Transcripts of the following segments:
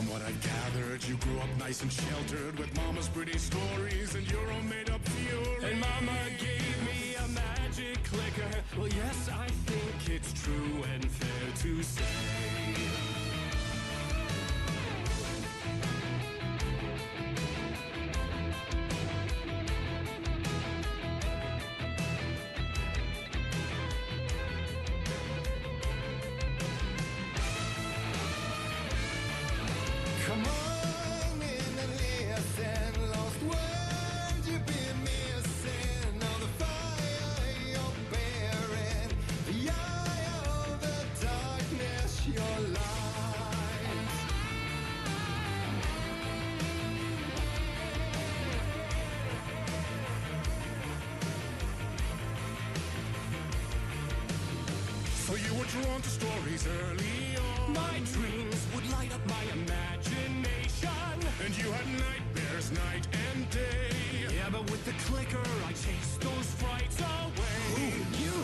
From what I've gathered, you grew up nice and sheltered with mama's pretty stories and your own made-up theory. And mama gave me a magic clicker. Well, yes, I think it's true and fair to say. Come on in and listen, lost words you've been missing, all the fire you're bearing, the eye of the darkness, your light. So you were drawn to stories early on. My dreams would light up my imagination, and you had nightmares night and day. Yeah, but with the clicker, I chased those frights away. Who knew?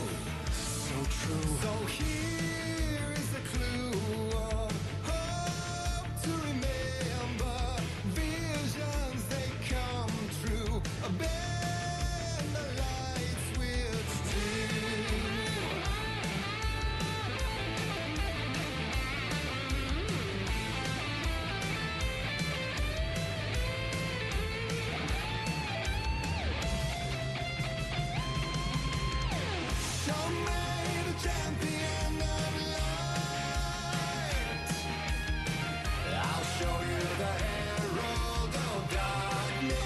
So true. So here is a clue of hope to remember. Visions, they come true. Bend the light switch too. Show me the champion of light. I'll show you the herald of darkness.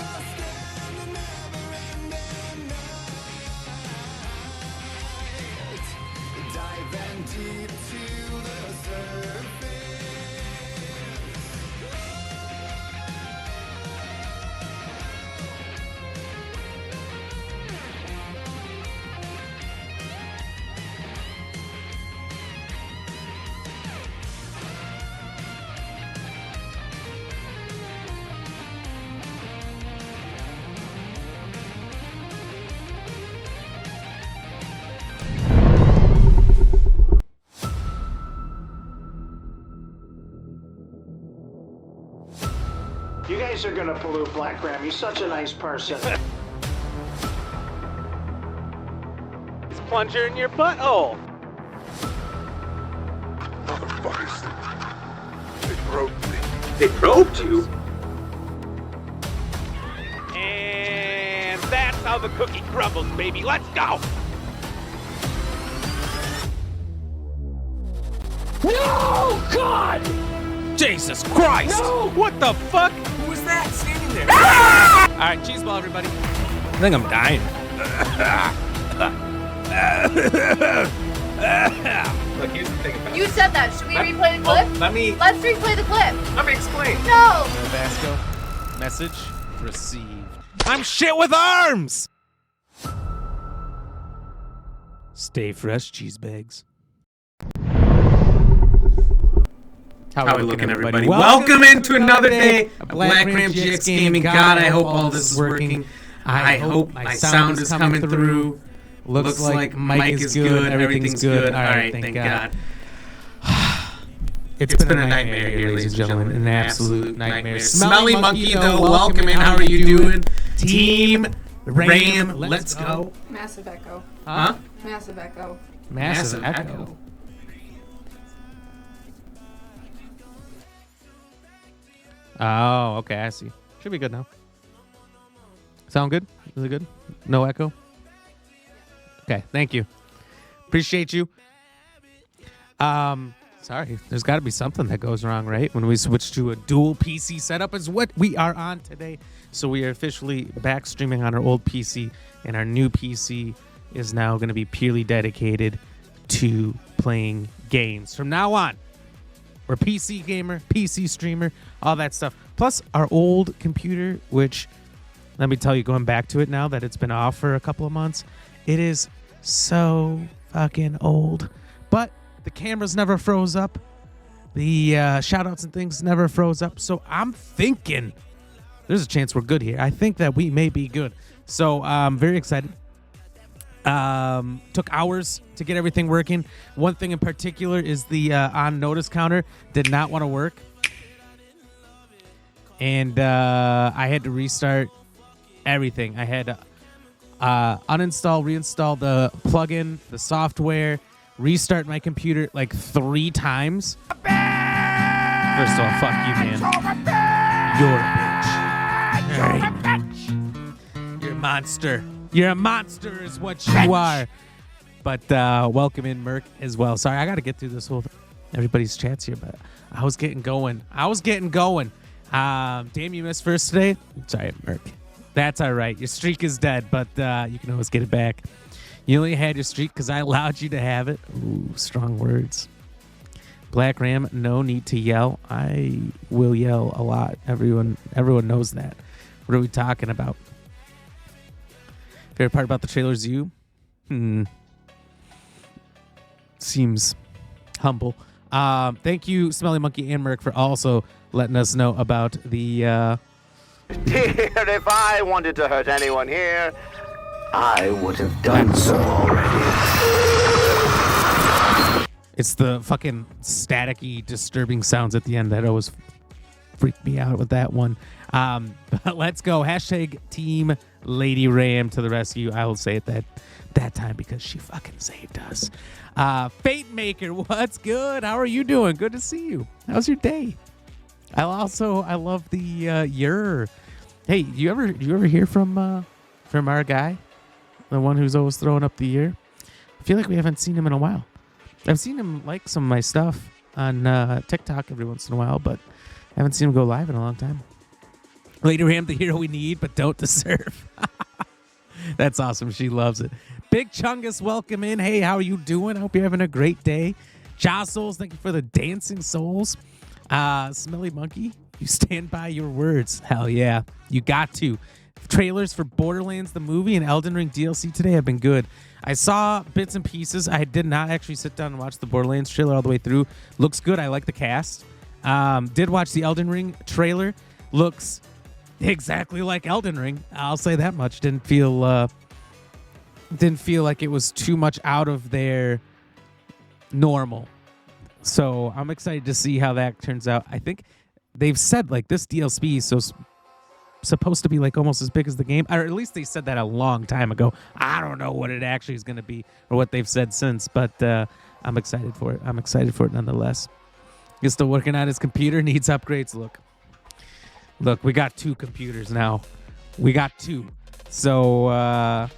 Lost in the never-ending night. Diving deep to the surface. You guys are gonna pollute Black Ram. You're such a nice person. It's plunger in your butthole. Motherfuckers. They probed me. They probed you? And that's how the cookie crumbles, baby. Let's go. No! God! Jesus Christ! No! What the fuck? Who was that standing there? Ah! All right, cheese ball, everybody. I think I'm dying. Look, here's the thing about You said that. Should we replay the clip? Let's replay the clip. Let me explain. No! Vasco, message received. I'm shit with arms! Stay fresh, cheese bags. How we looking, everybody? Welcome into another day of Black Ram GX Gaming. God, I hope all this is working. I hope my sound is coming through. Looks like mic is good. Everything's good. All right, thank God. It's been a nightmare here, ladies and gentlemen. An absolute nightmare. Smelly Monkey, though, welcome in. How are you doing? Team Ram, let's go. Massive echo. Huh? Massive echo. Massive echo. Oh, okay, I see. Should be good now. Sound good? Is it good? No echo? Okay, thank you. Appreciate you. Sorry, there's got to be something that goes wrong, right? When we switch to a dual PC setup is what we are on today. So we are officially back streaming on our old PC, and our new PC is now going to be purely dedicated to playing games. From now on, we're PC gamer, PC streamer, all that stuff. Plus our old computer, which, let me tell you, going back to it now that it's been off for a couple of months, it is so fucking old. But the cameras never froze up. The shoutouts and things never froze up. So I'm thinking there's a chance we're good here. I think that we may be good. So I'm very excited Took hours to get everything working. One thing in particular is the on notice counter did not want to work. And I had to restart everything. I had to uninstall, reinstall the plugin, the software, restart my computer like 3 times. First of all, fuck you, man. You're a bitch. All right. You're a monster. You're a monster is what you are. But welcome in, Merc, as well. Sorry, I got to get through this whole everybody's chats here, but I was getting going. Damn, you missed first today. Sorry, Merc. That's all right. Your streak is dead, but you can always get it back. You only had your streak because I allowed you to have it. Ooh, strong words. Black Ram, no need to yell. I will yell a lot. Everyone knows that. What are we talking about? Favorite part about the trailer is you? Seems humble. Thank you, Smelly Monkey and Merc, for also letting us know about the... Dear, if I wanted to hurt anyone here, I would have done so already. It's the fucking staticky, disturbing sounds at the end that always freaked me out with that one. But let's go. Hashtag Team Lady Ram to the rescue. I will say it that time because she fucking saved us. Fate Maker, what's good? How are you doing? Good to see you. How's your day? I love the your. Hey, do you ever hear from our guy, the one who's always throwing up the year? I feel like we haven't seen him in a while. I've seen him like some of my stuff on TikTok every once in a while, but I haven't seen him go live in a long time. Lady Ram, the hero we need but don't deserve. That's awesome. She loves it. Big Chungus, welcome in. Hey, how are you doing? I hope you're having a great day. Souls, thank you for the dancing souls. Smelly Monkey, you stand by your words. Hell yeah. You got to. Trailers for Borderlands, the movie, and Elden Ring DLC today have been good. I saw bits and pieces. I did not actually sit down and watch the Borderlands trailer all the way through. Looks good. I like the cast. Did watch the Elden Ring trailer. Looks exactly like Elden Ring. I'll say that much. Didn't feel like it was too much out of their normal. So I'm excited to see how that turns out. I think they've said like this DLC is supposed to be like almost as big as the game, or at least they said that a long time ago. I don't know what it actually is going to be or what they've said since, but I'm excited for it. I'm excited for it nonetheless. He's still working on his computer, needs upgrades. Look, we got 2 computers now. We got 2. So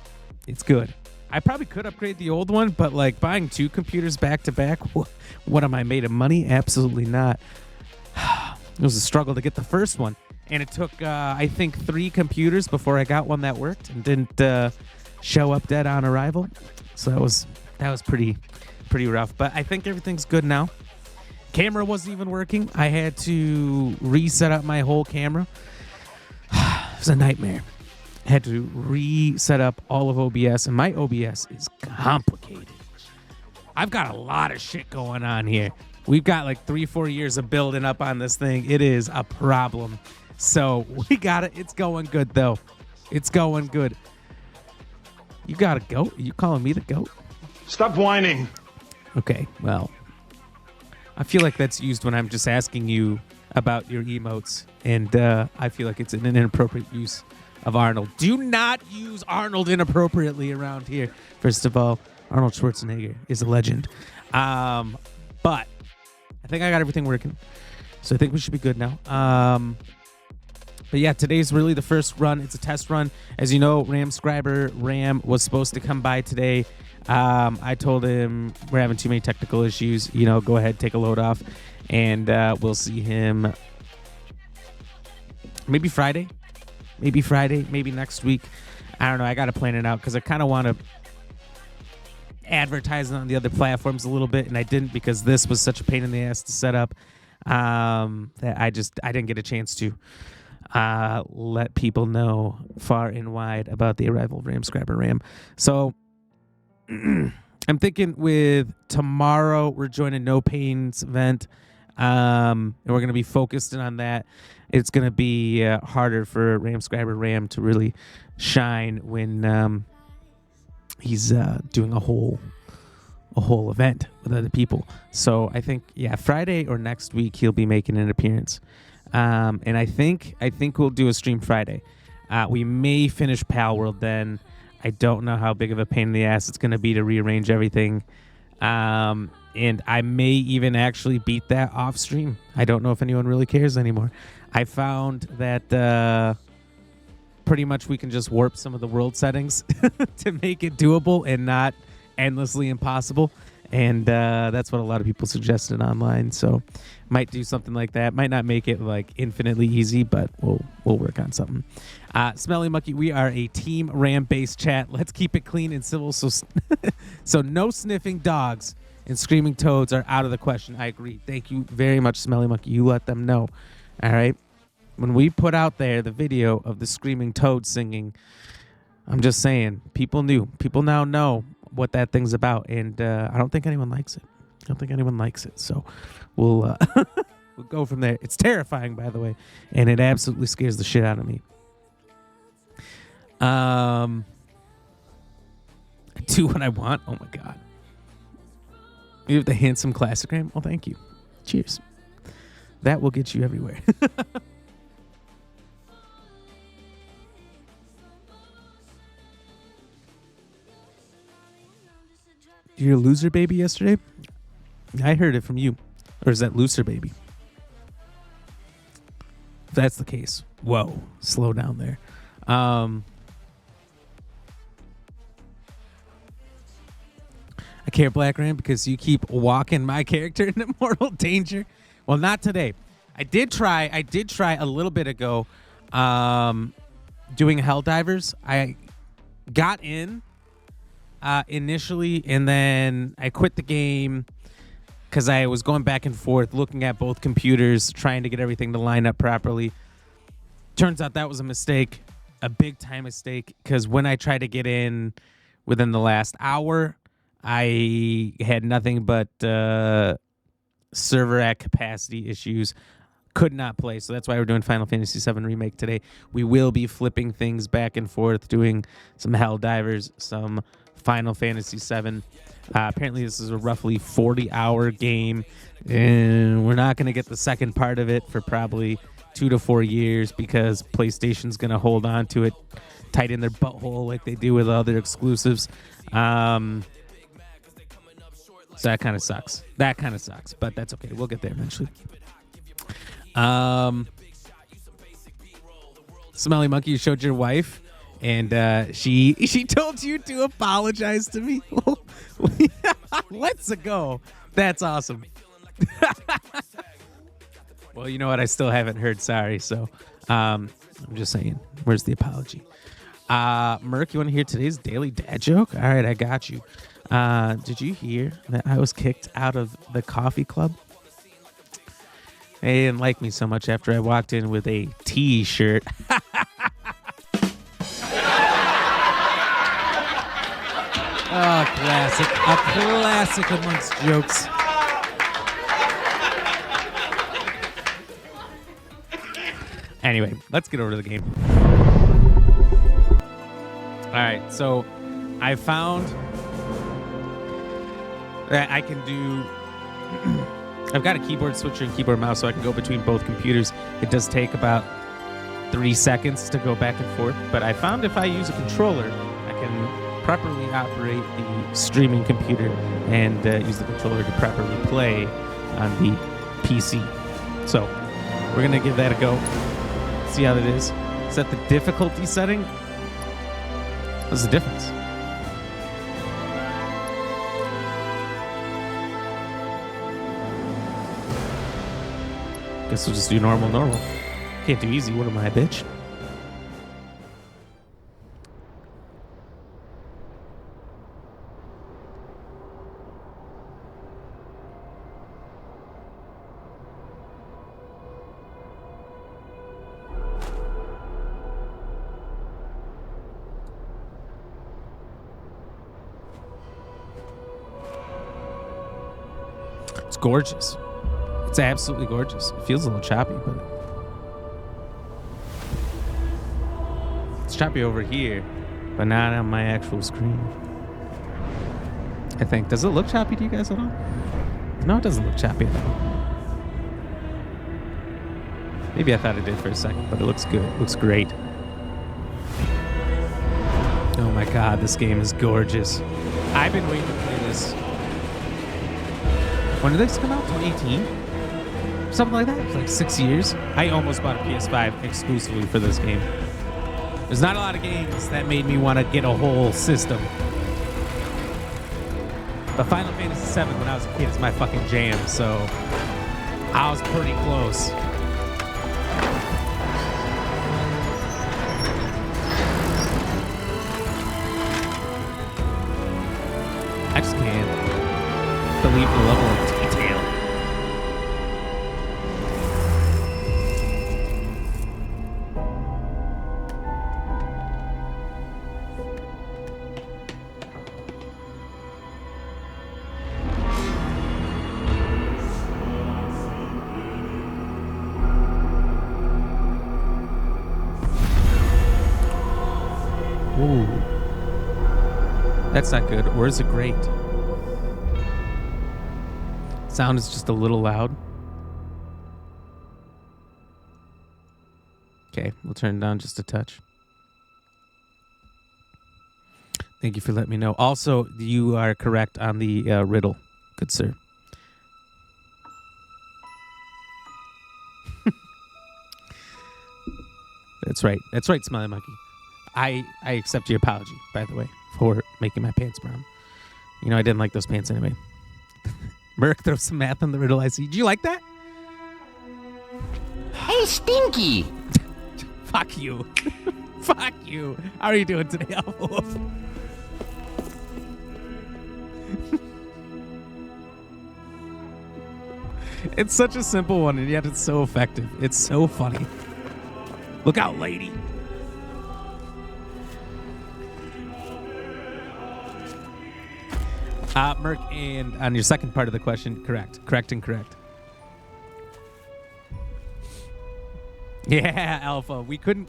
it's good. I probably could upgrade the old one, but like buying 2 computers back to back, what am I made of money? Absolutely not. It was a struggle to get the first one. And it took, I think, 3 computers before I got one that worked and didn't show up dead on arrival. So that was pretty rough. But I think everything's good now. Camera wasn't even working. I had to reset up my whole camera. It was a nightmare. I had to reset up all of OBS, and my OBS is complicated. I've got a lot of shit going on here. We've got like 3-4 years of building up on this thing. It is a problem. So we got it. It's going good, though. It's going good. You got a goat? Are you calling me the goat? Stop whining. Okay, well, I feel like that's used when I'm just asking you about your emotes, and I feel like it's an inappropriate use of Arnold. Do not use Arnold inappropriately around here. First of all, Arnold Schwarzenegger is a legend. But I think I got everything working, so I think we should be good now. But yeah, today's really the first run. It's a test run. As you know, Ramscriber Ram was supposed to come by today. I told him we're having too many technical issues. You know, go ahead, take a load off, and we'll see him maybe Friday, maybe next week. I don't know. I got to plan it out because I kind of want to advertise it on the other platforms a little bit, and I didn't because this was such a pain in the ass to set up that I didn't get a chance to let people know far and wide about the arrival of Ramscriber Ram. So I'm thinking with tomorrow we're joining No Pain's event, and we're going to be focused on that. It's going to be harder for Ramscriber Ram to really shine when he's doing a whole event with other people. So I think Friday or next week he'll be making an appearance. And I think we'll do a stream Friday. We may finish Pal World then. I don't know how big of a pain in the ass it's going to be to rearrange everything. And I may even actually beat that off stream. I don't know if anyone really cares anymore. I found that pretty much we can just warp some of the world settings to make it doable and not endlessly impossible. And that's what a lot of people suggested online. So might do something like that. Might not make it like infinitely easy, but we'll work on something. Smelly Monkey, we are a Team Ram based chat. Let's keep it clean and civil. So no sniffing dogs and screaming toads are out of the question. I agree. Thank you very much, Smelly Monkey. You let them know. All right. When we put out there the video of the screaming toad singing, I'm just saying, people knew. People now know what that thing's about, and I don't think anyone likes it. So we'll we'll go from there. It's terrifying, by the way, and it absolutely scares the shit out of me. I do what I want. Oh my god. You have the handsome classigram? Oh, thank you. Cheers. That will get you everywhere. You're a loser baby yesterday? I heard it from you. Or is that looser baby? If that's the case, whoa, slow down there. I care, Black Ram, because you keep walking my character into mortal danger. Well, not today. I did try a little bit ago doing Helldivers. I got in initially, and then I quit the game because I was going back and forth looking at both computers, trying to get everything to line up properly. Turns out that was a mistake, a big time mistake, because when I tried to get in within the last hour, I had nothing but server at capacity issues. Could not play, so that's why we're doing Final Fantasy VII Remake today. We will be flipping things back and forth, doing some Helldivers, some Final Fantasy VII. Apparently, this is a roughly 40-hour game, and we're not going to get the second part of it for probably 2 to 4 years because PlayStation's going to hold on to it tight in their butthole like they do with other exclusives. So that kind of sucks. But that's okay. We'll get there eventually. Smelly Monkey, you showed your wife, and she told you to apologize to me. Let's go. That's awesome. Well, you know what? I still haven't heard sorry, so I'm just saying. Where's the apology? Merc, you want to hear today's daily dad joke? All right, I got you. Did you hear that I was kicked out of the coffee club? They didn't like me so much after I walked in with a T-shirt. Oh, classic. A classic amongst jokes. Anyway, let's get over to the game. All right, so I found that I can do... I've got a keyboard switcher and keyboard mouse, so I can go between both computers. It does take about 3 seconds to go back and forth, but I found if I use a controller, I can properly operate the streaming computer and use the controller to properly play on the PC. So we're going to give that a go. See how that is. Set the difficulty setting. What's the difference? Guess we'll just do normal. Can't do easy. What am I, a bitch? It's gorgeous. It's absolutely gorgeous. It feels a little choppy, but it's choppy over here, but not on my actual screen. I think. Does it look choppy to you guys at all? No, it doesn't look choppy at all. Maybe I thought it did for a second, but it looks good. It looks great. Oh my god, this game is gorgeous. I've been waiting to play this. When did this come out? 2018? Something like that? It was like 6 years. I almost bought a PS5 exclusively for this game. There's not a lot of games that made me want to get a whole system. But Final Fantasy VII when I was a kid is my fucking jam, so I was pretty close. I just can't believe the level of detail. Ooh. That's not good. Or is it great? Sound is just a little loud. Okay, we'll turn it down just a touch. Thank you for letting me know. Also, you are correct on the riddle. Good sir. That's right. That's right, Smiley Monkey. I accept your apology, by the way, for making my pants brown. You know, I didn't like those pants anyway. Merc throws some math on the riddle I see. Did you like that? Hey, Stinky! Fuck you. Fuck you. How are you doing today, Alpha Wolf? It's such a simple one, and yet it's so effective. It's so funny. Look out, lady. Merc, and on your second part of the question, correct. Correct and correct. Yeah, Alpha. We couldn't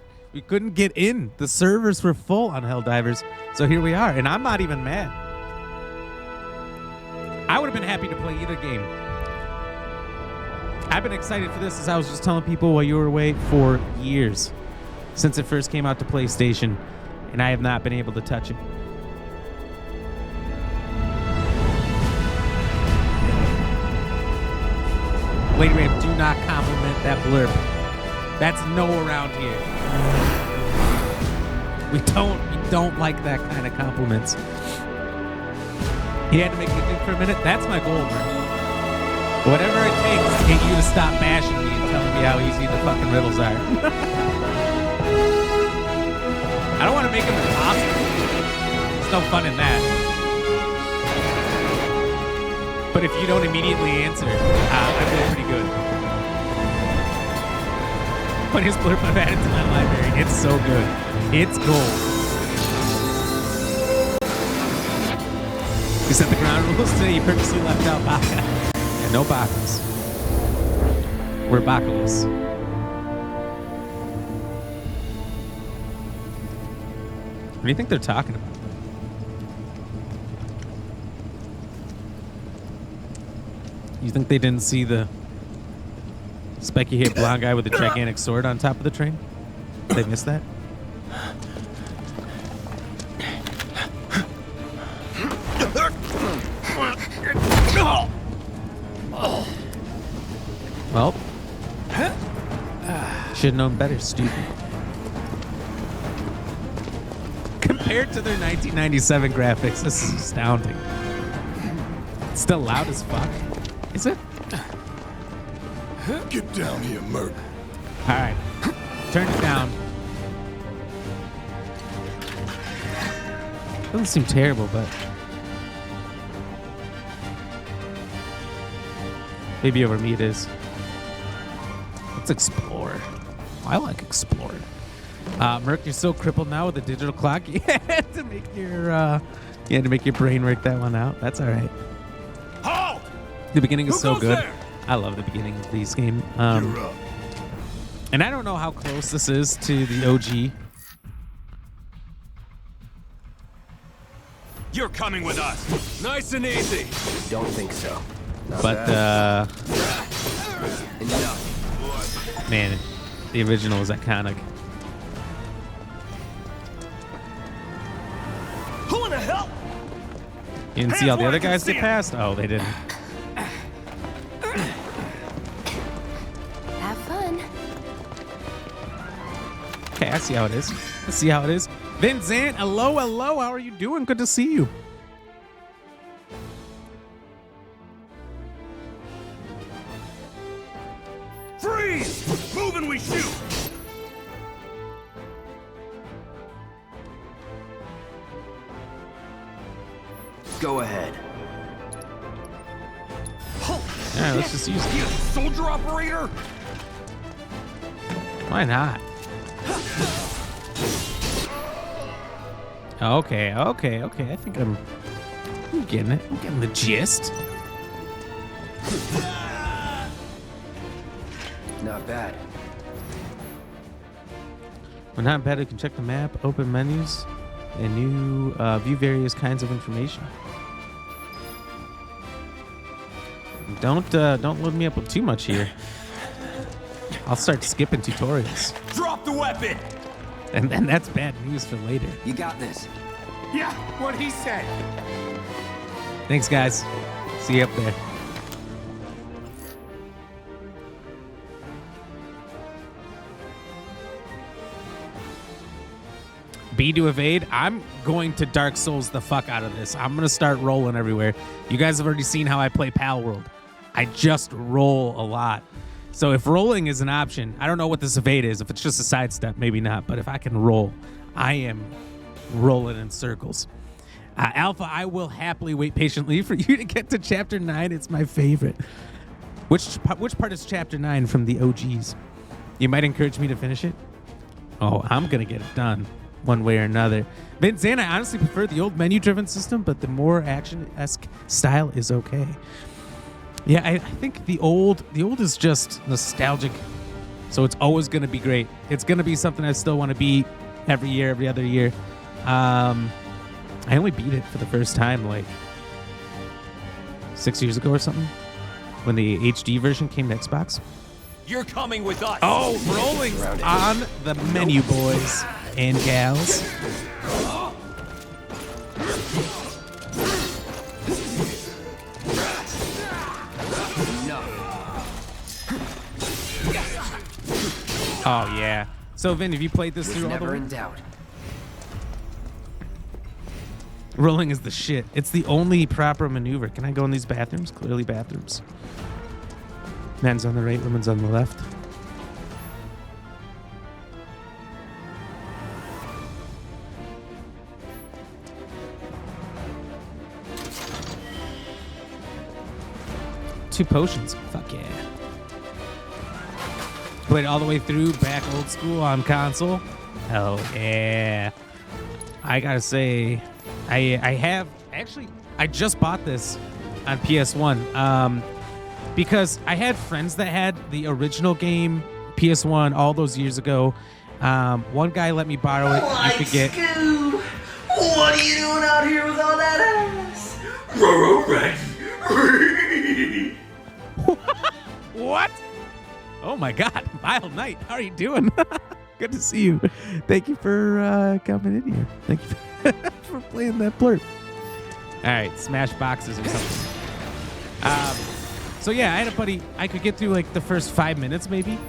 get in. The servers were full on Helldivers. So here we are, and I'm not even mad. I would have been happy to play either game. I've been excited for this, as I was just telling people while you were away, for years. Since it first came out to PlayStation, and I have not been able to touch it. Lady Ram, do not compliment that blurb. That's no around here. We don't like that kind of compliments. He had to make me think for a minute. That's my goal, man. Whatever it takes to get you to stop bashing me and telling me how easy the fucking riddles are. I don't want to make them impossible. There's no fun in that. But if you don't immediately answer, I feel pretty good. Funniest blurb I've added to my library. It's so good. It's gold. You set the ground rules today. You purposely left out Baka. And no Bakas. We're Bakaless. What do you think they're talking about? You think they didn't see the spiky-haired blonde guy with a gigantic sword on top of the train? They missed that? Well, should have known better, stupid. Compared to their 1997 graphics, this is astounding. It's still loud as fuck. Is it? Get down here, Merc. All right. Turn it down. Doesn't seem terrible, but maybe over me it is. Let's explore. I like explore. Merc, you're so crippled now with the digital clock. You had to make your brain work that one out. That's all right. Halt! The beginning is so good. There? I love the beginning of these games. And I don't know how close this is to the OG. You're coming with us. Nice and easy. Don't think so. Not But bad. Enough. man, the original is iconic. Who in the hell? You didn't see all the other guys get past? Oh, they didn't. Have fun. Okay, I see how it is. I see how it is. Vincent, hello, hello. How are you doing? Good to see you. Freeze! Move and we shoot. Go ahead. All right, let's just use it. You soldier operator. Why not? Okay. I think I'm getting it. I'm getting the gist. Not bad. When not bad, you can check the map, open menus, and new view various kinds of information. Don't load me up with too much here. I'll start skipping tutorials, Drop the weapon. and then that's bad news for later. You got this. Yeah, what he said. Thanks, guys. See you up there. B to evade. I'm going to Dark Souls the fuck out of this. I'm going to start rolling everywhere. You guys have already seen how I play Pal World. I just roll a lot. So if rolling is an option, I don't know what this evade is. If it's just a sidestep, maybe not. But if I can roll, I am rolling in circles. Alpha, I will happily wait patiently for you to get to Chapter 9. It's my favorite. Which part is Chapter 9 from the OGs? You might encourage me to finish it? Oh, I'm going to get it done one way or another. Vincent, I honestly prefer the old menu-driven system, but the more action-esque style is okay. Yeah, I think the old is just nostalgic, so it's always going to be great. It's going to be something I still want to beat every year, every other year. I only beat it for the first time like 6 years ago or something, when the HD version came to Xbox. You're coming with us. Oh, rolling on the menu, boys and gals. Oh yeah. So Vin, have you played this through all the Never way? in doubt. Rolling is the shit. It's the only proper maneuver. Can I go in these bathrooms? Clearly bathrooms. Men's on the right, women's on the left. Two potions. Fuck yeah. Played all the way through, back old school on console. Hell yeah. I gotta say, I just bought this on PS1 because I had friends that had the original game, PS1, all those years ago. One guy let me borrow it. You could get... Scoob, what are you doing out here with all that ass? What? Oh my God, Vile Knight, how are you doing? Good to see you. Thank you for coming in here. Thank you for playing that blurb. All right, smash boxes or something. So yeah, I had a buddy. I could get through like the first 5 minutes maybe,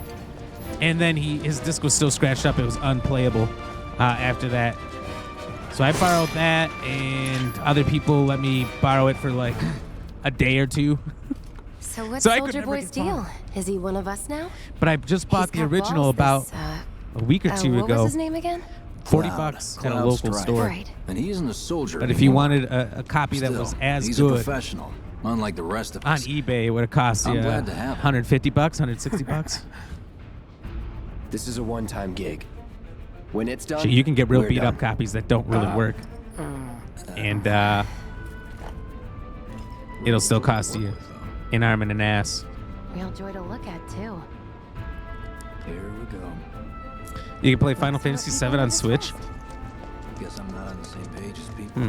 and then his disc was still scratched up. It was unplayable after that. So I borrowed that, and other people let me borrow it for like a day or two. So what's So I could Soldier never Boy's get deal? far. Is he one of us now? But I just bought the He's got original balls, about this, a week or two what ago. was his name again? 40 bucks at a local Strike. store. Right. And he isn't a soldier. But if you anymore. wanted a copy that was Still, as he's good a professional, unlike the rest of on us. eBay, it would have cost I'm you glad to have him. 150 bucks, 160 bucks. This is a one-time gig. When it's done, So you can get real we're beat done. up copies that don't really work. And it'll still cost you an arm and an ass. Real joy to look at, too. Here we go. You can play Final Fantasy VII on Switch. Guess I'm not on the same page as people.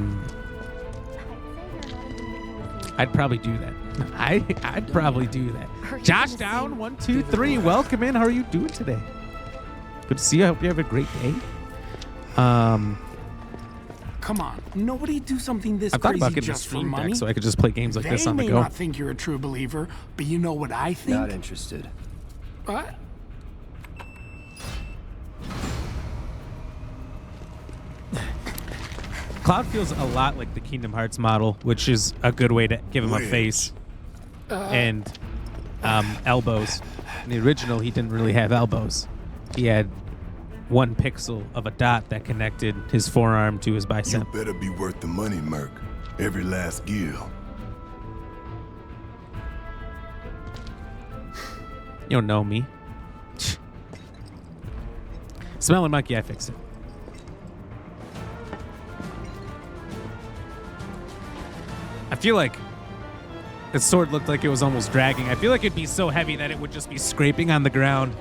I'd probably do that. I'd probably do that. Josh Down, 1, 2, 3. Welcome in. How are you doing today? Good to see you. I hope you have a great day. Come on, nobody do something this I thought crazy about getting a just for stream money. deck so I could just play games like They this on the may go. not think you're a true believer, but you know what I think? Not interested. What? Cloud feels a lot like the Kingdom Hearts model, which is a good way to give him a face and elbows. In the original, he didn't really have elbows. He had 1 pixel of a dot that connected his forearm to his bicep. You better be worth the money, Merc. Every last gil. You don't know me. Smelling monkey, I fixed it. I feel like the sword looked like it was almost dragging. I feel like it'd be so heavy that it would just be scraping on the ground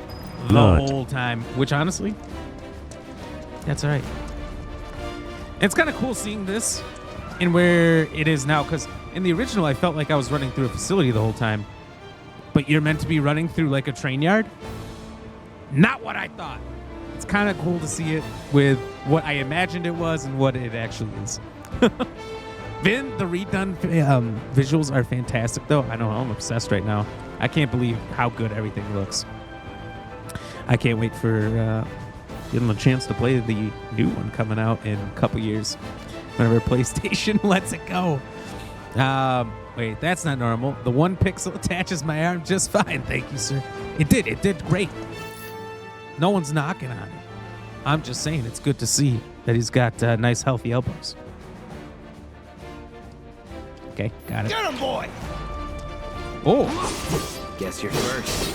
the whole time, which honestly, that's all right. It's kind of cool seeing this and where it is now, because in the original, I felt like I was running through a facility the whole time, but you're meant to be running through like a train yard. Not what I thought. It's kind of cool to see it with what I imagined it was and what it actually is. Vin, the redone visuals are fantastic, though. I know I'm obsessed right now. I can't believe how good everything looks. I can't wait for getting a chance to play the new one coming out in a couple years. Whenever PlayStation lets it go. Wait, that's not normal. The 1 pixel attaches my arm just fine. Thank you, sir. It did great. No one's knocking on it. I'm just saying it's good to see that he's got nice, healthy elbows. Okay, got it. Get him, boy! Oh! Guess you're first.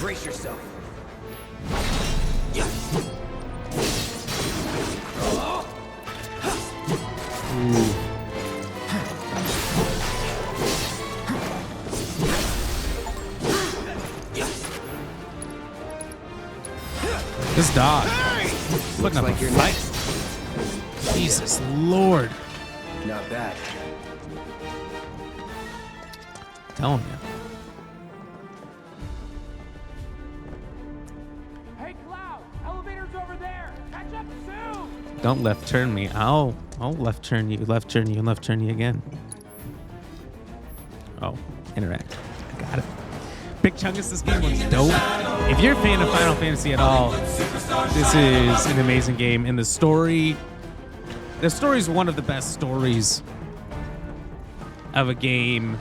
Brace yourself. This dog. Putting up like a you're fight. Jesus Lord. Not bad. Telling you. Hey, Cloud! Elevator's over there! Catch up soon! Don't left turn me. I'll left turn you, left turn you, and left turn you again. Oh, interact. I got it. Big Chungus, this game was dope. If you're a fan of Final Fantasy at all, this is an amazing game. And the story is one of the best stories of a game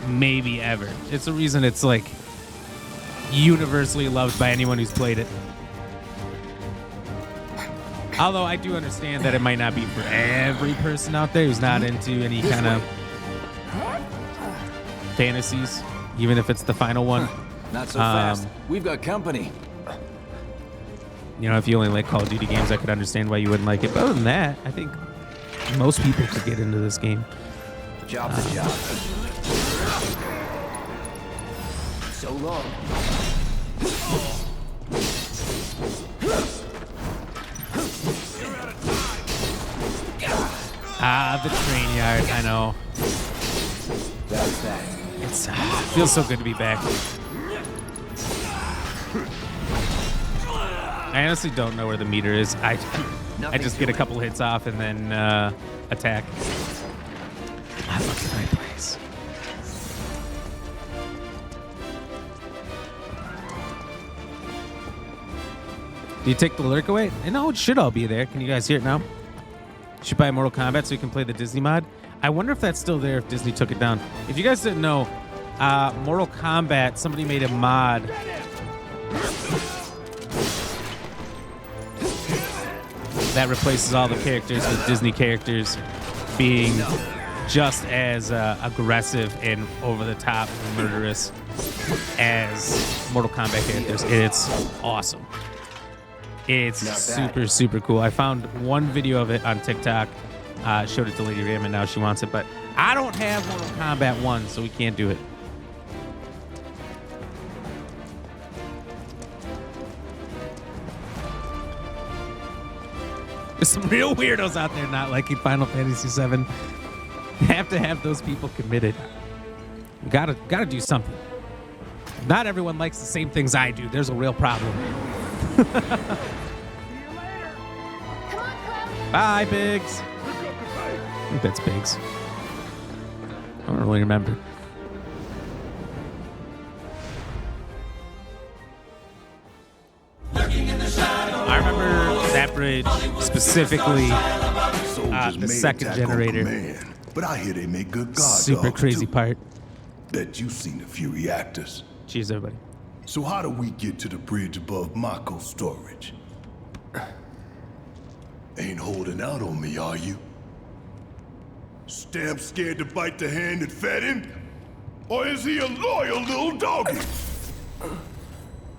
maybe ever. It's the reason it's like universally loved by anyone who's played it. Although I do understand that it might not be for every person out there who's not into any kind of fantasies, even if it's the final one. Not so fast. We've got company. You know, if you only like Call of Duty games, I could understand why you wouldn't like it. But other than that, I think most people could get into this game. Job's a job. So long. The train yard. I know. That's that. It's feels so good to be back. I honestly don't know where the meter is. I just get a couple hits off and then attack. I look at my place. Do you take the lurk away? No, it should all be there. Can you guys hear it now? Should buy Mortal Kombat so you can play the Disney mod. I wonder if that's still there if Disney took it down. If you guys didn't know, Mortal Kombat, somebody made a mod that replaces all the characters with Disney characters being just as aggressive and over-the-top and murderous as Mortal Kombat characters. It's awesome. It's super, super cool. I found one video of it on TikTok. Showed it to Lady Ram, and now she wants it. But I don't have Mortal Kombat 1, so we can't do it. There's some real weirdos out there not liking Final Fantasy VII. You have to have those people committed. You gotta do something. Not everyone likes the same things I do. There's a real problem. Bye, Biggs. I think that's Biggs. I don't really remember. I remember that bridge specifically, the second generator. But I hear they make good guard Super dogs, crazy too. part. Bet you've seen a few reactors. Cheers, everybody. So how do we get to the bridge above Mako storage? Ain't holding out on me, are you? Stamp scared to bite the hand that fed him? Or is he a loyal little doggy?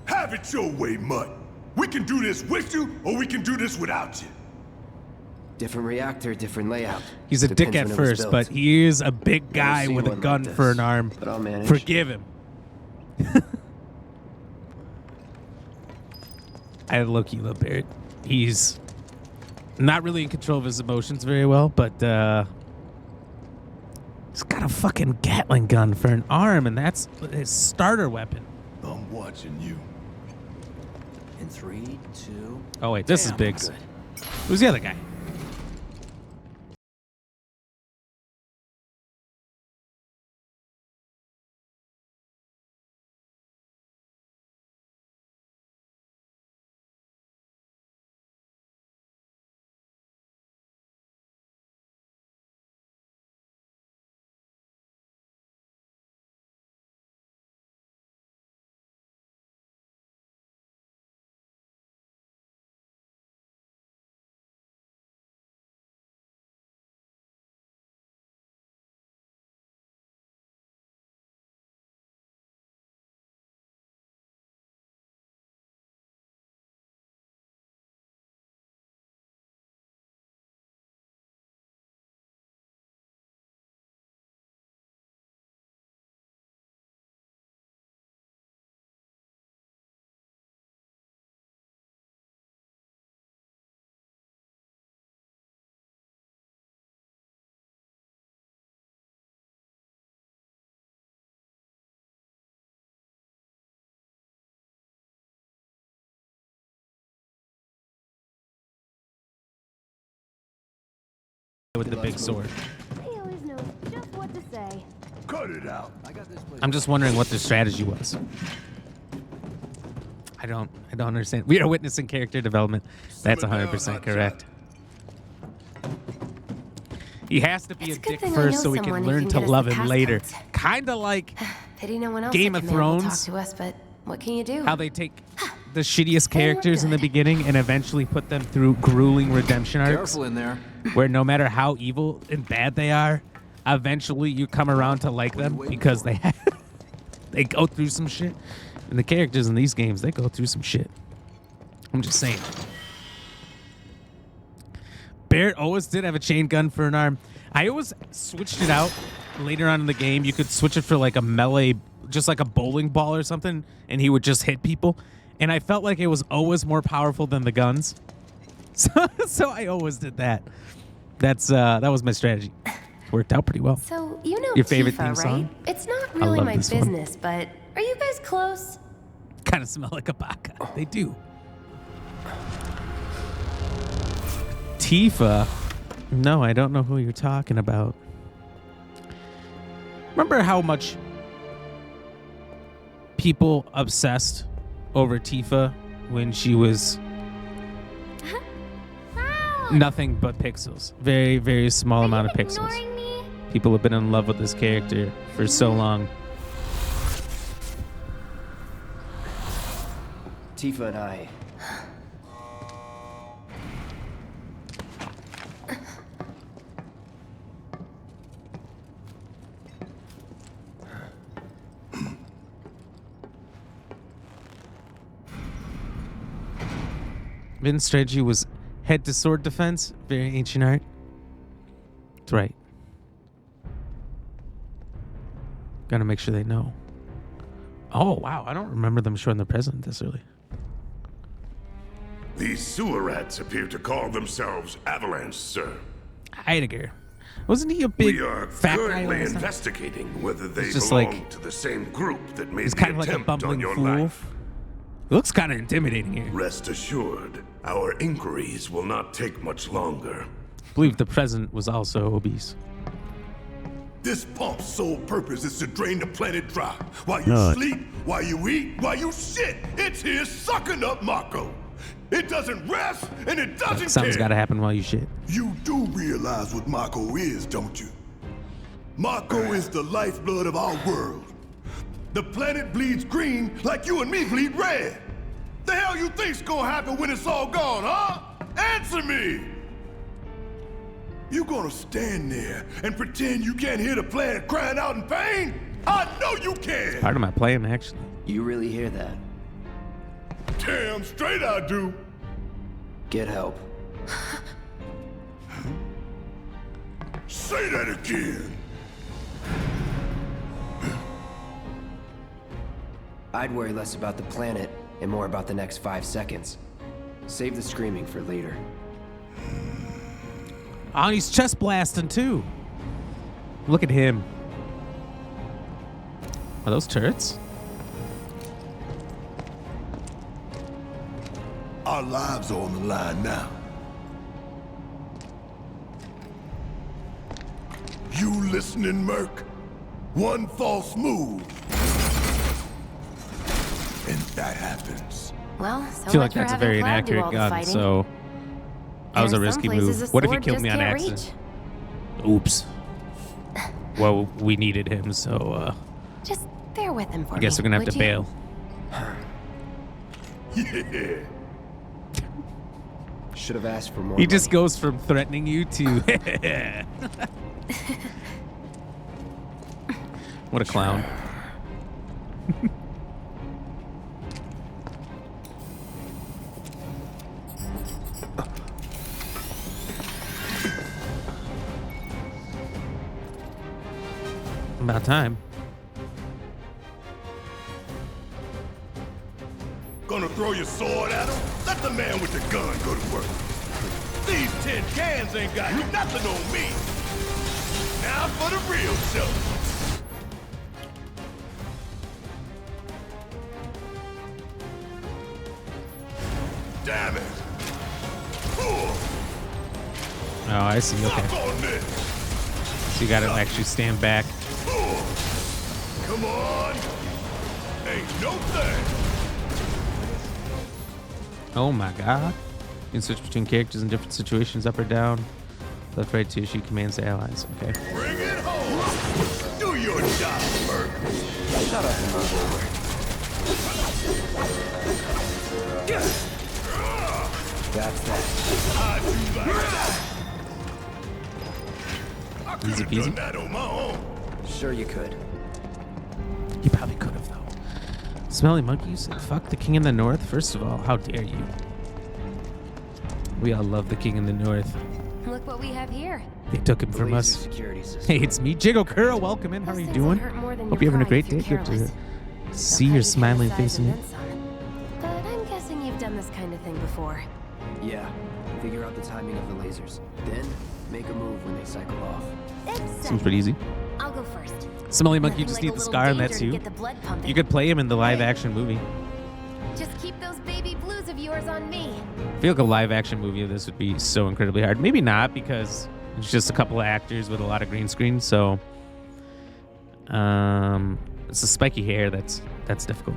Have it your way, Mutt. We can do this with you, or we can do this without you. Different reactor, different layout. He's a dick Depends at when it was first, built. but he is a big guy seen with a one gun like for this, an arm. but I'll manage. Forgive him. I low-key love Barrett. He's not really in control of his emotions very well, but he's got a fucking Gatling gun for an arm, and that's his starter weapon. I'm watching you. In 3, 2. Oh wait, this is Damn, Biggs. good. Who's the other guy? With the big sword. He always knows just what to say. Cut it out. I'm just wondering what their strategy was. I don't understand. We are witnessing character development. That's 100% correct. He has to be a dick first so we can learn to love him later. Kind of like Pity no one else Game at of command will talk Thrones. to us, but what can you do? How they take the shittiest characters in the beginning and eventually put them through grueling redemption arcs. Careful in there. Where no matter how evil and bad they are, eventually you come around to like them because they they go through some shit. And the characters in these games, they go through some shit. I'm just saying. Barrett always did have a chain gun for an arm. I always switched it out later on in the game. You could switch it for like a melee, just like a bowling ball or something, and he would just hit people. And I felt like it was always more powerful than the guns. So I always did that. That was my strategy. Worked out pretty well. So you know Your favorite Tifa, theme right? song? It's not I really love my this one. business, but are you guys close? Kind of smell like a baka. They do. Tifa? No, I don't know who you're talking about. Remember how much people obsessed over Tifa when she was nothing but pixels? Very, very small amount of pixels. People have been in love with this character for so long. Tifa and I. Vin's strategy was head to sword defense. Very ancient art. That's right. Gotta make sure they know. Oh, wow. I don't remember them showing the president this early. These sewer rats appear to call themselves Avalanche, sir. Heidegger. Wasn't he a big We are fat guy? currently last time? investigating whether they just belong like- to the same group that made He's the kind of like a attempt on bumbling your fool. life. Looks kind of intimidating here. Rest assured, our inquiries will not take much longer. I believe the president was also obese. This pump's sole purpose is to drain the planet dry. While you sleep, while you eat, while you shit, it's here sucking up Mako. It doesn't rest, and it doesn't Something's care. got to happen while you shit. You do realize what Mako is, don't you? Mako is the lifeblood of our world. The planet bleeds green like you and me bleed red. The hell you think's gonna happen when it's all gone, huh? Answer me! You gonna stand there and pretend you can't hear the planet crying out in pain? I know you can! Part of my plan, actually. You really hear that? Damn straight I do. Get help. Say that again. I'd worry less about the planet and more about the next 5 seconds. Save the screaming for later. Oh, he's chest blasting too. Look at him. Are those turrets? Our lives are on the line now. You listening, Merc? One false move, and that happens. Well, I feel like that's a very inaccurate gun, so that was a risky move. What if he killed me on accident? Oops. Well, we needed him, so Just bear with him for me. I guess we're gonna have to bail. Yeah. Should have asked for more. He just money. goes from threatening you to what a clown. About time. Gonna throw your sword at him? Let the man with the gun go to work. These tin cans ain't got nothing on me. Now for the real show. Damn it. Oh, I see. Okay. Stop on this. So you gotta actually stand back. Come on. Ain't no thing. Oh my god. You can switch between characters in different situations, up or down. Left, right to issue commands to allies. Okay. Bring it home. Do your job, Merc. Shut up and move over. That's that. I do like that. I could Easy have peasy. done that on my own. Sure you could. You probably could have, though. Smelly monkey, you said fuck the king in the north? First of all, how dare you? We all love the king in the north. Look what we have here. They took him The from laser us. security system. Hey, it's me, Jiggle Kuro. Welcome in. How are Those you things will doing? hurt more than Hope your you're having a pride great if day. you're Good to careless. see They'll your cut you smiling to face size in and it. then some. But I'm guessing you've done this kind of thing before. Yeah. Figure out the timing of the lasers. Then make a move when they cycle off. Seems pretty easy. I'll go first. Smelly monkey, you Nothing just like need a the little scar, and danger that's to you. get the blood pumping. You could play him in the live action movie. Just keep those baby blues of yours on me. I feel like a live action movie of this would be so incredibly hard. Maybe not, because it's just a couple of actors with a lot of green screen. So, it's the spiky hair that's difficult.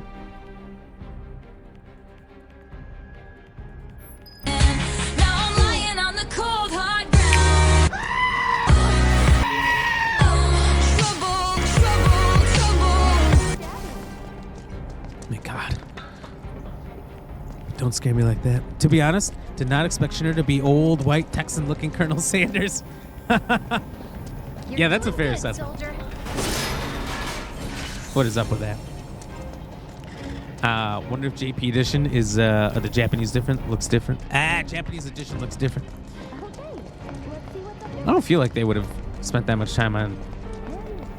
My God. Don't scare me like that. To be honest, did not expect Shinner to be old, white, Texan-looking Colonel Sanders. Yeah, that's a fair assessment. What is up with that? Wonder if JP edition is the Japanese different? Looks different. Japanese edition looks different. I don't feel like they would have spent that much time on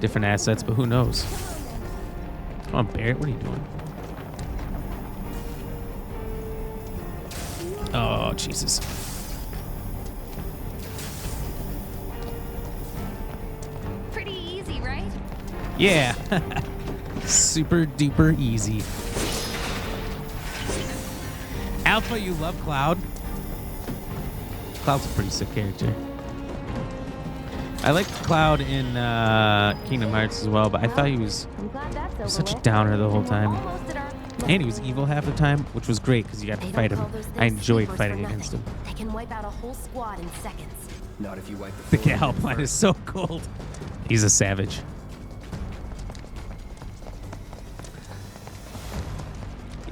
different assets, but who knows? Come on, Barrett, what are you doing? Oh, Jesus. Pretty easy, right? Yeah. Super duper easy. Alpha, you love Cloud? Cloud's a pretty sick character. I like Cloud in Kingdom Hearts as well, but I thought he was such a downer the whole time. And he was evil half the time, which was great because you got to fight him. I enjoyed fighting against him. They can wipe out a whole squad in seconds. Not if you wipe The Galpine is so cold. He's a savage.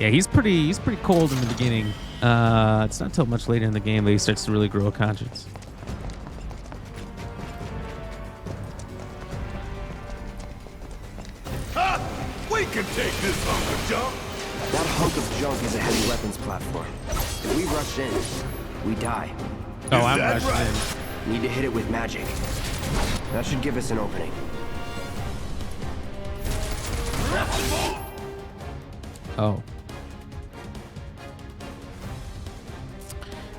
Yeah, he's pretty cold in the beginning. It's not until much later in the game that he starts to really grow a conscience. Ha! We can take this hunk of junk. That hunk of junk is a heavy weapons platform. If we rush in, we die. Oh, I'm rushing in. Need to hit it with magic. That should give us an opening. Oh.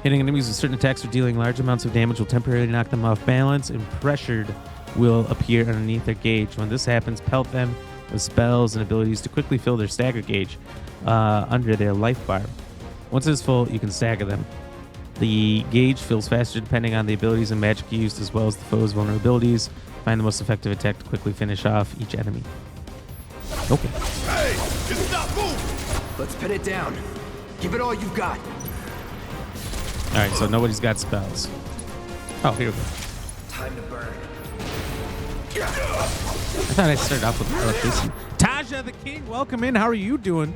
Hitting enemies with certain attacks or dealing large amounts of damage will temporarily knock them off balance, and pressured will appear underneath their gauge. When this happens, pelt them with spells and abilities to quickly fill their stagger gauge under their life bar. Once it is full, you can stagger them. The gauge fills faster depending on the abilities and magic used, as well as the foe's vulnerabilities. Find the most effective attack to quickly finish off each enemy. Okay. Hey, it's not moving. Let's pin it down. Give it all you've got. All right, so nobody's got spells. Oh, here we go. Time to burn. I thought I started off with electricity. Taja the King, welcome in. How are you doing?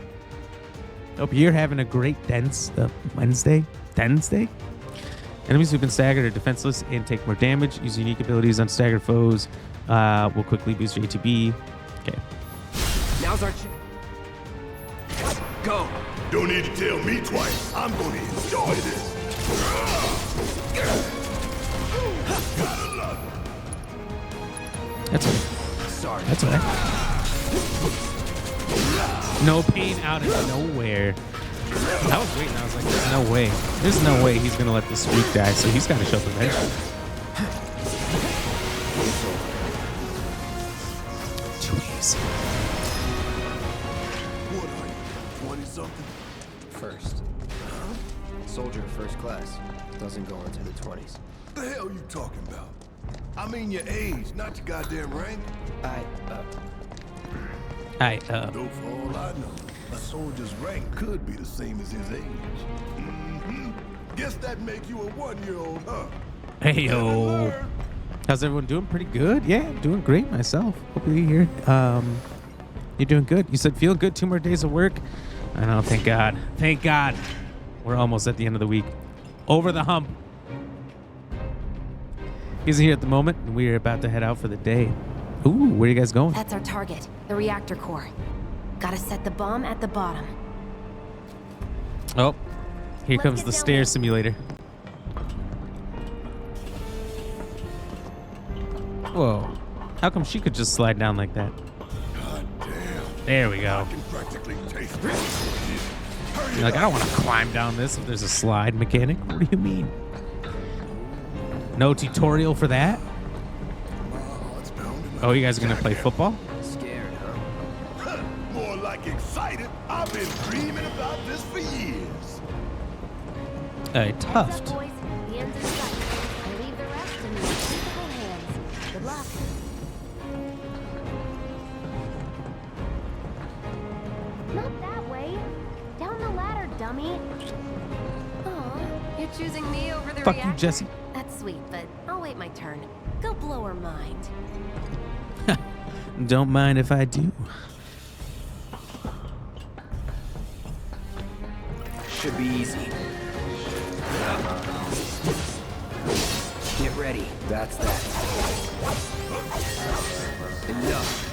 Hope you're having a great Wednesday. Enemies who've been staggered are defenseless and take more damage. Use unique abilities on staggered foes. Will quickly boost your ATB. Okay. Now's our chance. Go. Don't need to tell me twice. I'm gonna enjoy this. That's okay. Sorry. That's okay. No pain out of nowhere. I was waiting. I was like, there's no way. There's no way he's going to let the streak die, so he's got to show up eventually. Too easy. What are you, 20-something? First. Soldier first class. Doesn't go into the 20s. The hell you talking about? I mean your age, not your goddamn rank. Though for all I know, a soldier's rank could be the same as his age. Mm-hmm. Guess that make you a 1-year-old, huh? Hey, yo. How's everyone doing? Pretty good? Yeah, I'm doing great myself. Hopefully you're doing good. You said feeling good, 2 more days of work. I know, thank God. Thank God. We're almost at the end of the week. Over the hump. He's here at the moment, and we are about to head out for the day. Ooh, where are you guys going? That's our target, the reactor core. Gotta set the bomb at the bottom. Oh, here comes the stair simulator. Whoa. How come she could just slide down like that? God damn. There we go. I can practically taste it. You're like, I don't want to climb down this if there's a slide mechanic. What do you mean? No tutorial for that? Oh, you guys are going to play football? Scared, huh? More like excited. I've been dreaming about this for years. Tuft. Boys, the end's in sight. I leave the rest in your capable hands. Good luck. Not that way. Down the ladder, dummy. Aw, you're choosing me over the Fuck reactor? you, Jesse. That's sweet, but I'll wait my turn. Go blow her mind. Don't mind if I do. Should be easy. Get ready. That's that. Enough.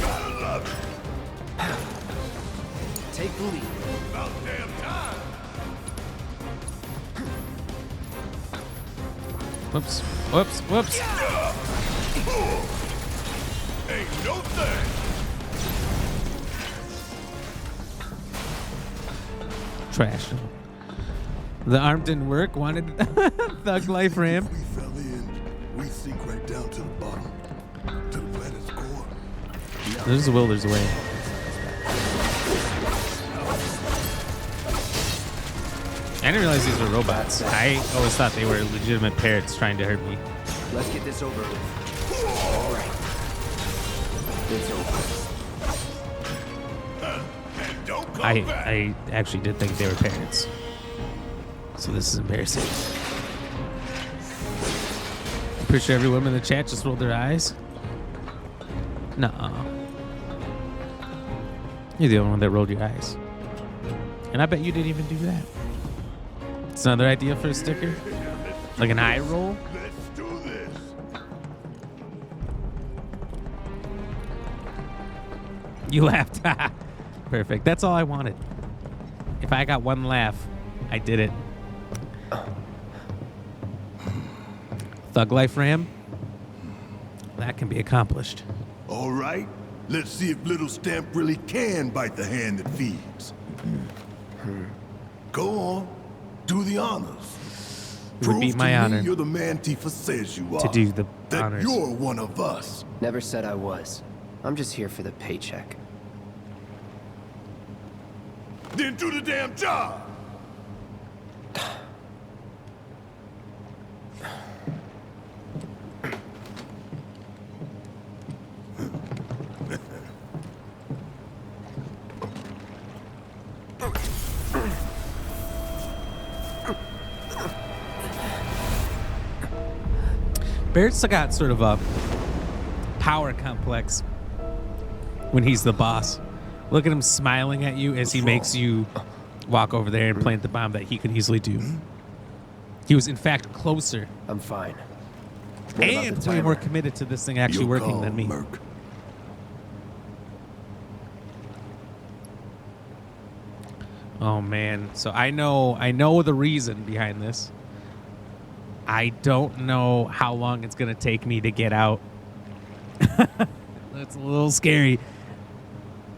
Gotta love it. Take the lead. About damn time. Whoops. Whoops. Whoops. Ain't no thing. Trash. The arm didn't work. Wanted Thug Life Ram. We fell in. We sink right down to the bottom. To the planet's core. There's a will, there's a way. I didn't realize these were robots. I always thought they were legitimate parrots trying to hurt me. Let's get this over with. All right. It's over. I actually did think they were parrots. So this is embarrassing. I'm pretty sure every woman in the chat just rolled their eyes. Nuh-uh. You're the only one that rolled your eyes. And I bet you didn't even do that. It's another idea for a sticker? Like an eye roll? Let's do this. You laughed. Perfect. That's all I wanted. If I got one laugh, I did it. Thug Life Ram? That can be accomplished. All right. Let's see if little Stamp really can bite the hand that feeds. Go on. Do the honors. It would be my honor You're the man Tifa says you are. to do the that honors. You're one of us. Never said I was. I'm just here for the paycheck. Then do the damn job. Barrett's got sort of a power complex when he's the boss. Look at him smiling at you as he makes you walk over there and plant the bomb that he could easily do. He was, in fact, closer. I'm fine. And way more committed to this thing actually working than me. Merc. Oh, man. So I know the reason behind this. I don't know how long it's going to take me to get out. That's a little scary.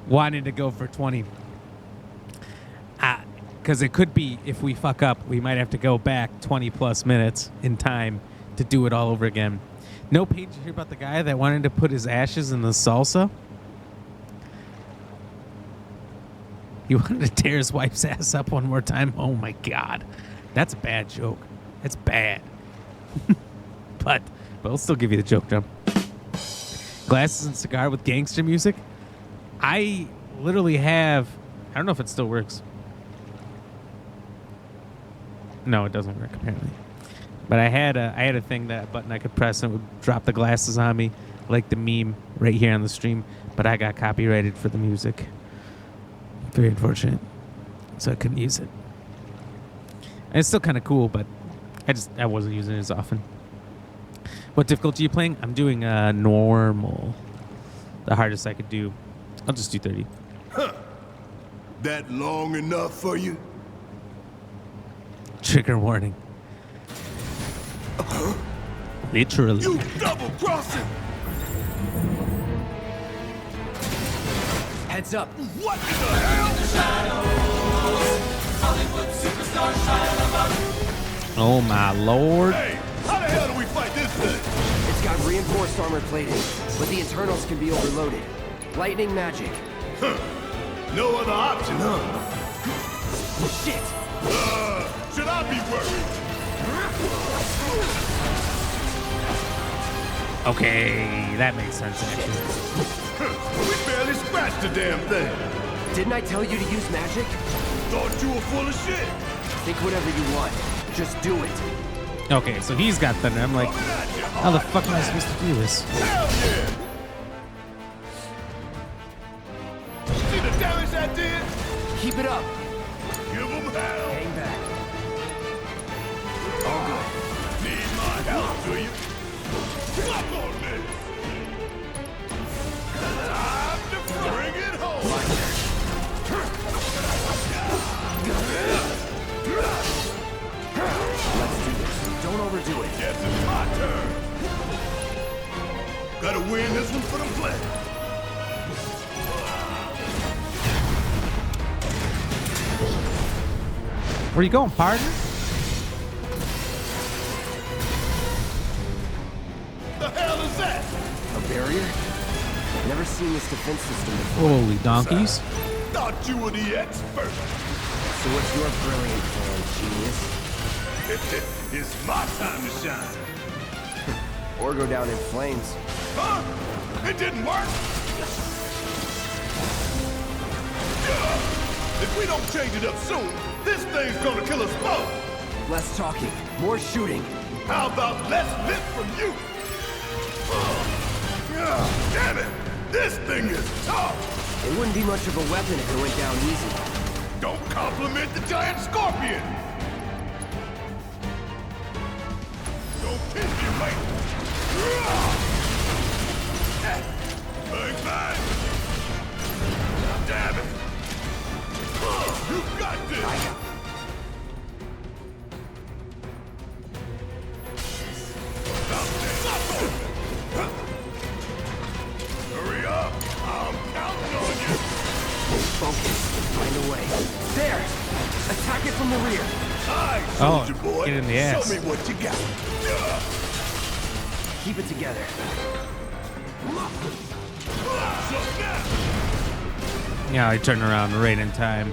Wanting to go for 20. Because it could be, if we fuck up, we might have to go back 20 plus minutes in time to do it all over again. No, Paige, you hear about the guy that wanted to put his ashes in the salsa? He wanted to tear his wife's ass up one more time. Oh my God. That's a bad joke. That's bad. but I'll still give you the joke, Jump. Glasses and cigar with gangster music. I literally have, I don't know if it still works. No, it doesn't work apparently. But I had a thing, that button I could press and it would drop the glasses on me, like the meme right here on the stream. But I got copyrighted for the music. Very unfortunate. So I couldn't use it. And it's still kind of cool, but I wasn't using it as often. What difficulty are you playing? I'm doing normal. The hardest I could do. I'll just do 30. Huh. That long enough for you? Trigger warning. Literally. You double crossing! Heads up. What in the hell? Oh my lord. Hey, how the hell do we fight this thing? It's got reinforced armor plating, but the internals can be overloaded. Lightning magic. Huh. No other option, huh? Shit! Should I be worried? Okay, that makes sense actually. We barely scratched the damn thing. Didn't I tell you to use magic? Thought you were full of shit. Think whatever you want. Just do it. Okay, so he's got thunder. I'm like, how the fuck am I supposed to do this? Hell yeah! See the damage I did? Keep it up. Give them hell. Hang back. All good. Need my help, do you? Fuck on me. Time to bring it home. Let's do this. Don't overdo it. Guess it's my turn. Gotta win this one for the play. Where you going, partner? The hell is that? A barrier? Never seen this defense system before. Holy donkeys. Thought you were the expert. So what's your brilliant plan, genius? It's my time to shine. Or go down in flames. Huh? It didn't work. If we don't change it up soon, this thing's gonna kill us both. Less talking, more shooting. How about less lip from you? Damn it! This thing is tough! It wouldn't be much of a weapon if it went down easy. Don't compliment the giant scorpion! Don't kiss me, mate! Bang, bang! Damn it! You got this! Hurry up! I'm counting on you! Focus. Find a way. There! Attack it from the rear. Aye, Oh, soldier boy. get in the ass. Show me what you got. Keep it together. Yeah, I turn around right in time.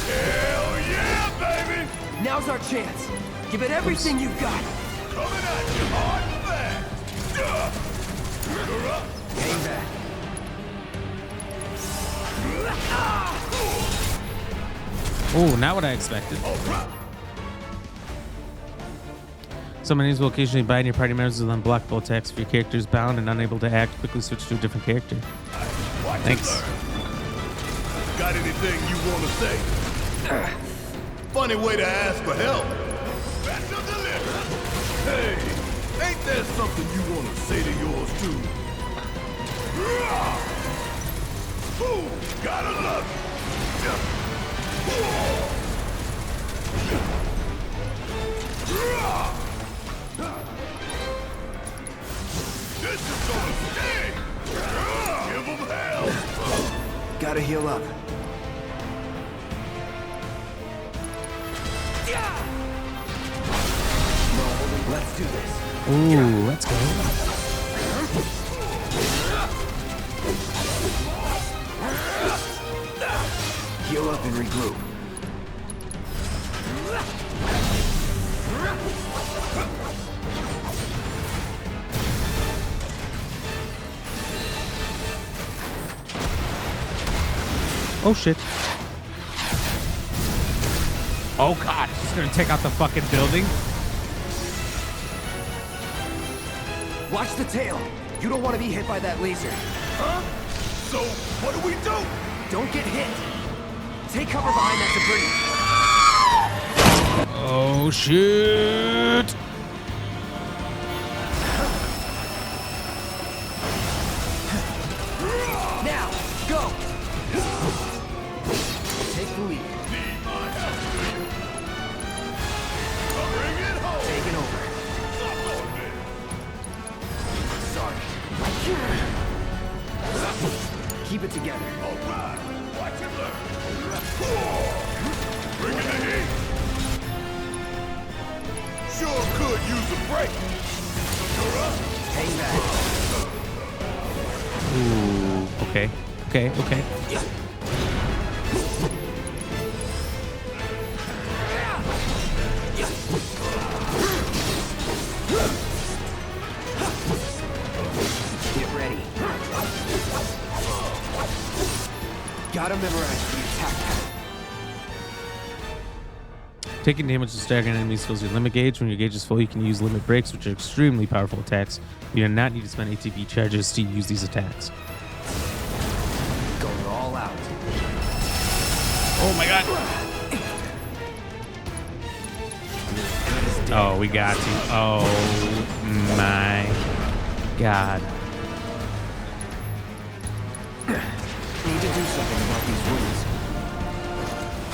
Hell yeah, baby! Now's our chance. Give it everything you've got. Coming at you hard and fast. You're up. Hang back. Oh, not what I expected. Some enemies will occasionally bind your party members with unblockable attacks. If your character is bound and unable to act, quickly switch to a different character. Thanks. Got anything you want to say? Funny way to ask for help. Special delivery. Hey, ain't there something you want to say to yours too? Ooh, gotta love it. This is gonna sting! Give them hell! Gotta heal up. Let's do this. Ooh, let's go. Heal up and regroup. Oh shit. Oh god, she's gonna take out the fucking building. Watch the tail. You don't want to be hit by that laser. Huh? So, what do we do? Don't get hit. Take cover behind that debris. Oh shit. Now, go. Take the lead. Need my help, do you? Bring it home! Taking over. Suck on this! Sorry. Keep it together. All right, watch and learn. Bring it the heat. Sure could use a break. You're up. Hang back. Ooh, okay. Okay, okay. Get ready. Gotta memorize the attack pattern. Taking damage to staggering enemies fills your limit gauge. When your gauge is full, you can use limit breaks, which are extremely powerful attacks. You do not need to spend ATB charges to use these attacks. Going all out. Oh my god. Oh, we got you. Oh my god. Need to do something about these wounds.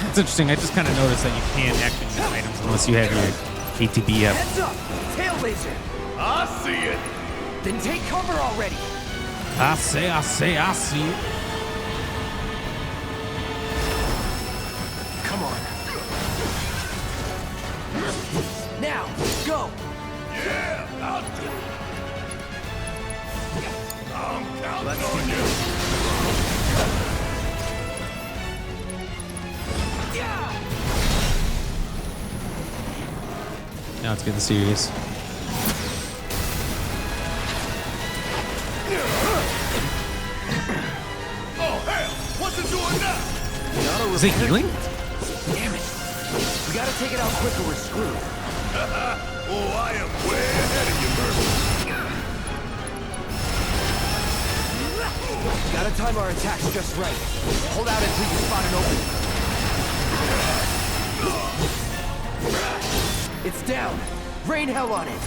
It's interesting. I just kind of noticed that you can't actually use items unless you have your ATB up. Heads up! Tail laser! I see it. Then take cover already. I see. Come on. Now, go. Yeah, I'll do it. I'm counting on you. Now it's getting serious. Oh, hell! What's it doing now? Is it healing? Damn it. We gotta take it out quick or we're screwed. Oh, I am way ahead of you, Murphy. Gotta time our attacks just right. Hold out until you spot an opening. It's down. Rain hell on it.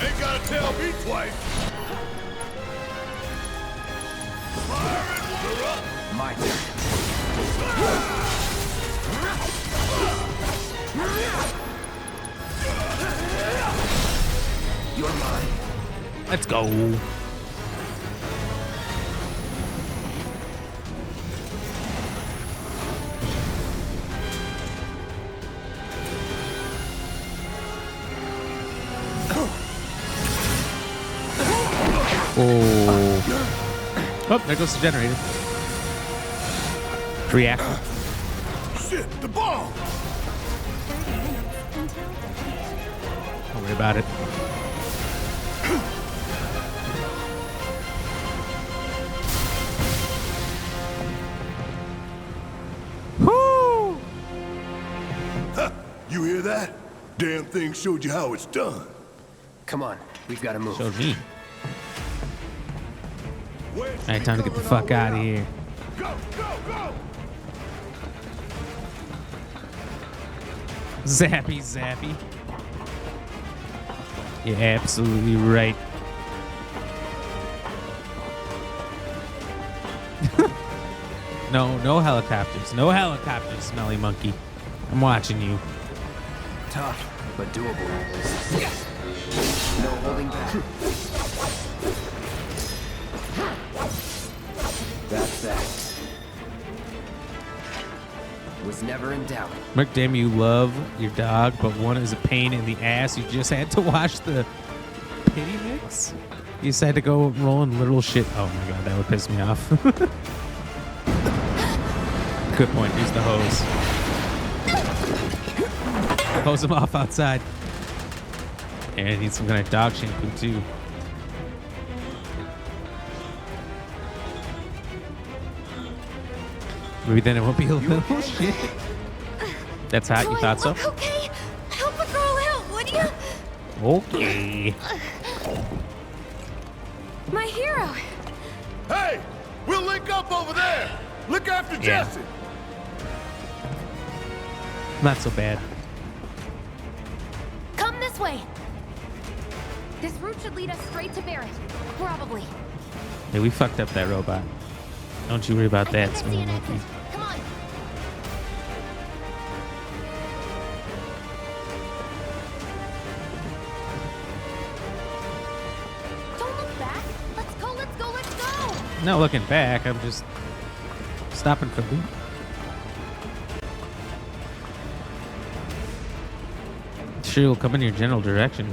Ain't gotta tell me twice. My turn. You're mine. Let's go. Oh, there goes the generator. Reactor. Shit, the bomb! Don't worry about it. Woo! Huh, you hear that? Damn thing showed you how it's done. Come on, we've got to move. Showed me. Alright, time to get the fuck out of here. Go, go, go! Zappy, zappy. You're absolutely right. No helicopters. No helicopters, smelly monkey. I'm watching you. Tough, but doable. No holding back. That's that. Was never in doubt. Mark, damn, you love your dog, but one is a pain in the ass. You just had to watch the pity mix? You just had to go rolling literal shit. Oh my god, that would piss me off. Good point. Use the hose. Hose him off outside. And I need some kind of dog shampoo too. Maybe then it won't be a little shit. That's hot, you thought so? Okay, help a girl out, would you? Okay. My hero. Hey, we'll link up over there. Look after Yeah. Jesse. Not so bad. Come this way. This route should lead us straight to Barrett. Probably. Hey, we fucked up that robot. Don't you worry about that, I see small an monkey. exit. Come on. Don't look back. Let's go, let's go, let's go. Not looking back, I'm just stopping for loot. Sure, you'll come in your general direction.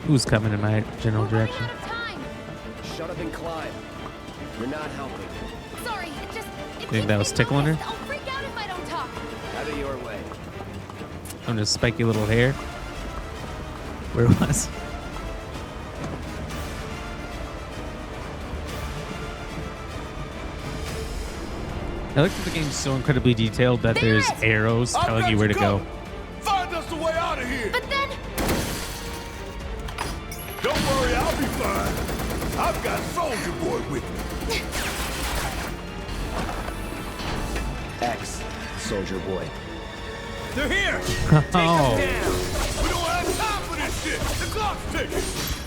Who's coming in my general We're running direction? out of time. Shut up and climb. You're not helping. Sorry, it just... You think that was tickling her? I'll freak out if I don't talk. Out of your way. On his spiky little hair. Where it was. I like that the game's so incredibly detailed that there's arrows telling you where to go. Find us the way out of here. But then... Don't worry, I'll be fine. I've got Soldier Boy with me. X, Soldier Boy. They're here. Oh, We don't have time for this shit. The clock's ticking.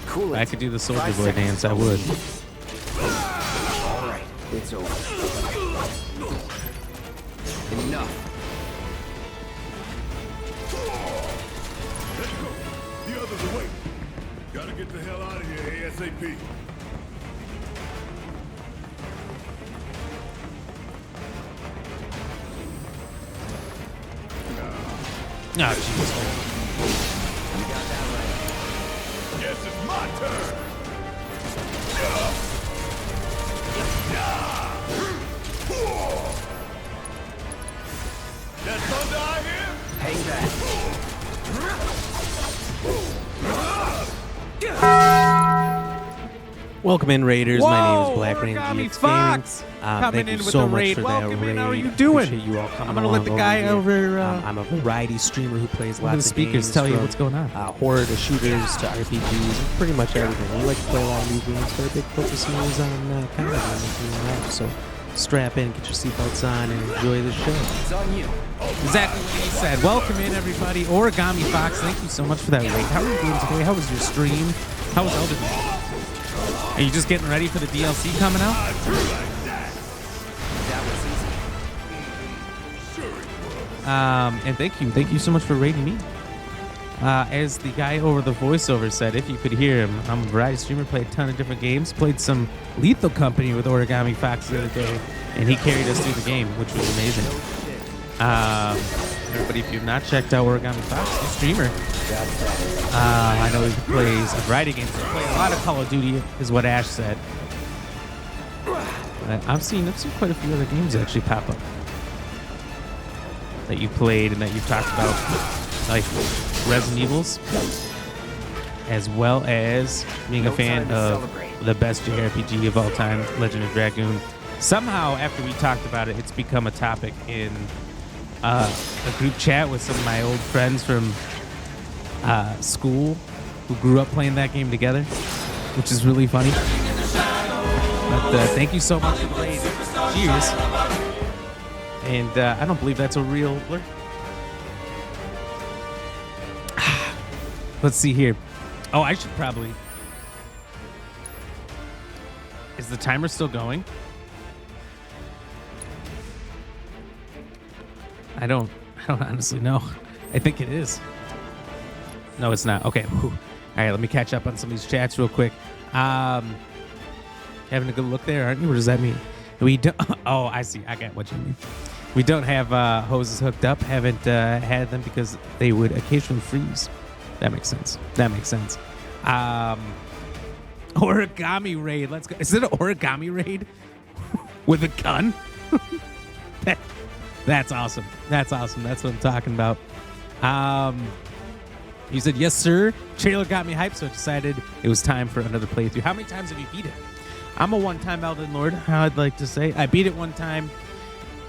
Cool. if I could do the Soldier Boy dance, I would. All right, it's over. Enough. Let's go. The others are waiting. Gotta get the hell out of here ASAP. Oh, jeez. Guess it's my turn. That thunder I hear? Hang back. Welcome in, Raiders. My name is Black Origami Ranger Fox. Thank Coming you in with so the much raid. for Welcome that in. raid. How are you doing? Appreciate you all coming I'm gonna let the guy here. over. I'm a variety streamer who plays lots the of speakers games. tell you from, what's going on. Horror to shooters to RPGs, pretty much everything. We like to play a lot of new games, but our big focus here is on comedy and rap. So strap in, get your seatbelts on, and enjoy the show. It's on you. Exactly what he said. Welcome in, everybody. Origami Fox, thank you so much for that raid. How are you doing today? How was your stream? How was Elden Ring? Are you just getting ready for the DLC coming out? And thank you so much for raiding me. As the guy over the voiceover said, if you could hear him, I'm a variety streamer, played a ton of different games, played some Lethal Company with Origami Fox the other day, and he carried us through the game, which was amazing. Everybody, if you've not checked out Origami Fox, he's a streamer. I know he plays a variety of games. He plays a lot of Call of Duty, is what Ash said. But I've seen quite a few other games actually pop up that you played and that you've talked about, like Resident Evils, as well as being a fan of the best JRPG of all time, Legend of Dragoon. Somehow, after we talked about it, it's become a topic in a group chat with some of my old friends from school who grew up playing that game together, which is really funny. But thank you so much for the raid. Cheers. And I don't believe that's a real alert. Let's see here. Oh, I should probably... Is the timer still going? I don't honestly know. I think it is. No, it's not. Okay. Whew. All right, let me catch up on some of these chats real quick. Having a good look there, aren't you? What does that mean? We don't. Oh, I see. I got what you mean. We don't have hoses hooked up. Haven't had them because they would occasionally freeze. That makes sense. Origami raid. Let's go. Is it an origami raid with a gun? That's awesome. That's awesome. That's what I'm talking about. You said, yes, sir. Trailer got me hyped, so I decided it was time for another playthrough. How many times have you beat it? I'm a one-time Elden Lord, I'd like to say. I beat it one time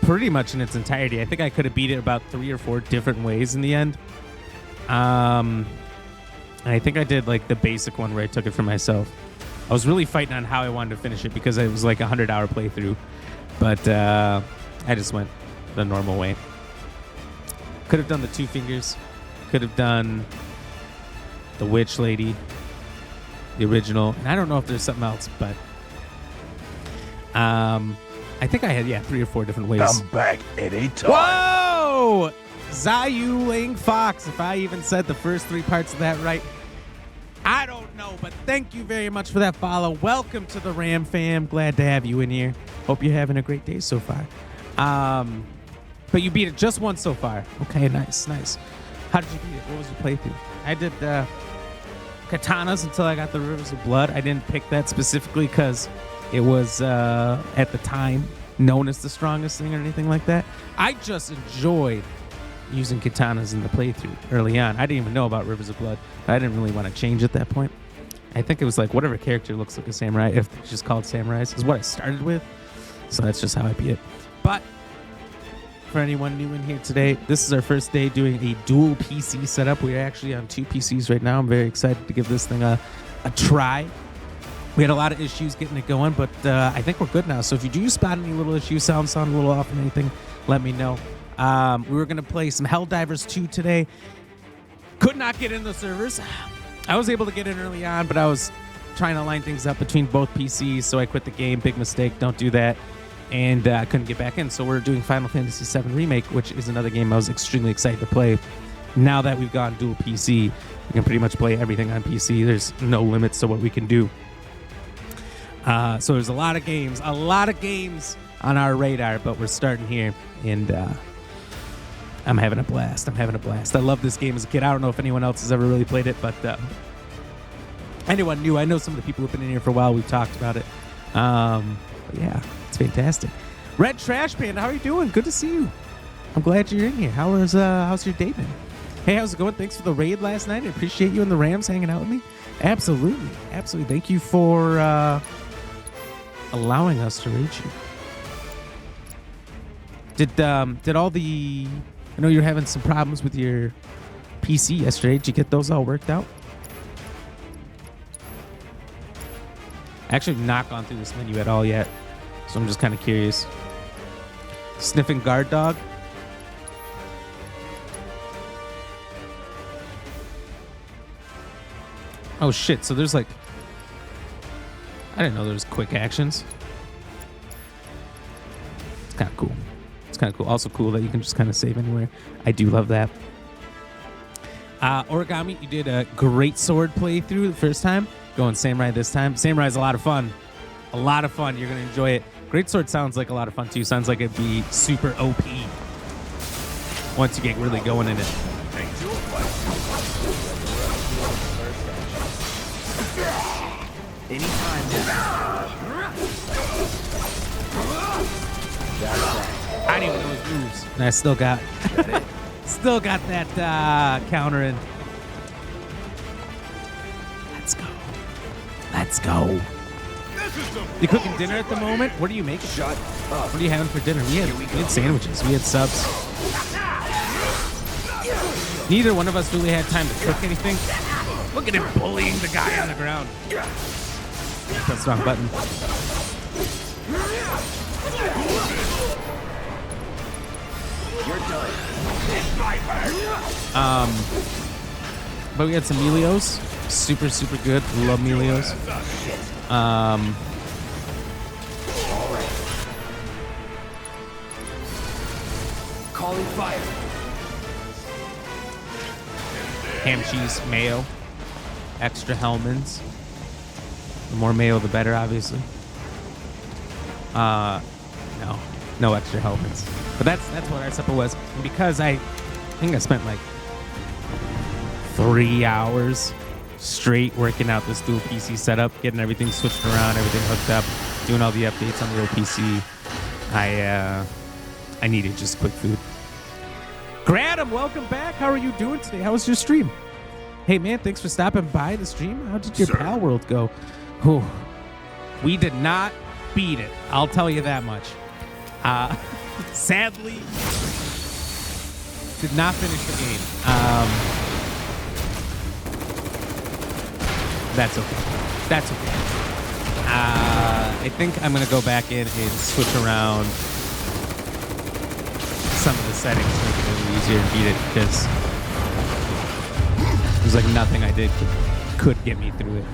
pretty much in its entirety. I think I could have beat it about 3 or 4 different ways in the end. And I think I did like the basic one where I took it for myself. I was really fighting on how I wanted to finish it because it was like a 100-hour playthrough. But I just went the normal way. Could have done the 2 fingers. Could have done the witch lady, the original. And I don't know if there's something else, but I think I had 3 or 4 different ways. I'm back at a time. Whoa! Zayu Ling Fox. If I even said the first 3 parts of that right, I don't know, but thank you very much for that follow. Welcome to the Ram fam. Glad to have you in here. Hope you're having a great day so far. But you beat it just once so far. Okay, nice. How did you beat it? What was your playthrough? I did katanas until I got the Rivers of Blood. I didn't pick that specifically because it was, at the time, known as the strongest thing or anything like that. I just enjoyed using katanas in the playthrough early on. I didn't even know about Rivers of Blood. I didn't really want to change at that point. I think it was like whatever character looks like a samurai, if it's just called samurais, is what I started with. So that's just how I beat it. But for anyone new in here today, this is our first day doing a dual PC setup. We're actually on 2 PCs right now. I'm very excited to give this thing a try. We had a lot of issues getting it going, but I think we're good now. So if you do spot any little issues, sound a little off and anything, let me know. We were going to play some Helldivers 2 today. Could not get in the servers. I was able to get in early on, but I was trying to line things up between both PCs, so I quit the game. Big mistake. Don't do that. And I couldn't get back in. So we're doing Final Fantasy VII Remake, which is another game I was extremely excited to play. Now that we've gone dual PC, we can pretty much play everything on PC. There's no limits to what we can do. So there's a lot of games on our radar, but we're starting here. And I'm having a blast. I'm having a blast. I love this game as a kid. I don't know if anyone else has ever really played it, but anyone new, I know some of the people who've been in here for a while. We've talked about it. But yeah, it's fantastic. Red Trash Panda, how are you doing? Good to see you. I'm glad you're in here. How's your day been? Hey, how's it going? Thanks for the raid last night. I appreciate you and the Rams hanging out with me. Absolutely. Absolutely. Thank you for allowing us to raid you. Did all the... I know you're having some problems with your PC yesterday. Did you get those all worked out? I actually have not gone through this menu at all yet, so I'm just kind of curious. Sniffing guard dog. Oh shit, so there's like... I didn't know there was quick actions. It's kind of cool. It's kind of cool. Also cool that you can just kind of save anywhere. I do love that. Origami, you did a great sword playthrough the first time. Going Samurai this time. Samurai is a lot of fun. A lot of fun. You're going to enjoy it. Great sword sounds like a lot of fun too. Sounds like it'd be super OP once you get really going in it. Anytime. I didn't even know his moves. And I still got that counter in. Let's go. You cooking dinner at the moment? What are you making? Shut up. What are you having for dinner? We had sandwiches. We had subs. Neither one of us really had time to cook anything. Look at him bullying the guy on the ground. Press the wrong button. You're done. But we had some Melios. Super, super good. Love Melios. Calling fire. Ham, cheese, mayo. Extra Hellmann's. The more mayo, the better, obviously. No extra Hellmann's. But that's what our supper was. And because I think I spent like 3 hours straight working out this dual PC setup, getting everything switched around, everything hooked up, doing all the updates on the old PC. I needed just quick food. Gradam, welcome back. How are you doing today? How was your stream? Hey man, thanks for stopping by the stream. How did your Pal World go? Whew. We did not beat it. I'll tell you that much. Sadly, did not finish the game. That's okay. That's okay. I think I'm going to go back in and switch around some of the settings to make it a little easier to beat it, because there's like nothing I did could get me through it.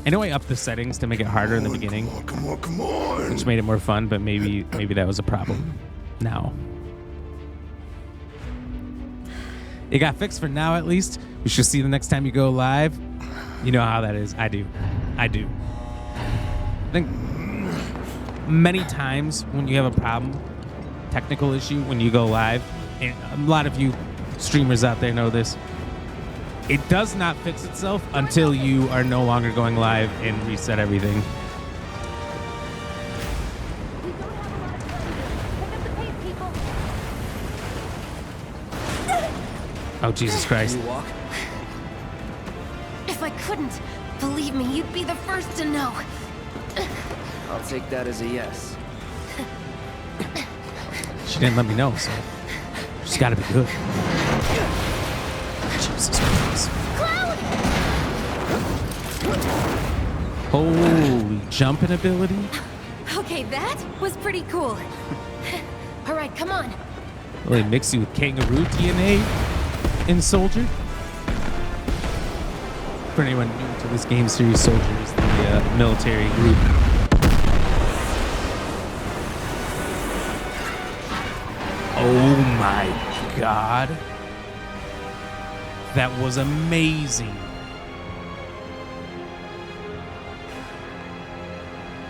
I know I upped the settings to make it harder in the beginning, Come on. which made it more fun, but maybe that was a problem now. It got fixed for now, at least. We should see the next time you go live. You know how that is. I do. I think many times when you have a problem, technical issue, when you go live, and a lot of you streamers out there know this, it does not fix itself until you are no longer going live and reset everything. Oh, Jesus Christ. Can you walk? If I couldn't, believe me, you'd be the first to know. I'll take that as a yes. She didn't let me know, so she's got to be good. Jesus Christ. Cloud! Holy jumping ability. Okay, that was pretty cool. All right, come on. Well, they mix you with kangaroo DNA in Soldier. For anyone new to this game series, Soldier is the military group. Oh my God. That was amazing.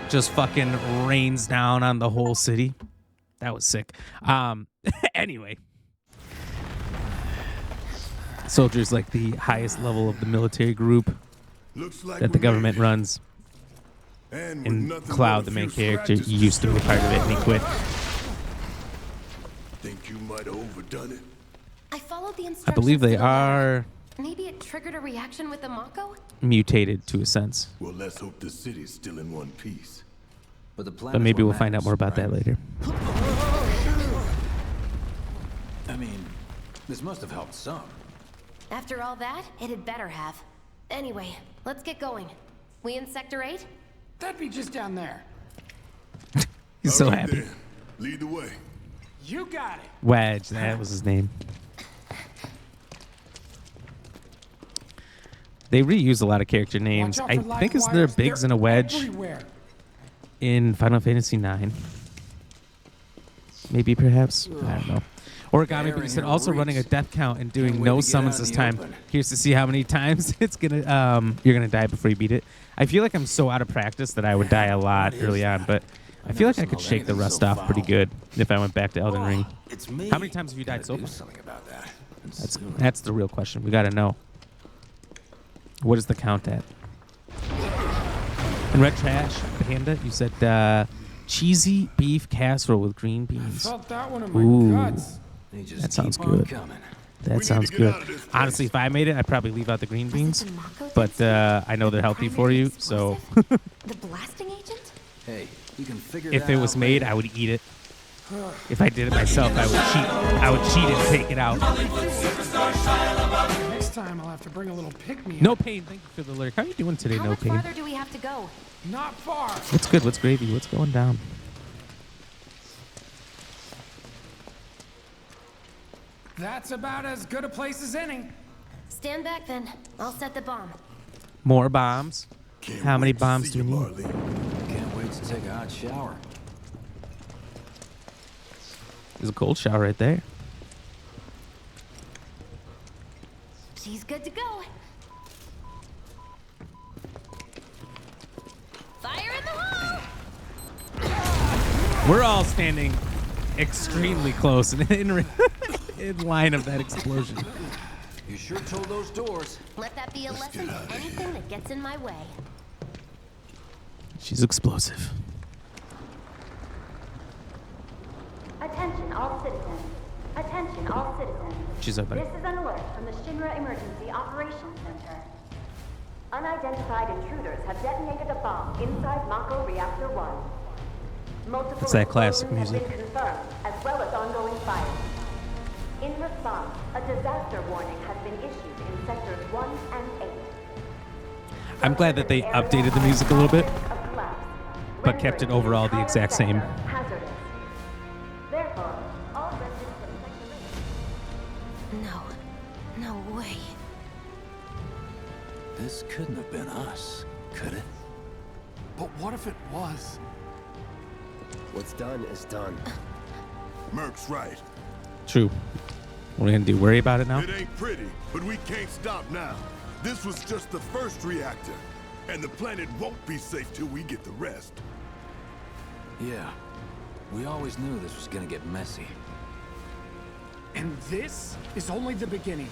Just fucking rains down on the whole city. That was sick. Anyway. Soldiers like the highest level of the military group that the government runs. And Cloud, the main character, used to be a part of it and he quit. Think you might have overdone it? I followed the instructions. I believe they to the are letter. Maybe it triggered a reaction with the Mako? mutated to a sense. Well, let's hope the city's still in one piece. But maybe we'll find out more about that later. I mean, this must have helped some. After all that, it had better have. Anyway, let's get going. We in Sector 8? That'd be just down there. He's so happy. Then. Lead the way. You got it. Wedge, that was his name. They reuse a lot of character names. I think isn't there Biggs and a Wedge Everywhere. in Final Fantasy IX? Maybe, perhaps. I don't know. Origami Beast said also running a death count and doing no summons this time. Here's to see how many times it's gonna you're gonna die before you beat it. I feel like I'm so out of practice that I would die a lot early on, but I feel like I could shake the rust off pretty good if I went back to Elden Ring. How many times have you died so far? That's the real question. We gotta know. What is the count at? And Red Trash Panda, you said cheesy beef casserole with green beans. I felt that one in my guts. That sounds good. That sounds good. Honestly, if I made it, I'd probably leave out the green beans. But I know they're healthy for you, so. The blasting agent? Hey, you can figure if it was made, I would eat it. If I did it myself, I would cheat. I would cheat and take it out. Next time, I'll have to bring a little pick-me-up. No pain. Thank you for the lyric. How are you doing today, No Pain? How much farther do we have to go? Not far. What's good? What's gravy? What's going down? That's about as good a place as any. Stand back then. I'll set the bomb. More bombs? How many bombs do we need? Can't wait to take a hot shower. There's a cold shower right there. She's good to go. Fire in the hole! We're all standing extremely close in line of that explosion. You sure told those doors. Let that be a lesson to anything that gets in my way. She's explosive. Attention all citizens. Attention all citizens. She's up there. This is an alert from the Shinra Emergency Operations Center. Unidentified intruders have detonated a bomb inside Mako Reactor 1. Multiple It's that classic explosions music. have been confirmed, as well as ongoing fire. In response, a disaster warning has been issued in sectors 1 and 8. I'm glad that they updated the music a little bit, but kept it overall the exact same. Hazardous. Therefore, all residents of sector 8. No way. This couldn't have been us, could it? But what if it was? What's done is done. Merc's right. True. What are we gonna do? Worry about it now? It ain't pretty, but we can't stop now. This was just the first reactor, and the planet won't be safe till we get the rest. Yeah. We always knew this was gonna get messy. And this is only the beginning.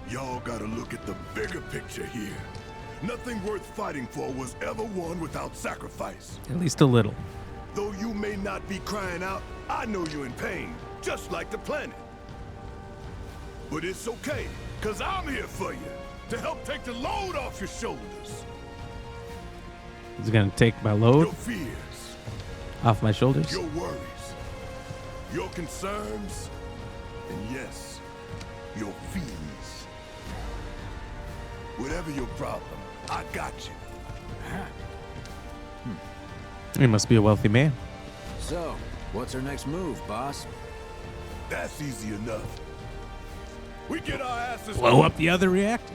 Y'all gotta look at the bigger picture here. Nothing worth fighting for was ever won without sacrifice. At least a little. Though you may not be crying out, I know you're in pain, just like the planet. But it's okay, cause I'm here for you, to help take the load off your shoulders. He's gonna take my load Your fears, off my shoulders. your worries, your concerns, and yes, your feelings. Whatever your problem, I got you. He must be a wealthy man. So, what's our next move, boss? That's easy enough. We get our asses Blow up the other reactor.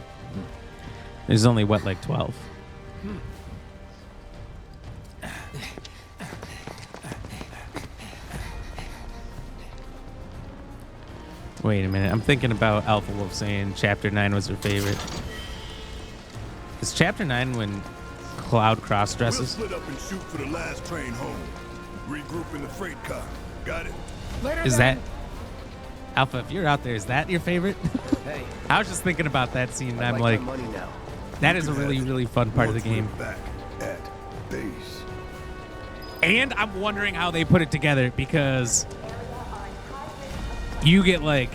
There's only what, like 12? Wait a minute. I'm thinking about Alpha Wolf saying Chapter 9 was her favorite. Is Chapter 9 when Cloud cross-dresses? We'll split up and shoot for the last train home. Regroup in the freight car. Got it? Is that Alpha? If you're out there, is that your favorite? Hey, I was just thinking about that scene, and I'm my like, money now. that is a really, really fun part of the game. Back at base. And I'm wondering how they put it together, because you get like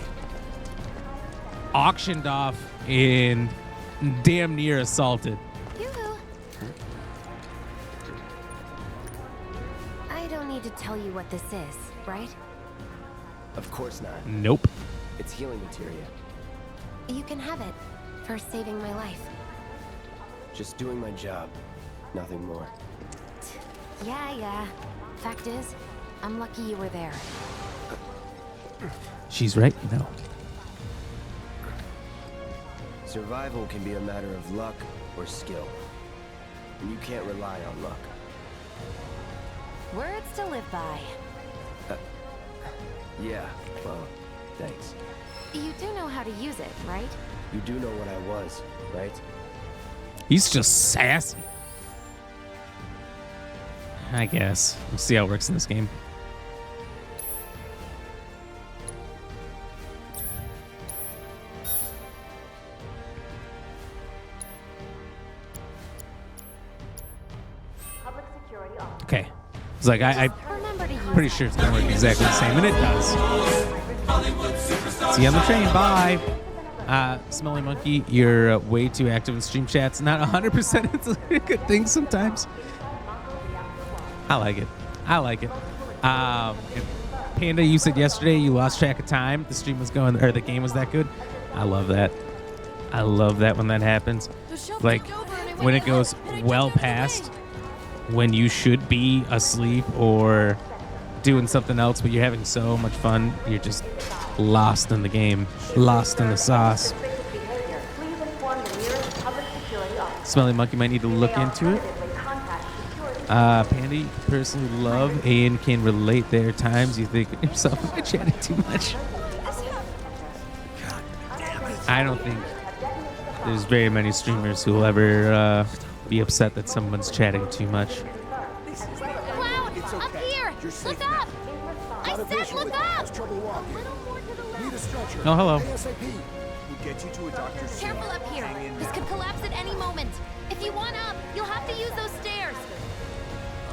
auctioned off and damn near assaulted. Yoo-hoo. I don't need to tell you what this is, right? Of course not. Nope. It's healing materia. You can have it for saving my life. Just doing my job. Nothing more. Yeah. Fact is, I'm lucky you were there. She's right, no. Survival can be a matter of luck or skill. And you can't rely on luck. Words to live by. Yeah, well, thanks. You do know how to use it, right? You do know what I was, right? He's just sassy. I guess. We'll see how it works in this game. Public security officer. Okay. It's like, I'm Remember to use pretty sure it's going to work exactly the same, and it does. See you on the train. Bye. Smelly Monkey, you're way too active in stream chats. Not 100%. It's a good thing sometimes. I like it. Panda, you said yesterday you lost track of time. The stream was going, or the game was that good. I love that. I love that when that happens. Like when it goes well past when you should be asleep or doing something else, but you're having so much fun, you're just lost in the game, lost in the sauce. Smelly Monkey might need to look into it. Panda, you personally love and can relate. There are times you think to yourself, I chatted too much. I don't think there's very many streamers who will ever be upset that someone's chatting too much. Cloud! Up here! Look up! I said look up! Oh, hello. Careful up here. This could collapse at any moment. If you want up, you'll have to use those stairs.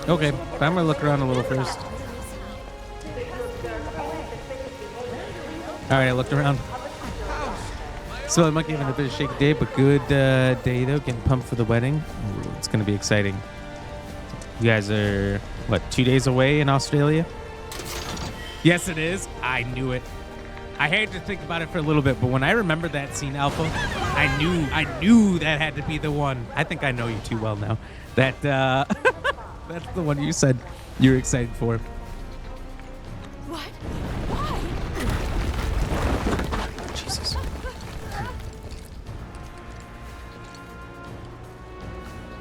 Okay, but I'm gonna look around a little first. All right, I looked around. So I might be having a bit of a shaky day, but good day though. Getting pumped for the wedding. Ooh, it's gonna be exciting. You guys are what, 2 days away in Australia? Yes, it is. I knew it. I had to think about it for a little bit, but when I remembered that scene, Alpha, I knew that had to be the one. I think I know you too well now. That that's the one you said you're excited for. What? Why? Jesus.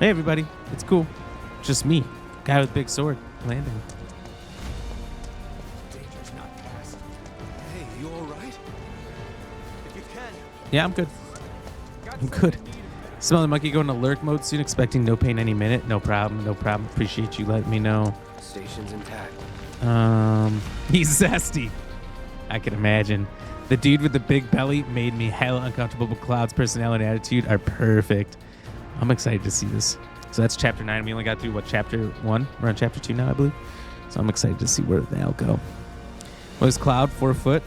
Hey everybody, it's cool. Just me, guy with big sword, landing. Danger's not past. Hey, you all right? If you can. Yeah, I'm good. I'm good. Smelly Monkey going to lurk mode soon, expecting no pain any minute. No problem, no problem. Appreciate you letting me know. Station's intact. He's zesty. I can imagine. The dude with the big belly made me hella uncomfortable, but Cloud's personality and attitude are perfect. I'm excited to see this. So that's chapter 9. We only got through, what, chapter 1? We're on chapter 2 now, I believe. So I'm excited to see where they'll go. What is Cloud, 4 foot?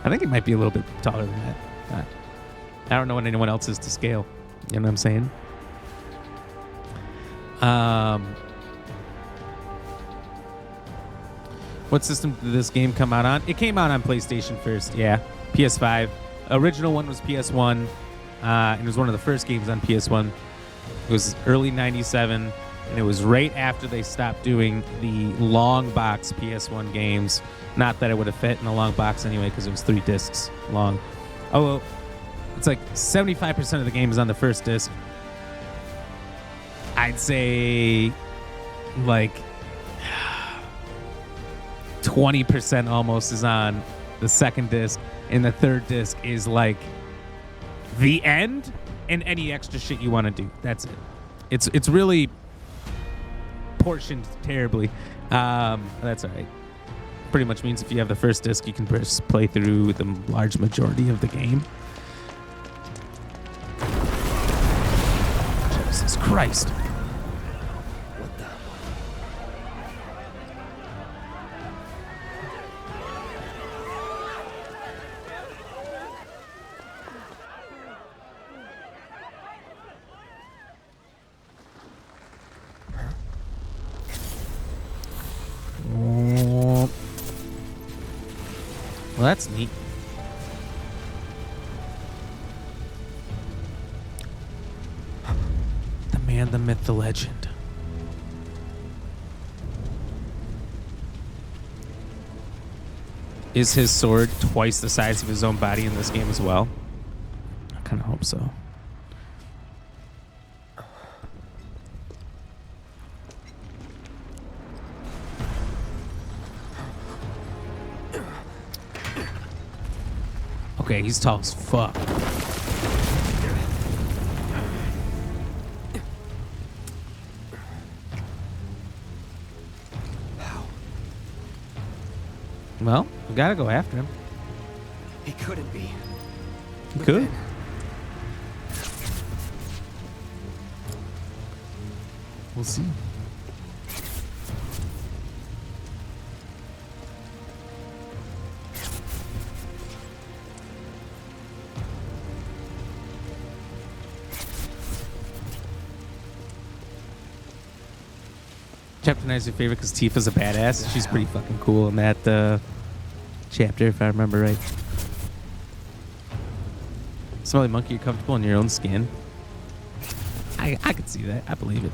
I think he might be a little bit taller than that. I don't know what anyone else is to scale. You know what I'm saying? What system did this game come out on? It came out on PlayStation first, yeah. PS5. Original one was PS1. And it was one of the first games on PS1. It was early 97, and it was right after they stopped doing the long box PS1 games. Not that it would have fit in a long box anyway, because it was 3 discs long. Oh, well, it's like 75% of the game is on the first disc. I'd say like 20% almost is on the second disc, and the third disc is like the end and any extra shit you want to do. That's it. It's really proportioned terribly. That's all right. Pretty much means if you have the first disc, you can play through the large majority of the game. Jesus Christ. What the? Well, that's neat. The man, the myth, the legend. Is his sword twice the size of his own body in this game as well? I kind of hope so. Okay, he's tall as fuck. Well, we gotta go after him. He couldn't be. He could. We'll see. Chapter 9 is your favorite because Tifa's a badass. She's pretty fucking cool in that chapter, if I remember right. Smelly monkey, you're comfortable in your own skin. I could see that. I believe it.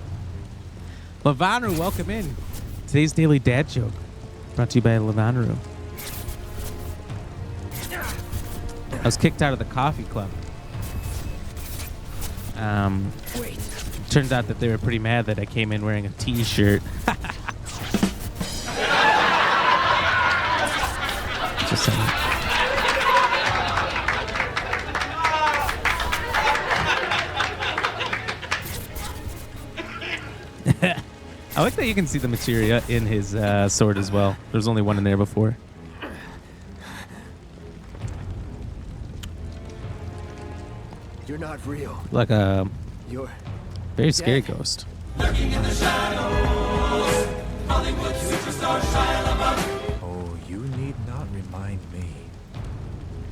Lavanaru, welcome in. Today's daily dad joke brought to you by Lavanaru. I was kicked out of the coffee club. Wait. Turns out that they were pretty mad that I came in wearing a t-shirt. Just saying. I like that you can see the materia in his sword as well. There's only one in there before. You're not real. Like a You're very scary dead. ghost. Lurking in the shadows, Hollywood superstar Shia LaBeouf. Oh, you need not remind me.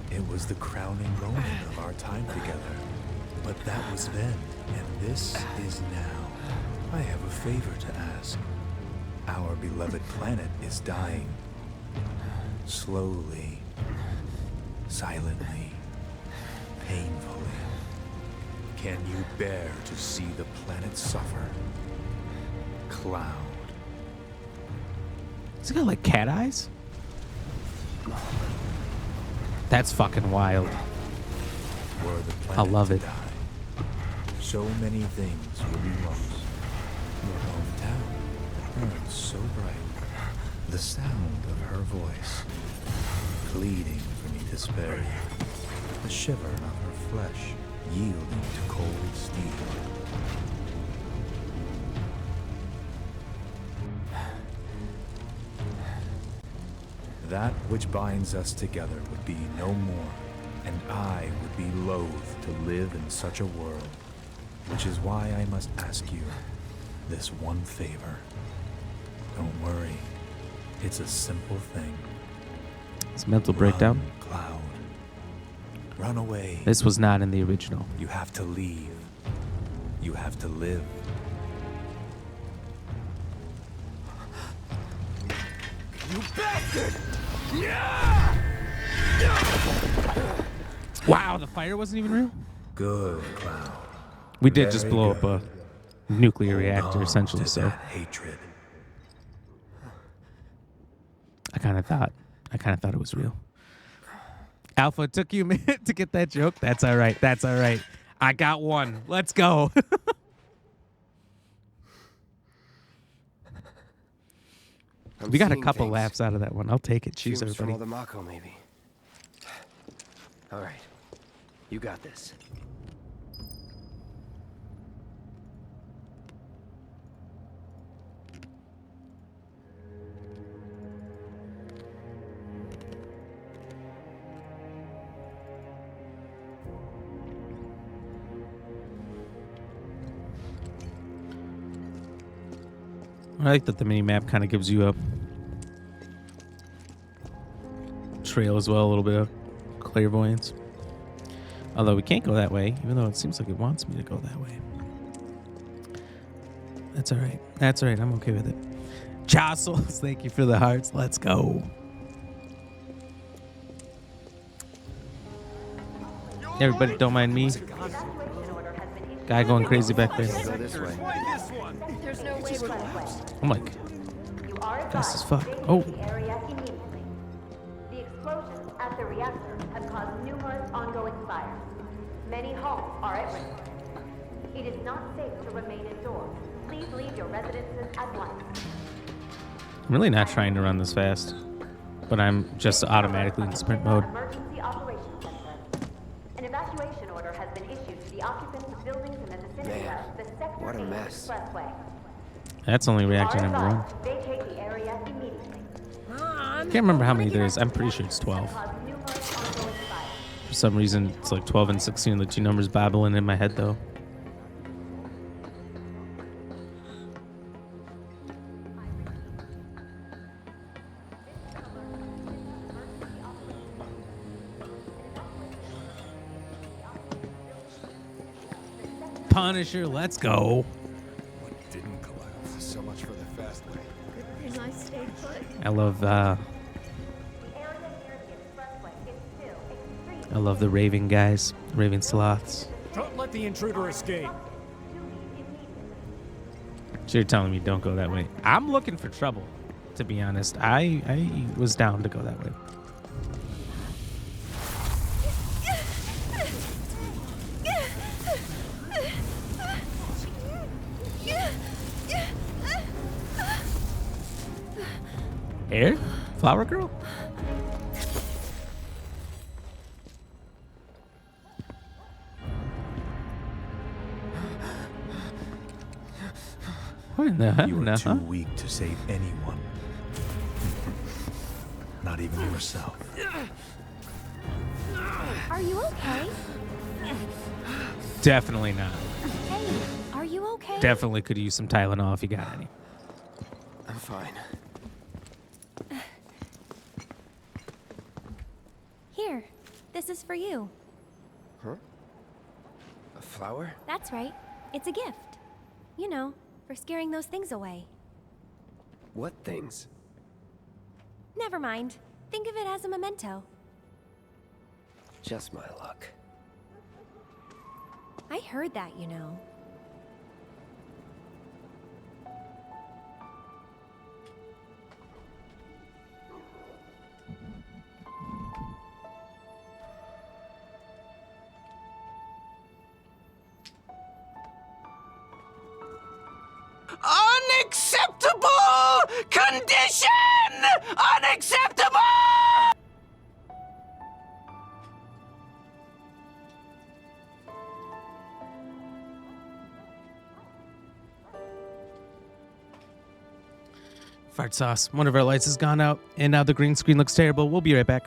It was the crowning moment of our time together. But that was then, and this is now. I have a favor to ask. Our beloved planet is dying. Slowly, silently, painfully. Can you bear to see the planet suffer? Cloud. Has he got like cat eyes? That's fucking wild. Were the planet I love to it. die, so many things will be lost. Your hometown burns so bright. The sound of her voice, pleading for me to spare you. The shiver of her flesh, yielding to cold steel. That which binds us together would be no more, and I would be loath to live in such a world, which is why I must ask you this one favor. Don't worry, it's a simple thing. It's a mental breakdown. Run, Cloud. Run away. This was not in the original. You have to leave. You have to live. You bastard! Wow, the fire wasn't even real? Good, Cloud. We did just Very blow up a nuclear reactor, on essentially, to so that hatred. I kind of thought it was real. Alpha, it took you a minute to get that joke. That's all right. That's all right. I got one. Let's go. We got a couple laughs out of that one. I'll take it. Cheers, Fumes from everybody. all the Mako, maybe. All right, you got this. I like that the mini map kind of gives you a trail as well, a little bit of clairvoyance. Although we can't go that way, even though it seems like it wants me to go that way. That's all right. That's all right. I'm okay with it. Jostles, thank you for the hearts. Let's go. Everybody, don't mind me. Guy going crazy back there. Go this way. There's no way we're gonna I'm like, fast as fuck. Oh, The explosions at the reactor have caused numerous ongoing fires. Many homes are at risk. It is not safe to remain indoors. Please leave your residences at once. I'm really not trying to run this fast, but I'm just automatically in sprint mode. Emergency Operations Center. An evacuation order has been issued to the occupants of buildings in the vicinity of the Sector what a 8 mess. Expressway. That's only reactor number one. Vacate the area immediately. Can't remember how many there is. I'm pretty sure it's 12. For some reason, it's like 12 and 16, the two numbers babbling in my head, though. Punisher, let's go. What didn't collapse? So much for the fast way. And I stayed put. I love the raving guys, raving sloths. Don't let the intruder escape. So you're telling me don't go that way. I'm looking for trouble, to be honest. I was down to go that way. Air? Flower girl? What in the hell? You were too weak to save anyone. Not even yourself. Are you okay? Definitely not. Hey, are you okay? Definitely could use some Tylenol if you got any. I'm fine. Here, this is for you. Huh? A flower? That's right. It's a gift. You know, for scaring those things away. What things? Never mind. Think of it as a memento. Just my luck. I heard that, you know. Unacceptable condition! Unacceptable! Fart sauce. One of our lights has gone out, and now the green screen looks terrible. We'll be right back.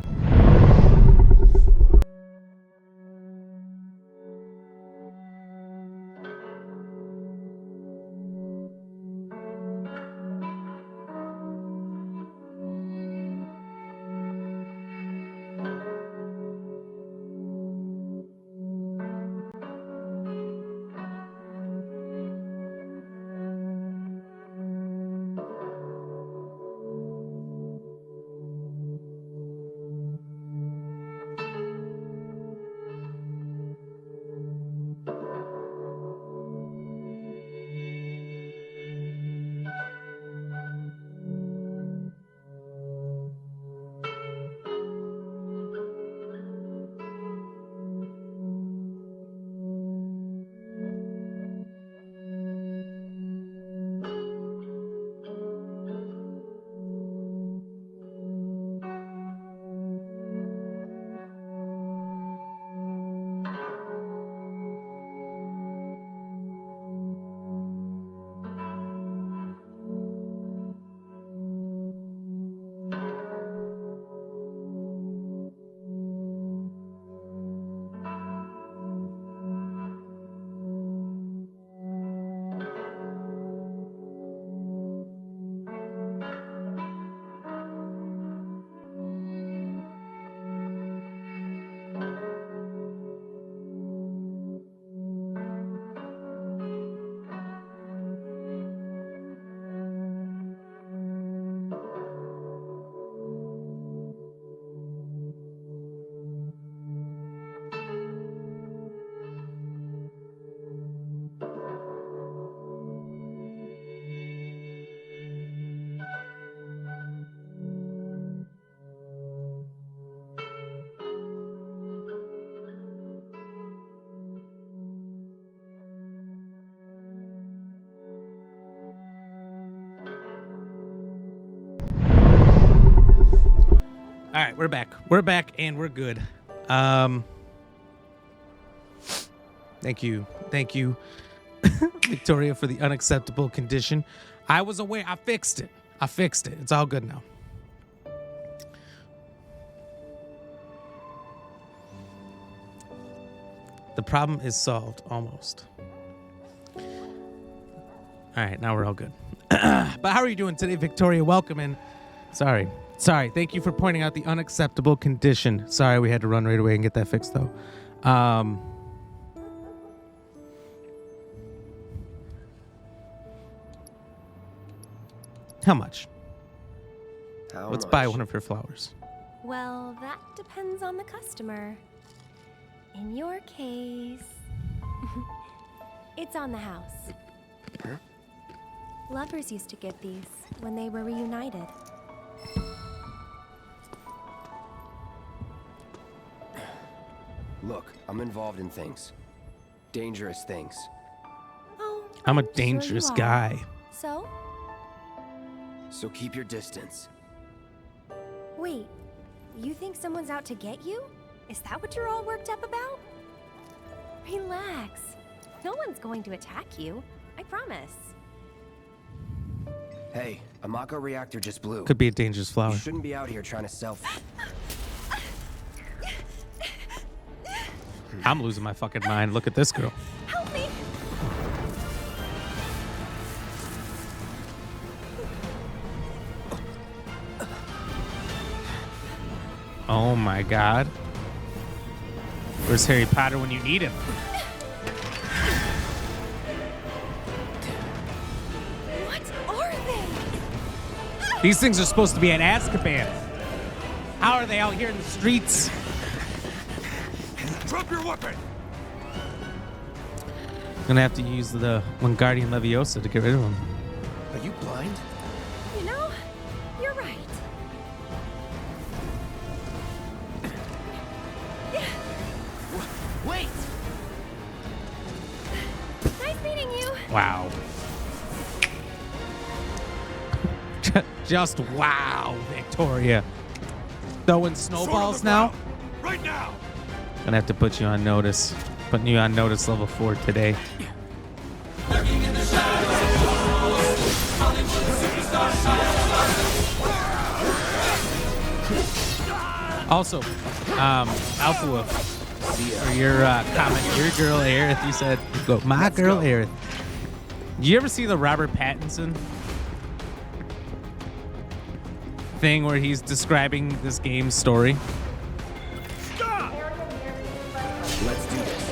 right, we're back. We're back, and we're good. Thank you, Victoria, for the unacceptable condition. I was aware. I fixed it. It's all good now. The problem is solved, almost. All right, now we're all good. But how are you doing today, Victoria? Welcome in. Sorry. Thank you for pointing out the unacceptable condition. Sorry, we had to run right away and get that fixed, though. How much? Let's buy one of her flowers. Well, that depends on the customer. In your case, it's on the house. Huh? Lovers used to get these when they were reunited. Look, I'm involved in things. Dangerous things. Oh, I'm a sure dangerous you are. guy. So? So keep your distance. Wait, you think someone's out to get you? Is that what you're all worked up about? Relax. No one's going to attack you. I promise. Hey, a Mako reactor just blew. Could be a dangerous flower. You shouldn't be out here trying to sell. I'm losing my fucking mind. Look at this girl. Help me! Oh my God. Where's Harry Potter when you need him? What are they? These things are supposed to be at Azkaban. How are they out here in the streets? Drop your weapon! Gonna have to use the Wingardium Leviosa to get rid of them. Are you blind? You know, you're right. Wait! Nice meeting you. Wow. Just wow, Victoria. Throwing snowballs now? Right now! Gonna have to put you on notice. Putting you on notice level 4 today. Also, Alpha Wolf, for your comment, your girl Aerith, you said, go, my girl Aerith. Did you ever see the Robert Pattinson thing where he's describing this game's story? Let's do this.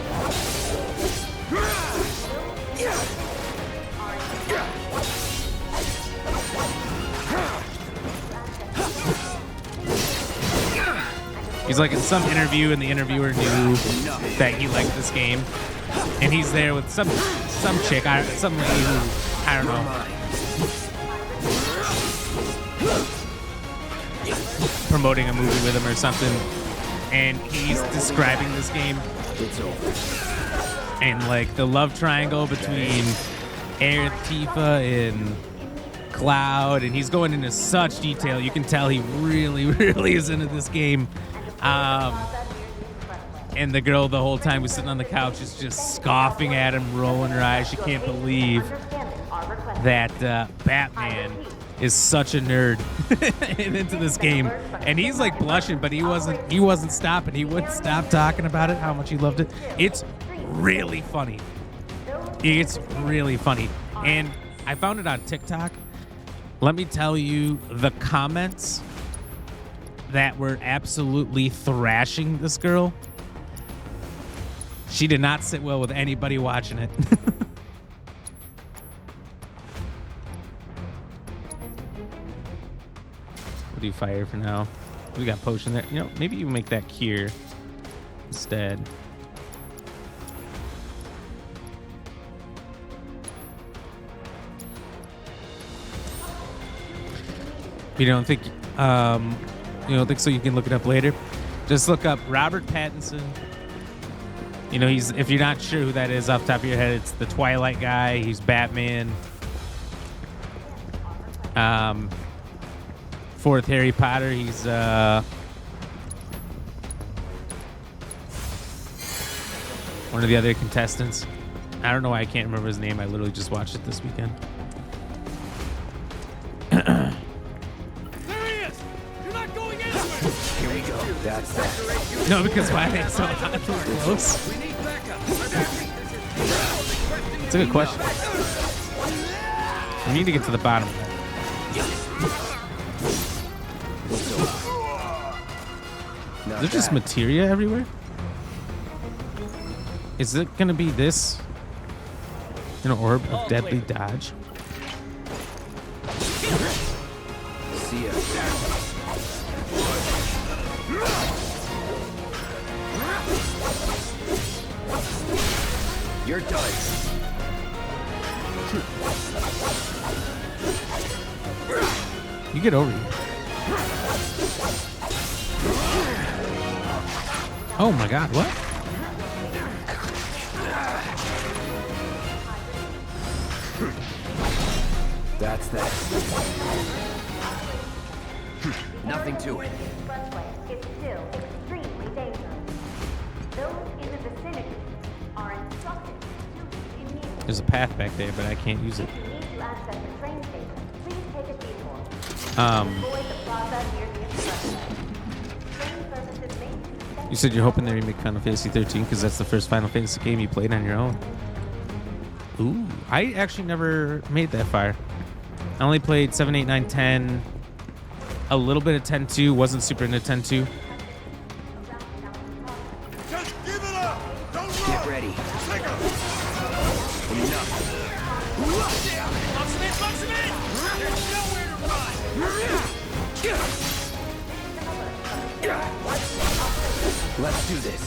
He's like in some interview, and the interviewer knew that he liked this game, and he's there with some chick, some lady who, I don't know, promoting a movie with him or something, and he's describing this game, and like the love triangle between Aerith, Tifa, and Cloud, and he's going into such detail. You can tell he really, really is into this game. And the girl the whole time was sitting on the couch is just scoffing at him, rolling her eyes. She can't believe that Batman is such a nerd and into this game. And he's like blushing, but he wasn't stopping. He wouldn't stop talking about it, how much he loved it. It's really funny. It's really funny. And I found it on TikTok. Let me tell you, the comments that were absolutely thrashing this girl, she did not sit well with anybody watching it. What do you fire for now? We got potion there. You know, maybe you make that cure instead. You don't think so? You can look it up later. Just look up Robert Pattinson. You know, if you're not sure who that is off the top of your head, it's the Twilight guy. He's Batman. Fourth Harry Potter. He's one of the other contestants. I don't know why I can't remember his name. I literally just watched it this weekend. There he is! You're not going anywhere! Here we go. That's that. No, because why are they so hot so close? We need backup. It's a good question. We need to get to the bottom of that. Is there just materia everywhere? Is it gonna be this? An orb of deadly dodge? See ya. You're done. You get over here. Oh my god, what? That's that. Nothing to it. Expressway is still extremely dangerous. Those in the vicinity are instructed to immediately. There's a path back there, but I can't use it. If you need to access the train station, please take a detour. Um, Avoid the plaza near the expressway. Train services may be You said you're hoping they remake Final Fantasy 13 because that's the first Final Fantasy game you played on your own. Ooh, I actually never made that far. I only played 7, 8, 9, 10, a little bit of 10-2, wasn't super into 10-2. Just give it up! Don't run! Get ready. Enough. Box him in! Box him in! There's nowhere to run! Let's do this.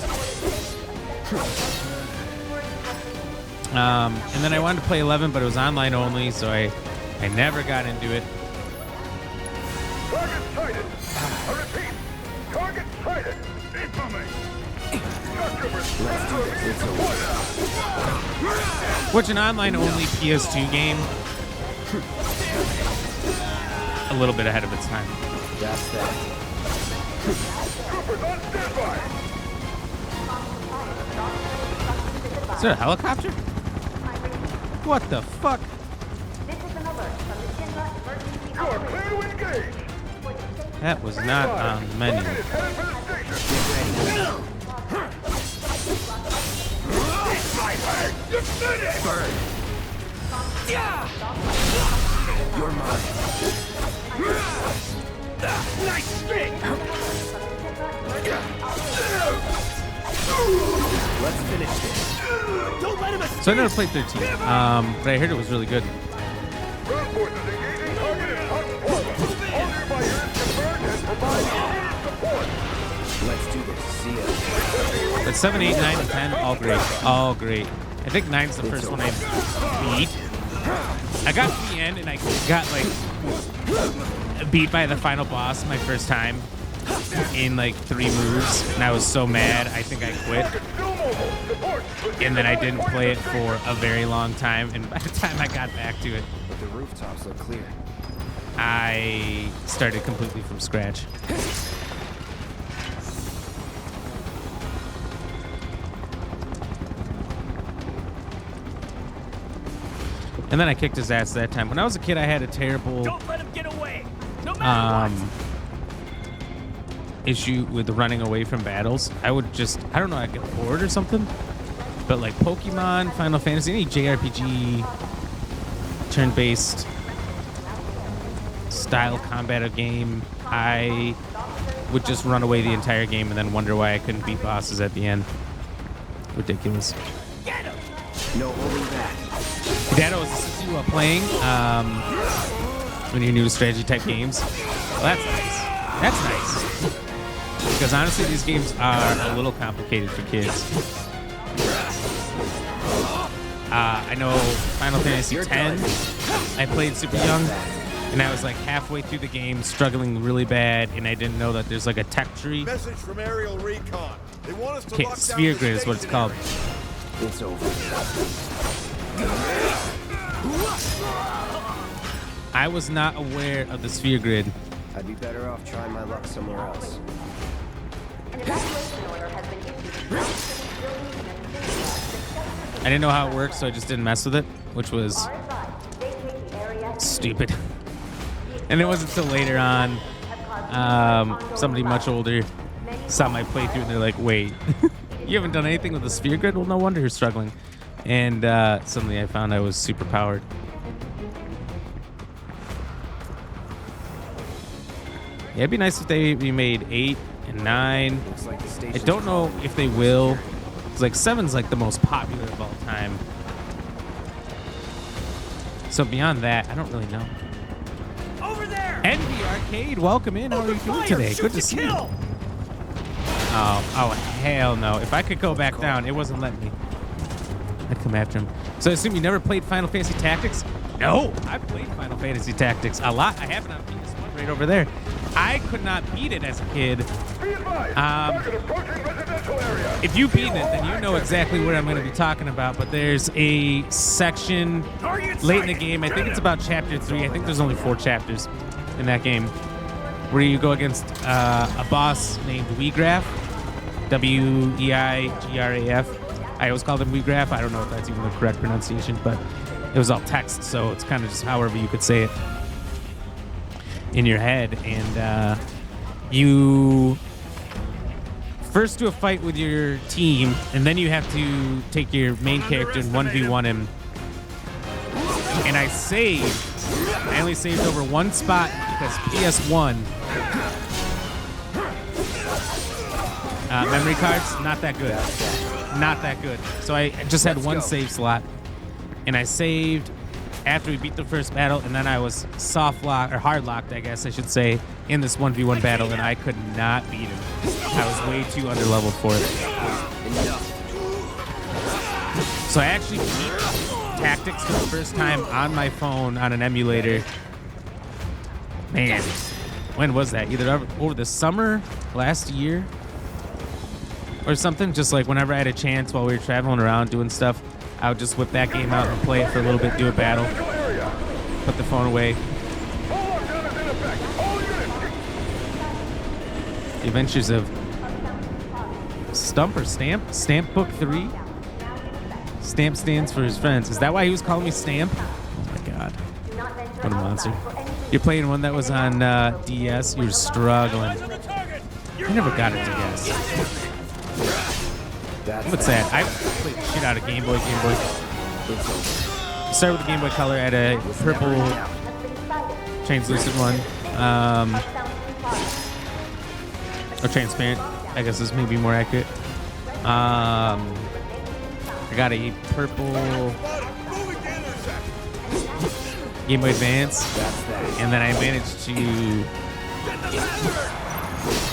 And then I wanted to play 11, but it was online only, so I never got into it. Target sighted! I repeat, target sighted! Incoming! Let's do this. It's over. Which an online only PS2 game, a little bit ahead of its time. That's that. Troopers on standby! Is there a helicopter? What the fuck? This is an alert from the Shinra Emergency You are clear to Operations. engage! That was not on the menu. Rocket is headed for the station! You finished! Burn. You're mine. Nice stick! Let's finish this. Don't let him escape! So I never played 13, but I heard it was really good. Ground forces engaging target in hot plaza. All nearby units confirmed and provide immediate support. Let's do this. See ya. But 7, 8, 9, and 10, all great. All great. I think 9's the first one I beat. I got to the end and I got like beat by the final boss my first time in like 3 moves, and I was so mad I think I quit. And then I didn't play it for a very long time, and by the time I got back to it, But the rooftops look clear. I started completely from scratch. And then I kicked his ass that time. When I was a kid, I had a terrible Don't let him get away! No matter what! issue with running away from battles. I would just, I don't know, I'd get bored or something. But like Pokemon, Final Fantasy, any JRPG, turn-based style combat of game, I would just run away the entire game and then wonder why I couldn't beat bosses at the end. Ridiculous. Get him! No holding back. Dado is assisting you while playing when you're new to strategy type games. Well, that's nice. That's nice. Because honestly, these games are a little complicated for kids. I know Final Fantasy X, I played super young, and I was like halfway through the game, struggling really bad, and I didn't know that there's like a tech tree. Message from aerial recon. They want us to Okay, lock down Sphere the Grid is what it's station called. It's over. I was not aware of the Sphere Grid. I'd be better off trying my luck somewhere else. An evacuation order has been issued. Ground cities buildings and city I didn't know how it worked, so I just didn't mess with it, which was stupid. And it wasn't until later on, somebody much older saw my playthrough and they're like, wait, you haven't done anything with the sphere grid? Well, no wonder you're struggling. And suddenly I found I was super powered. Yeah, it'd be nice if they remade 8 and 9. I don't know if they will. It's like 7's like the most popular of all time. So beyond that, I don't really know. Over there! Envy Arcade, welcome in. How are you doing today? Good to see you. Oh, hell no. If I could go back down, it wasn't letting me. I'd come after him. So I assume you never played Final Fantasy Tactics? No, I played Final Fantasy Tactics a lot. I have it on PS1 right over there. I could not beat it as a kid. If you beat it, then you know exactly what I'm going to be talking about. But there's a section late in the game. I think it's about chapter 3. I think there's only 4 chapters in that game where you go against a boss named Weegraf. W-E-I-G-R-A-F. I always called him Weegraf. I don't know if that's even the correct pronunciation, but it was all text, so it's kind of just however you could say it in your head. And you first do a fight with your team, and then you have to take your main character and 1v1 him. And I saved. I only saved over one spot because PS1 memory cards, not that good. Not that good. So I just had one save slot, and I saved after we beat the first battle, and then I was soft locked, or hard locked, I guess I should say, in this 1v1 battle, and I could not beat him. I was way too underleveled for it. So I actually beat Tactics for the first time on my phone on an emulator. Man, when was that? Either over the summer last year or something. Just like whenever I had a chance while we were traveling around doing stuff, I would just whip that game out and play it for a little bit, do a battle, put the phone away. The Adventures of Stump or Stamp? Stamp Book 3? Stamp stands for his friends. Is that why he was calling me Stamp? Oh my god. What a monster. You're playing one that was on DS. You were struggling. I never got it to DS. What's that? I played the shit out of Game Boy. Started with the Game Boy Color. I had a purple translucent one. Or transparent, I guess is maybe more accurate. I got a purple Game Boy Advance, and then I managed to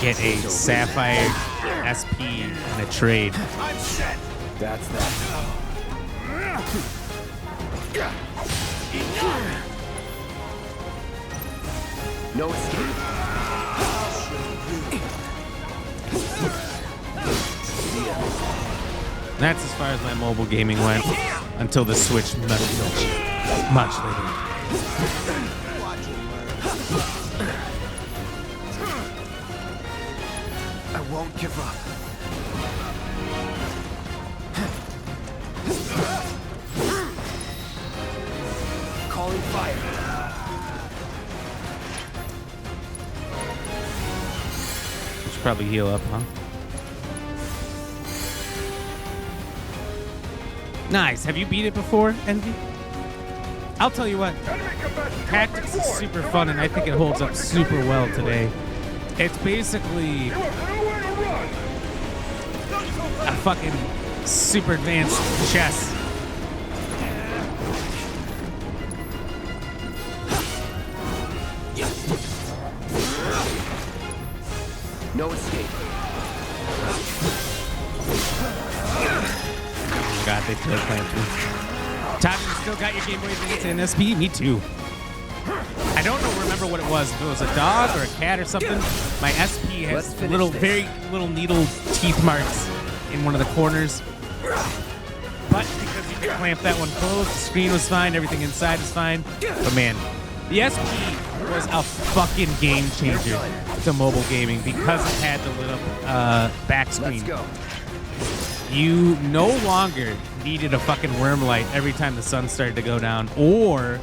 get a Sapphire SP in a trade. That's that. No escape. That's as far as my mobile gaming went until the Switch much later. I won't give up. Calling fire. Should probably heal up, huh? Nice. Have you beat it before, Envy? I'll tell you what. Tactics is super fun, and I think it holds up super well today. It's basically a fucking super advanced chess. No escape. God, they still playing through. Todd, you still got your Game Boy Advance and SP? Me too. I don't remember what it was. If it was a dog or a cat or something. My SP has little, very little needle teeth marks in one of the corners. But because you could clamp that one closed, the screen was fine, everything inside is fine. But man, the SP was a fucking game changer to mobile gaming because it had the little back screen. Let's go. You no longer needed a fucking worm light every time the sun started to go down. Or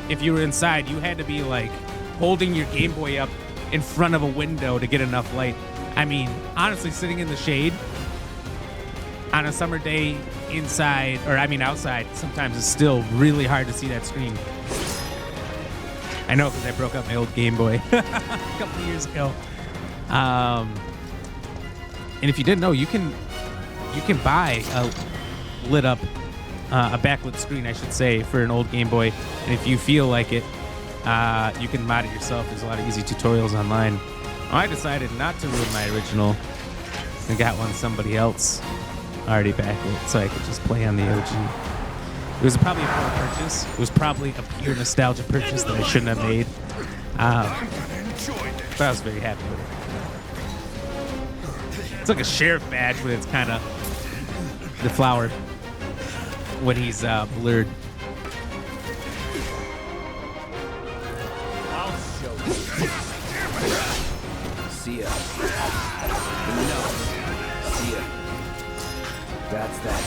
if you were inside, you had to be like holding your Game Boy up in front of a window to get enough light. I mean, honestly, sitting in the shade on a summer day inside, or I mean outside, sometimes it's still really hard to see that screen. I know because I broke up my old Game Boy a couple of years ago. And if you didn't know, you can buy a lit up, a backlit screen, I should say, for an old Game Boy. And if you feel like it, you can mod it yourself. There's a lot of easy tutorials online. I decided not to ruin my original and got one somebody else already backlit so I could just play on the OG. It was probably a poor purchase. It was probably a pure nostalgia purchase that I shouldn't have made. But I was very happy with it. It's like a sheriff badge, but it's kind of the flower when he's blurred. I'll show you. See ya. No. See ya. That's that.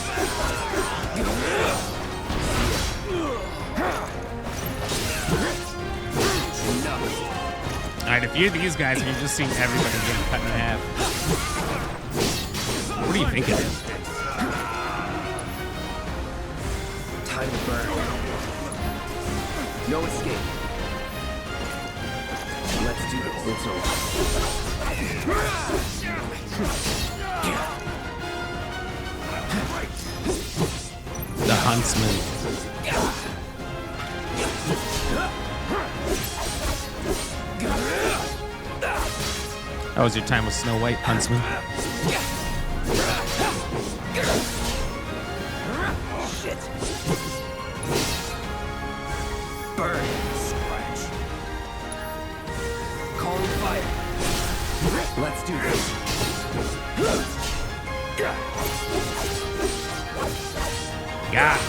Alright, if you're these guys, you've just seen everybody getting cut in half. What are you thinking? Time to burn. No escape. Let's do this. It's over. The Huntsman. How was your time with Snow White, Huntsman? Shit. Burn. Scratch. Calling fire. Let's do this. God.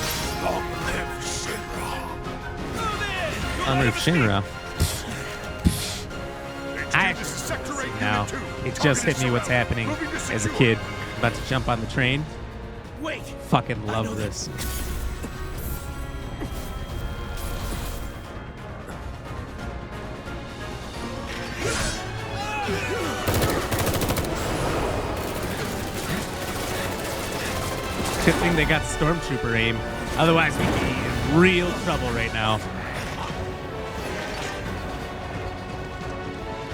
Honor of Shinra. Now, it just hit me what's happening as a kid. About to jump on the train. Wait. Fucking love this. Good thing they got Stormtrooper aim. Otherwise, we'd be in real trouble right now.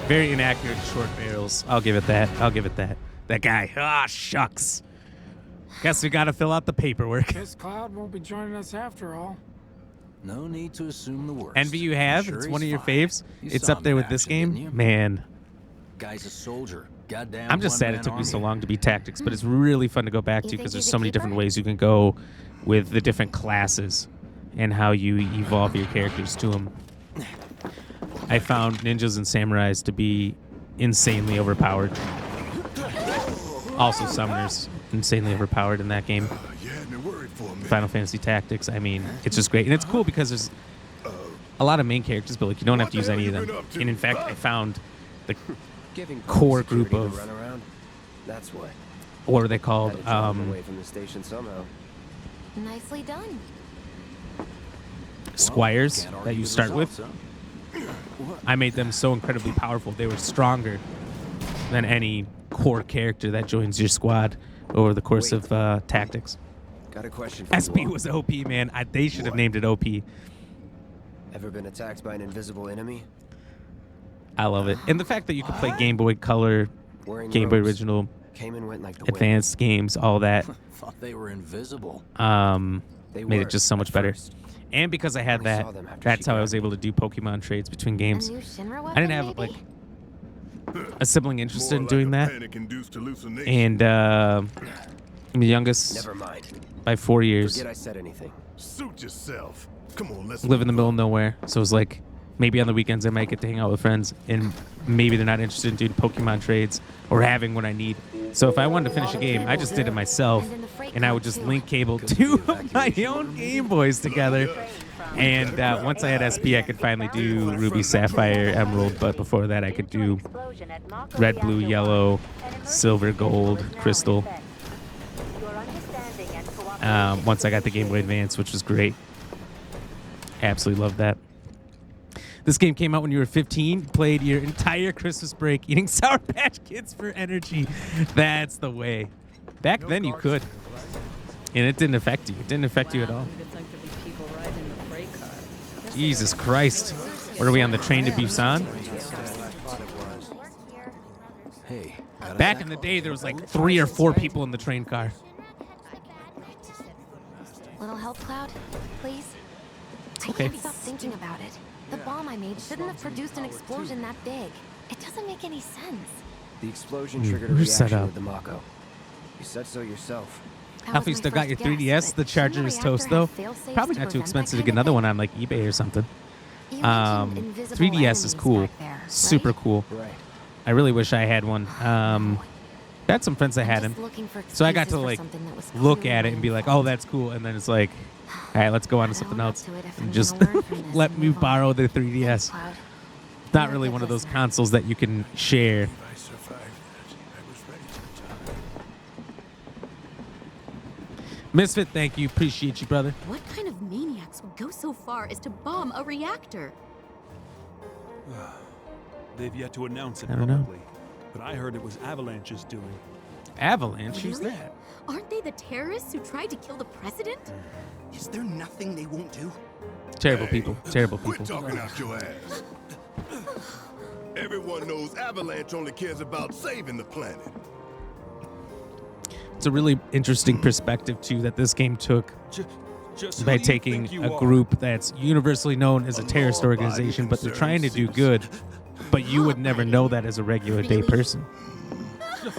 Very inaccurate short barrels. I'll give it that. I'll give it that. That guy. Ah, shucks. Guess we gotta fill out the paperwork. Guess Cloud won't be joining us after all. No need to assume the worst. Envy you have? Sure It's he's one of your fine. faves? You It's saw up him there in with this action, didn't game? you? Man. Guy's a soldier. Goddamn. I'm just sad it took me so long to beat Tactics, but it's really fun to go back to You because think there's he's so a many keeper? different ways you can go with the different classes and how you evolve your characters to them. I found ninjas and samurais to be insanely overpowered. Also summoners, insanely overpowered in that game. Final Fantasy Tactics, I mean, it's just great. And it's cool because there's a lot of main characters, but like you don't have to use any of them. And in fact, I found the core group of, That's why. what are they called? Had to drive them away from the station somehow. Nicely done. Squires that you start with. I made them so incredibly powerful. They were stronger than any core character that joins your squad over the course of Tactics. Got a question for SP you all. was OP, man. They should have named it OP. Ever been attacked by an invisible enemy? I love it. And the fact that you could play Game Boy Color, Wearing Game Boy robes. Original, Came and went like the advanced games, all that, Thought they were invisible. They made were it just so much at better. first. And because I had Only that, saw them after that's she how I grabbed was able to do Pokemon trades between A games. new Shinra weapon, I didn't have maybe? like a sibling interested in doing that, Panic-induced hallucination. and I'm the youngest Never mind. by 4 years. Forget I said anything. Suit yourself. Come on, let's Live in the middle of nowhere, so it was like maybe on the weekends I might get to hang out with friends, and maybe they're not interested in doing Pokemon trades or having what I need. So if I wanted to finish a game, I just did it myself, and I would just link cable two of my own Game Boys together. And once I had SP, I could finally do Ruby, Sapphire, Emerald, but before that I could do Red, Blue, Yellow, Silver, Gold, Crystal. once I got the Game Boy Advance, which was great. Absolutely loved that. This game came out when you were 15, played your entire Christmas break eating Sour Patch Kids for energy. That's the way. Back then you could. And it didn't affect you. It didn't affect you at all. Jesus Christ. What are we on the train to Busan? Hey. Back in the day, there was like 3 or 4 people in the train car. Little help, Cloud, please? Okay. I can't stop thinking about it. The bomb I made shouldn't have produced an explosion that big. It doesn't make any sense. The explosion triggered a We're set reaction up. with the Mako. You said so yourself. Alfie still got your 3DS. The charger is toast, though. Probably not too expensive to get another one on like eBay or something. 3DS is cool. Super cool. Right. I really wish I had one. I had some friends that had him. So I got to like look at it and be like, oh, that's cool. And then it's like, all right, let's go on to something else. And just let me borrow the 3DS. It's not really one of those consoles that you can share. Misfit, thank you. Appreciate you, brother. What kind of maniacs would go so far as to bomb a reactor? They've yet to announce it I don't know. publicly, but I heard it was Avalanche's doing. Avalanche? Who's Really? that? Aren't they the terrorists who tried to kill the president? Is there nothing they won't do? Terrible people. Terrible Quit people. talking out your ass. Everyone knows Avalanche only cares about saving the planet. It's a really interesting perspective, too, that this game took Just by who do you taking think you a are? group that's universally known as a terrorist organization, but they're trying to do good. But you would never know that as a regular day person. Don't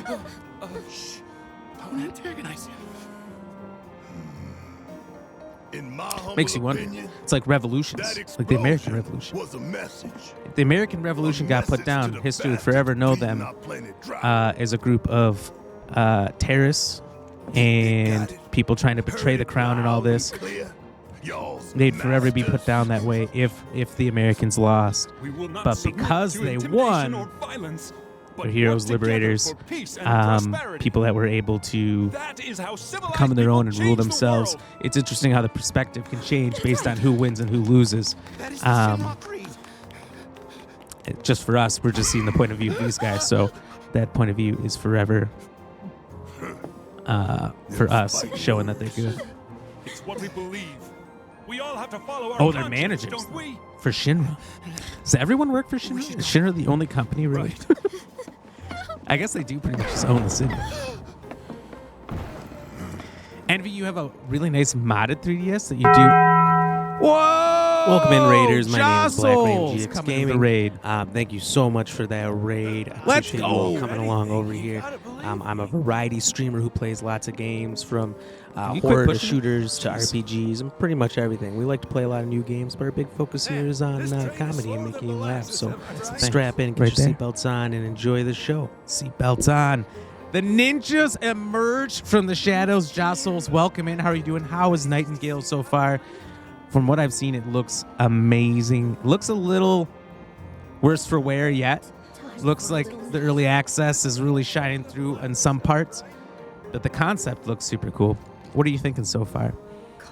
antagonize him. In my humble Makes you wonder. opinion, It's like revolutions, that like the American explosion Revolution. was a message. If the American Revolution got put down, history would forever know them as a group of terrorists and people trying to betray the crown and all this. They'd forever be put down that way if the Americans lost. We will not But submit because to they intimidation won, or violence, but they're heroes, work together liberators, for peace and prosperity. people that were able to That is how civilized come on their people own and rule change the themselves. world. It's interesting how the perspective can change based on who wins and who loses. Just for us, we're just seeing the point of view of these guys, so that point of view is forever for us, showing that they're good. It's what we believe. We all have to follow our Oh, they're conscience, managers don't we? for Shinra. Does everyone work for Shinra? Is Shinra the only company, really? I guess they do pretty much just own the city. Envy, you have a really nice modded 3DS that you do. Whoa! Welcome in, Raiders. My name is Black Ram Jostles GX coming in Gaming. the raid. Thank you so much for that raid. I Let's appreciate go. you all coming along over here. I'm a variety streamer who plays lots of games, from You quit horror to pushing it? shooters to Jeez. RPGs and pretty much everything. We like to play a lot of new games, but our big focus here is on comedy and making you laugh. So strap in, get Right your there. seatbelts on, and enjoy the show. Seatbelts on. The ninjas emerged from the shadows. Jostles, welcome in. How are you doing? How is Nightingale so far? From what I've seen, it looks amazing. Looks a little worse for wear yet. Looks like the early access is really shining through in some parts, but the concept looks super cool. What are you thinking so far?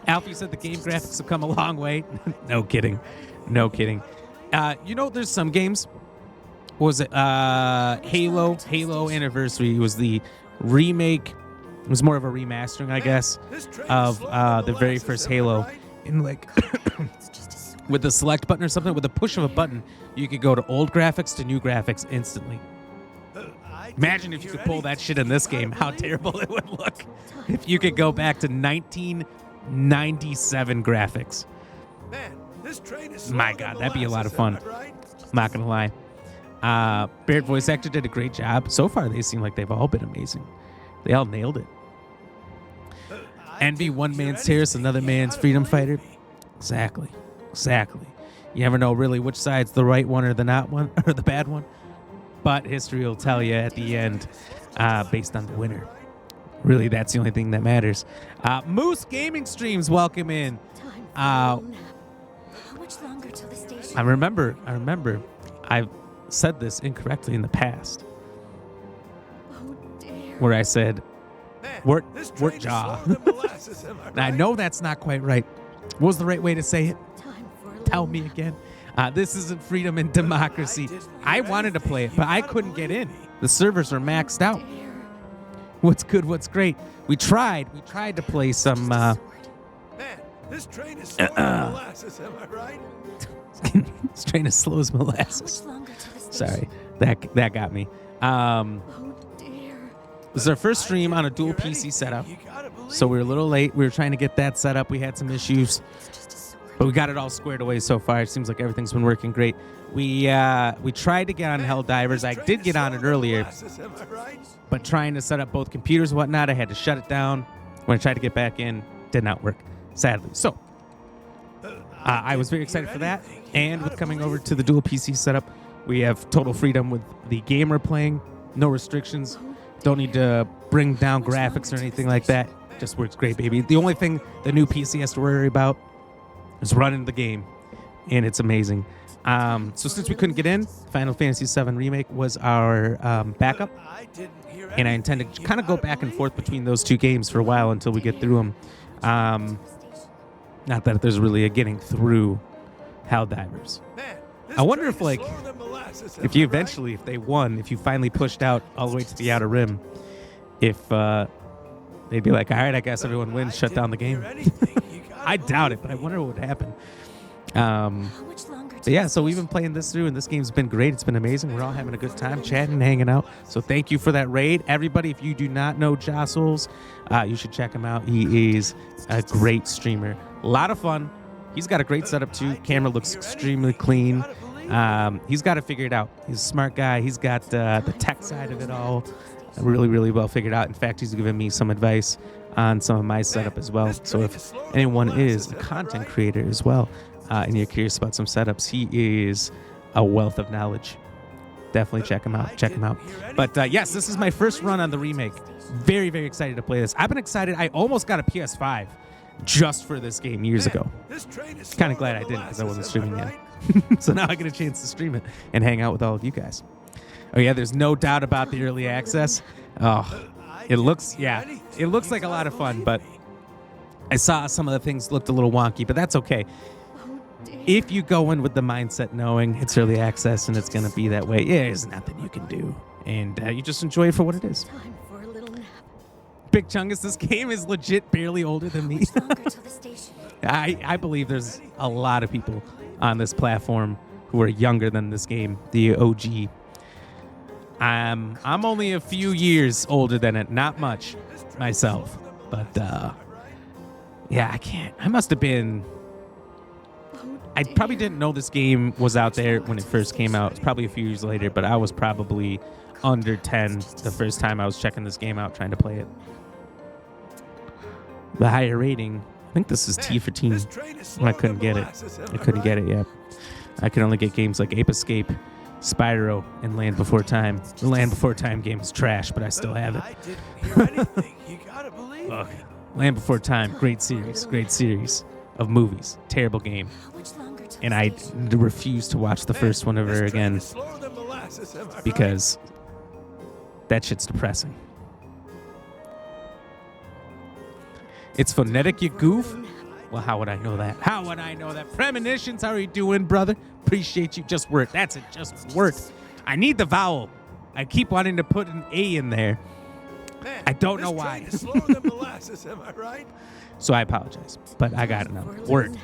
Alfie said the game graphics have come a long way. No kidding. No kidding. There's some games. What was it? Halo Anniversary was the remake. It was more of a remastering, I guess, of the very first Halo. And like with the select button or something, with the push of a button, you could go to old graphics to new graphics instantly. Imagine if you could pull that shit in this game, how terrible it would look. If you could go back to 1997 graphics. My God, that'd be a lot of fun. I'm not going to lie. Baird voice actor did a great job. So far, they seem like they've all been amazing. They all nailed it. Envy, one man's terrorist, another man's freedom fighter. Exactly. You never know really which side's the right one or the not one or the bad one. But history will tell you at the end, based on the winner. Really, that's the only thing that matters. Moose Gaming Streams, welcome in. How much longer till the station? I remember I've said this incorrectly in the past. Oh dear. Where I said, Wort jaw. Now, I know that's not quite right. What was the right way to say it? Tell me again. This isn't freedom and democracy. I wanted to play it, but I couldn't get in. The servers are maxed out. What's good? What's great? We tried to play some. Man, this train is slow as molasses, am I right? This train is slow as molasses. Sorry, that got me. This is our first stream on a dual PC setup, so we were a little late. We were trying to get that set up. We had some issues, but we got it all squared away so far. It seems like everything's been working great. We tried to get on Helldivers. I did get on it earlier, but trying to set up both computers and whatnot, I had to shut it down. When I tried to get back in, did not work, sadly. So I was very excited for that. And with coming over to the dual PC setup, we have total freedom with the game we're playing. No restrictions. Don't need to bring down graphics or anything like that. Just works great, baby. The only thing the new PC has to worry about is running the game, and it's amazing. So since we couldn't get in, Final Fantasy VII Remake was our backup, and I intend to kind of go back and forth between those two games for a while until we get through them. Not that there's really a getting through Helldivers. I wonder if, like, if you eventually, if they won, if you finally pushed out all the way to the Outer Rim, if they'd be like, all right, I guess everyone wins, shut down the game. I doubt it, but I wonder what would happen. But yeah, so we've been playing this through, and this game's been great. It's been amazing. We're all having a good time, chatting, hanging out. So thank you for that raid. Everybody, if you do not know Jostles, you should check him out. He is a great streamer. A lot of fun. He's got a great setup, too. Camera looks extremely clean. He's got it figured out. He's a smart guy. He's got the tech side of it all really, really well figured out. In fact, he's given me some advice on some of my setup as well. So if anyone is a content creator as well, and you're curious about some setups, he is a wealth of knowledge. Definitely check him out. Check him out. But yes, this is my first run on the remake. Very, very excited to play this. I've been excited. I almost got a PS5 just for this game years ago. Kind of glad I didn't because I wasn't streaming yet. So now I get a chance to stream it and hang out with all of you guys. Oh yeah, there's no doubt about the early access. Oh, it looks like a lot of fun, but I saw some of the things looked a little wonky, but that's okay. If you go in with the mindset knowing it's early access and it's going to be that way, yeah, there's nothing you can do. And you just enjoy it for what it is. Big Chungus, this game is legit barely older than me. I believe there's a lot of people on this platform who are younger than this game, the OG. I'm only a few years older than it, not much myself. But yeah, I can't. I must have been... I probably didn't know this game was out there when it first came out. It's probably a few years later, but I was probably under 10 the first time I was checking this game out, trying to play it. The higher rating, I think this is T for teen. I couldn't get it. I couldn't get it yet. I could only get games like Ape Escape, Spyro, and Land Before Time. The Land Before Time game is trash, but I still have it. Look, Land Before Time, great series of movies. Terrible game. And I refuse to watch the first one ever again because that shit's depressing. It's phonetic, you goof. Well, how would I know that? How would I know that? Premonitions, how are you doing, brother? Appreciate you. Just work. That's it. Just work. I need the vowel. I keep wanting to put an A in there. Man, I don't know why. Am I right? So I apologize, but I got it now. Word.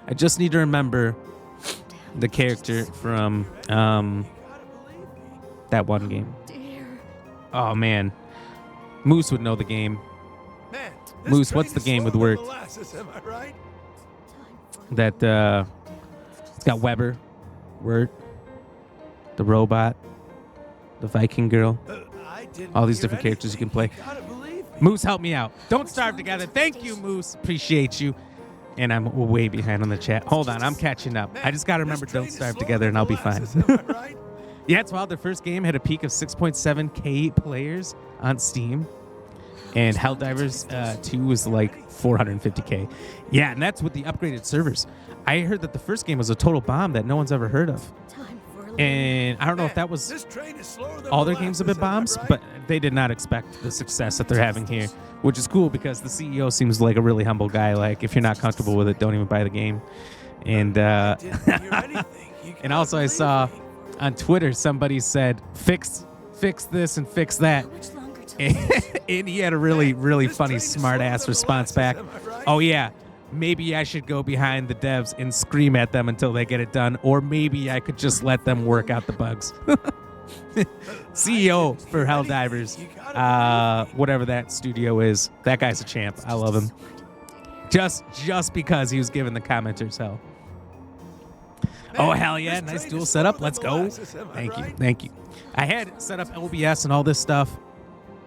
I just need to remember the character from that one game. Oh, man. Moose would know the game. Moose, what's the game with work? That it's got Weber, Wirt, the robot, the Viking girl, all these different characters you can play. Moose, help me out. Don't starve together. Thank you, Moose. Appreciate you. And I'm way behind on the chat. Hold on, I'm catching up. I just got to remember Don't Starve Together and I'll be fine. Yeah, it's wild. The first game had a peak of 6.7K players on Steam. And Helldivers 2 was like 450K. Yeah, and that's with the upgraded servers. I heard that the first game was a total bomb that no one's ever heard of. And I don't know if that was all their games have been bombs, but they did not expect the success that they're having here, which is cool because the CEO seems like a really humble guy. Like, if you're not comfortable with it, don't even buy the game. And and also I saw on Twitter somebody said, fix this and fix that. And he had a really funny, smart-ass response back. Oh, yeah. Maybe I should go behind the devs and scream at them until they get it done, or maybe I could just let them work out the bugs. CEO for Helldivers, whatever that studio is, that guy's a champ. I love him. Just because he was giving the commenters hell. Oh, hell yeah. Nice dual setup. Let's go. Thank you. I had set up OBS and all this stuff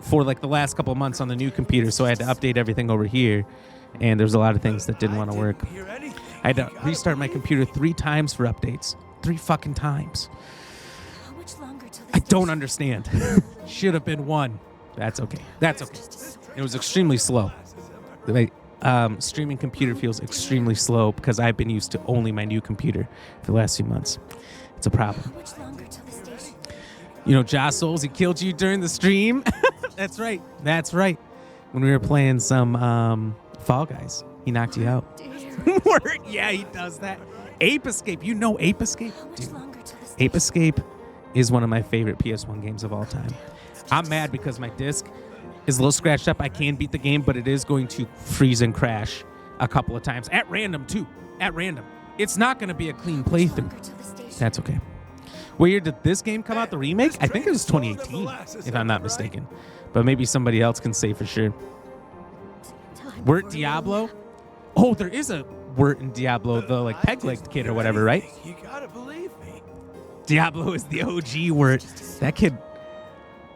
for like the last couple of months on the new computer, so I had to update everything over here. And there's a lot of things that didn't want to work. I had to restart my computer 3 times for updates. 3 fucking times. I don't understand. Should have been 1. That's okay. It was extremely slow. My streaming computer feels extremely slow because I've been used to only my new computer for the last few months. It's a problem. You know, Josh Souls, he killed you during the stream. That's right. When we were playing some Fall Guys, he knocked you out. Word? Yeah, he does that. Ape Escape. You know Ape Escape? Dude, Ape Escape is one of my favorite PS1 games of all time. I'm mad because my disc is a little scratched up. I can beat the game, but it is going to freeze and crash a couple of times. At random, too. At random. It's not going to be a clean playthrough. That's okay. What year did this game come out, the remake? I think it was 2018, if I'm not mistaken. But maybe somebody else can say for sure. Wirt Diablo? Oh, there is a Wirt in Diablo, the like peg-legged kid or whatever, right? You gotta believe me. Diablo is the OG Wirt. That kid,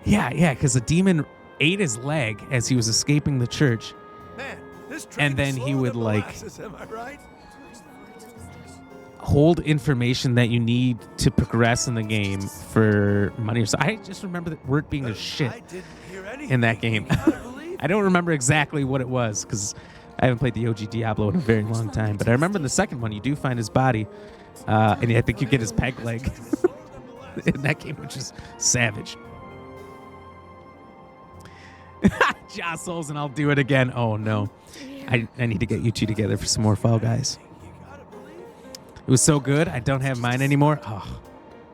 yeah, because the demon ate his leg as he was escaping the church. Man, this and then he would like am I right? hold information that you need to progress in the game for money or so. I just remember that Wirt being a shit in that game. I don't remember exactly what it was because I haven't played the OG Diablo in a very long time. But I remember in the second one, you do find his body, and I think you get his peg leg in that game, which is savage. Josh Souls, and I'll do it again. Oh, no. I need to get you two together for some more Fall Guys. It was so good. I don't have mine anymore. Oh,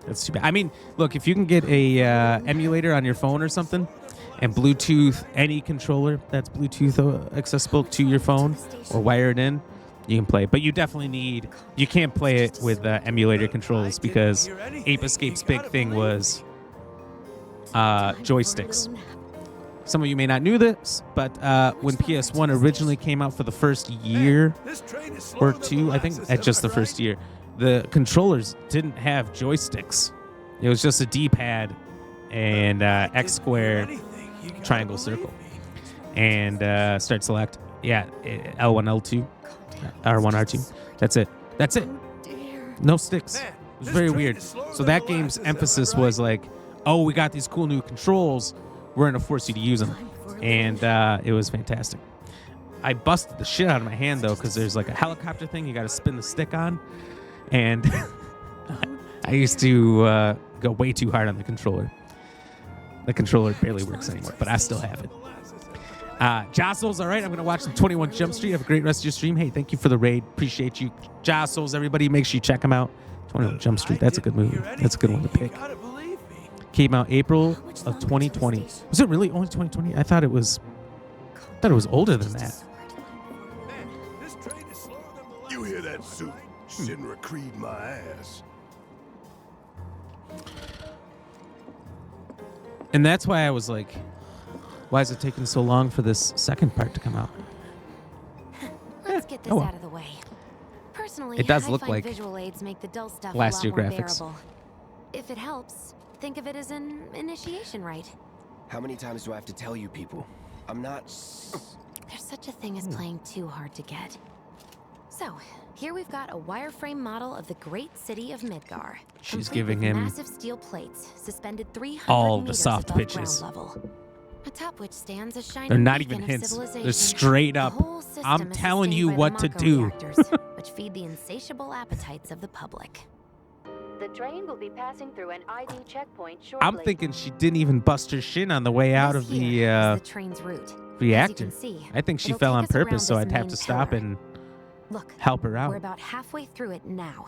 that's too bad. I mean, look, if you can get a emulator on your phone or something, and Bluetooth any controller that's Bluetooth accessible to your phone or wired in, you can play. But you definitely you can't play it with emulator controls because Ape Escape's big thing was joysticks. Some of you may not know this, but when PS1 originally came out for the first year or two, I think at just the first year, the controllers didn't have joysticks. It was just a D-pad and X square, triangle, circle, and start select. Yeah, L1, L2, R1, R2. That's it. No sticks. It was very weird. So that game's emphasis was like, oh, we got these cool new controls. We're going to force you to use them. And it was fantastic. I busted the shit out of my hand, though, because there's like a helicopter thing you got to spin the stick on. And I used to go way too hard on the controller. The controller barely works anymore, but I still have it. Jostles, all right. I'm going to watch some 21 Jump Street. Have a great rest of your stream. Hey, thank you for the raid. Appreciate you. Jostles, everybody, make sure you check them out. 21 Jump Street, that's a good movie. That's a good one to pick. Came out April of 2020. Was it really only 2020? I thought it was older than that. You hear that suit? Shinra creed my ass. And that's why I was like, why is it taking so long for this second part to come out? Let's get this out of the way. Personally, it does I look find like visual aids make the dull stuff last a year lot more graphics. bearable. If it helps, think of it as an initiation rite. How many times do I have to tell you people? I'm not... There's such a thing as playing too hard to get. So, here we've got a wireframe model of the great city of Midgar. She's complete giving with him massive steel plates suspended 300 all the meters soft above pitches. ground level. Atop which stands a shining They're not beacon even of hints. civilization. They're straight The up. whole system I'm is telling sustained you by what the to Mako do. reactors, which feed the insatiable appetites of the public. The train will be passing through an ID checkpoint shortly. I'm thinking she didn't even bust her shin on the way out of the train's route. reactor. See, I think she it'll fell take on us around purpose, so this I'd have to main stop pillar. and Look, help her out. We're about halfway through it now.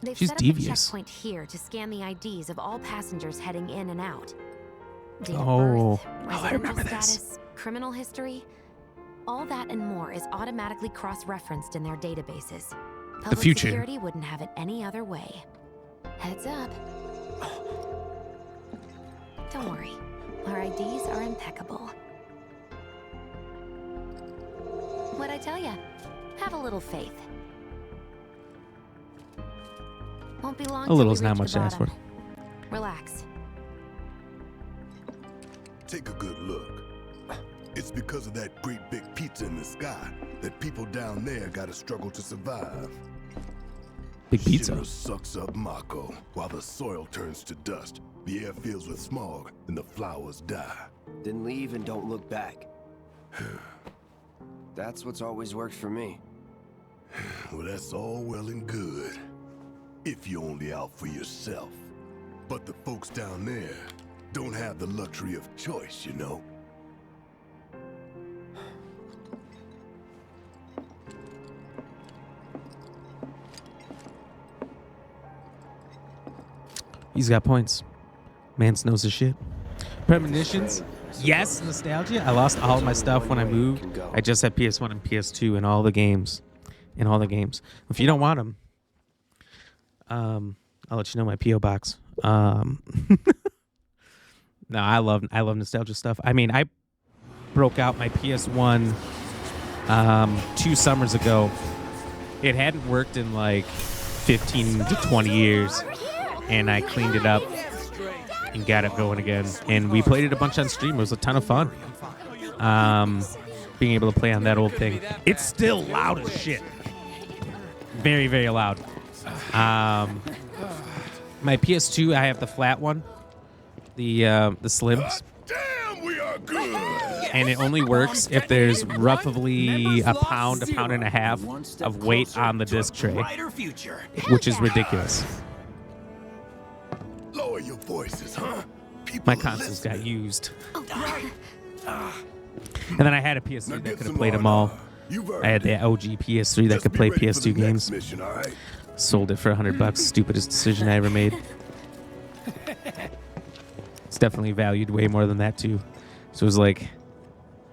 They've She's set up a devious. checkpoint here to scan the IDs of all passengers heading in and out. Date of Oh. birth, I residential remember this. status, criminal history, all that and more is automatically cross-referenced in their databases. Public future. security wouldn't have it any other way. Heads up. Don't worry, our IDs are impeccable. What'd I tell ya? Have a little faith. Won't be long A till little's we not reach much the to ask for. bottom. Relax. Take a good look. It's because of that great big pizza in the sky that people down there gotta struggle to survive. Big pizza. Shimmer sucks up Mako while the soil turns to dust. The air fills with smog and the flowers die. Then leave and don't look back. That's what's always worked for me. Well, that's all well and good. If you're only out for yourself. But the folks down there don't have the luxury of choice, you know? He's got points. Mance knows his shit. Premonitions. Yes, nostalgia. I lost all of my stuff when I moved. I just had PS1 and PS2 in all the games. If you don't want them, I'll let you know my PO box. No, I love nostalgia stuff. I mean, I broke out my PS1 2 summers ago. It hadn't worked in like 15 to 20 years, and I cleaned it up and got it going again. And we played it a bunch on stream. It was a ton of fun. Being able to play on that old thing. It's still loud as shit. Very, very loud. My PS2, I have the flat one, the Slims. Damn, we are good. And it only works if there's roughly a pound and a half of weight on the disc tray, which is ridiculous. Lower your voices, huh? My consoles got used. And then I had a PS3 that could have played them all. I had the OG PS3 that could play PS2 games. Sold it for $100. Stupidest decision I ever made. It's definitely valued way more than that too. So it was like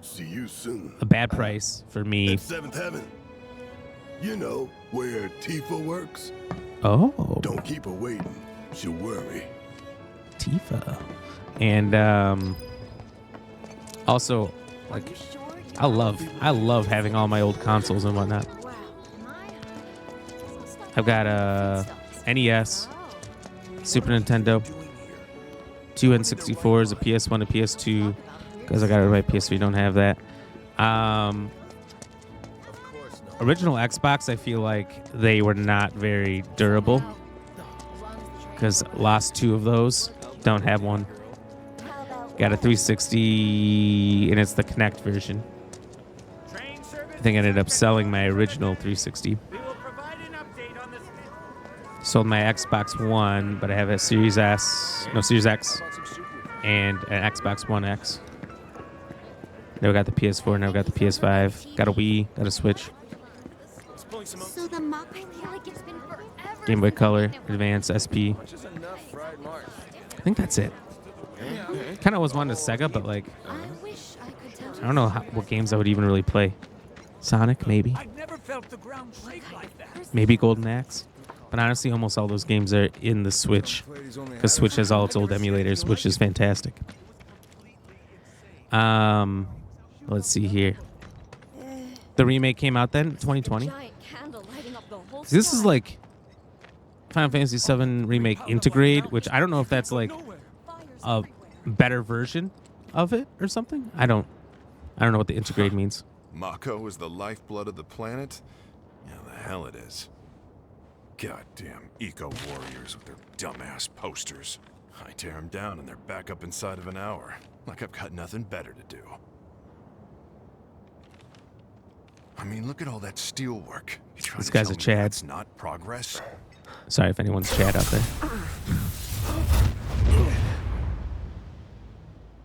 See you soon. a bad price for me. At Seventh Heaven. You know, where Tifa works. Oh. Don't keep her waiting. She'll worry. Tifa. And also, like, I love having all my old consoles and whatnot. I've got a NES, Super Nintendo, 2 N64s, a PS1, a PS2, because I got it right. PS3 don't have that. Original Xbox, I feel like they were not very durable, because lost 2 of those. Don't have one. Got a 360, and it's the Kinect version. I think I ended up selling my original 360. Sold my Xbox One, but I have a Series X, and an Xbox One X. Now I got the PS4, now I got the PS5, got a Wii, got a Switch. So the mock, I feel like it's been forever. Game Boy Color, Advance, SP. I think that's it. Kind of was wanting a Sega, but like, I don't know what games I would even really play. Sonic, maybe. Maybe Golden Axe. But honestly, almost all those games are in the Switch, because Switch has all its old emulators, which is fantastic. Let's see here. The remake came out then, 2020. This is like Final Fantasy VII Remake Intergrade, which I don't know if that's like a better version of it or something. I don't know what the Intergrade means. Mako is the lifeblood of the planet? Yeah, the hell it is. Goddamn eco-warriors with their dumbass posters. I tear them down and they're back up inside of an hour. Like I've got nothing better to do. I mean, look at all that steel work. This guy's a Chad. That's not progress? Sorry if anyone's chat out there.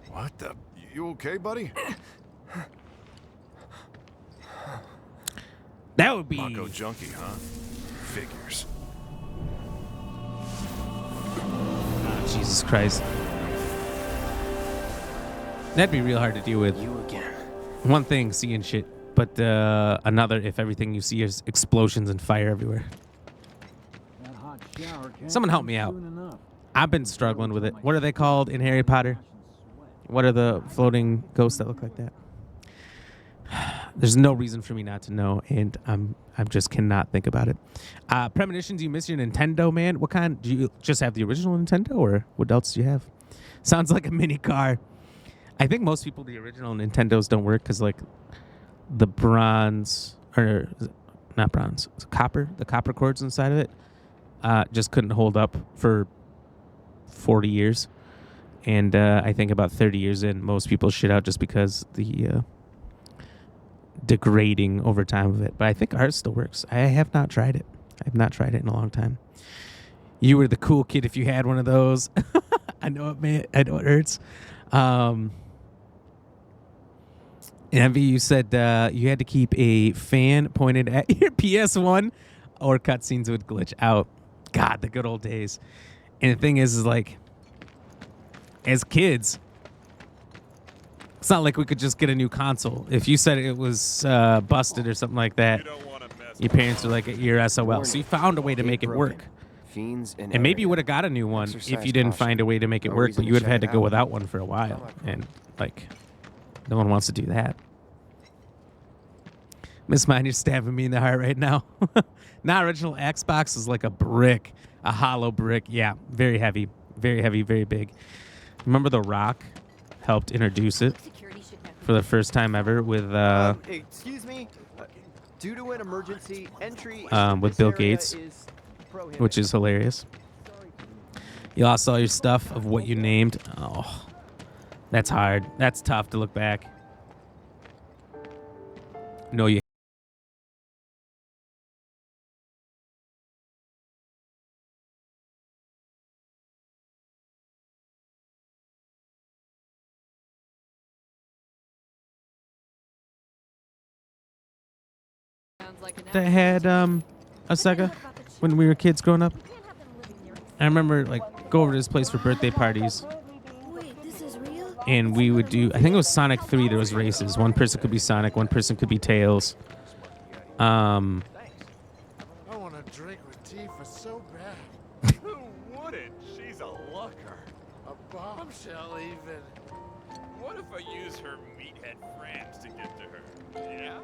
What the? You okay, buddy? That would be Mako junkie, huh? Figures. Oh, Jesus Christ. That'd be real hard to deal with. You again. One thing, seeing shit, but another if everything you see is explosions and fire everywhere. Someone help me out. I've been struggling with it. What are they called in Harry Potter? What are the floating ghosts that look like that? There's no reason for me not to know, and I just cannot think about it. Premonition, do you miss your Nintendo, man? What kind? Do you just have the original Nintendo, or what else do you have? Sounds like a mini car. I think most people, the original Nintendos don't work because, like, the bronze, or not bronze, it's copper, the copper cords inside of it just couldn't hold up for 40 years. And I think about 30 years in, most people shit out just because the degrading over time of it. But I think ours still works. I have not tried it. I have not tried it in a long time. You were the cool kid if you had one of those. I know it hurts. Envy, you said you had to keep a fan pointed at your PS1 or cutscenes would glitch out. God, the good old days. And the thing is like, as kids, it's not like we could just get a new console. If you said it was busted or something like that, your parents were like, you're SOL. So you found a way to make it work. And maybe you would have got a new one if you didn't find a way to make it work, but you would have had to go without one for a while. And, like, no one wants to do that. Miss Mine, you're stabbing me in the heart right now. Not original Xbox is like a brick, a hollow brick. Yeah, very heavy, very big. Remember The Rock helped introduce it for the first time ever with excuse me. Due to an emergency, entry with Bill Gates, which is hilarious. You lost all your stuff of what you named. Oh, that's hard. That's tough to look back. No, you. That had a Sega when we were kids growing up. I remember like go over to his place for birthday parties. And we would do, I think it was Sonic 3, there was races. One person could be Sonic, one person could be Tails. I want to drink with Tifa so bad. Who wouldn't? She's a looker. A bombshell even. What if I use her meathead friends to get to her? Yeah?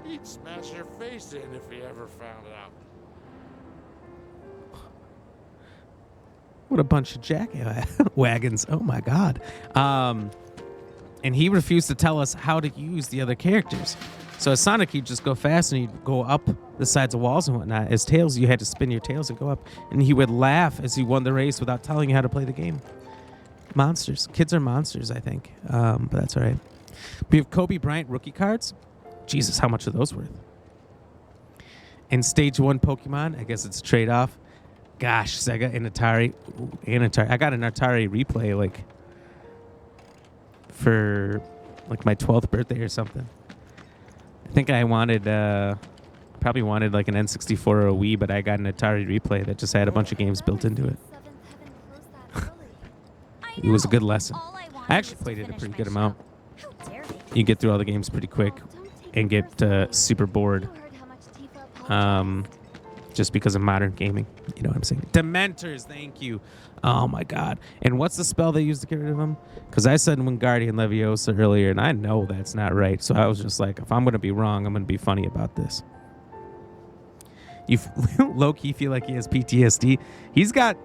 He'd smash your face in if he ever found out. What a bunch of jack wagons. Oh my God. And he refused to tell us how to use the other characters. So as Sonic, he'd just go fast and he'd go up the sides of walls and whatnot. As Tails, you had to spin your tails and go up. And he would laugh as he won the race without telling you how to play the game. Monsters. Kids are monsters, I think. But that's all right. We have Kobe Bryant rookie cards. Jesus, how much are those worth? And Stage 1 Pokemon. I guess it's a trade-off. Gosh, Sega and Atari. Ooh, and Atari. I got an Atari replay like for like my 12th birthday or something. I think I wanted probably wanted like an N64 or a Wii, but I got an Atari replay that just had a bunch of games built into it. It was a good lesson. I actually played it a pretty good amount. You get through all the games pretty quick and get super bored. Just because of modern gaming. You know what I'm saying? Dementors, thank you. Oh my God. And what's the spell they used to get rid of them? Because I said Wingardium Leviosa earlier, and I know that's not right. So I was just like, if I'm going to be wrong, I'm going to be funny about this. You low-key feel like he has PTSD. He's got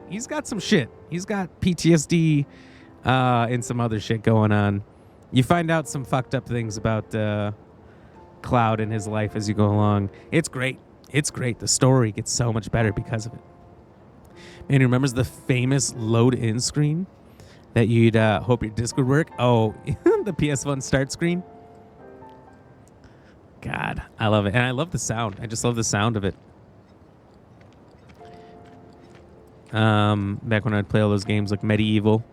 some shit. He's got PTSD and some other shit going on. You find out some fucked up things about Cloud and his life as you go along. It's great. It's great. The story gets so much better because of it. Man, remembers the famous load-in screen that you'd hope your disc would work? Oh, the PS1 start screen? God, I love it. And I love the sound. I just love the sound of it. Back when I'd play all those games like Medieval,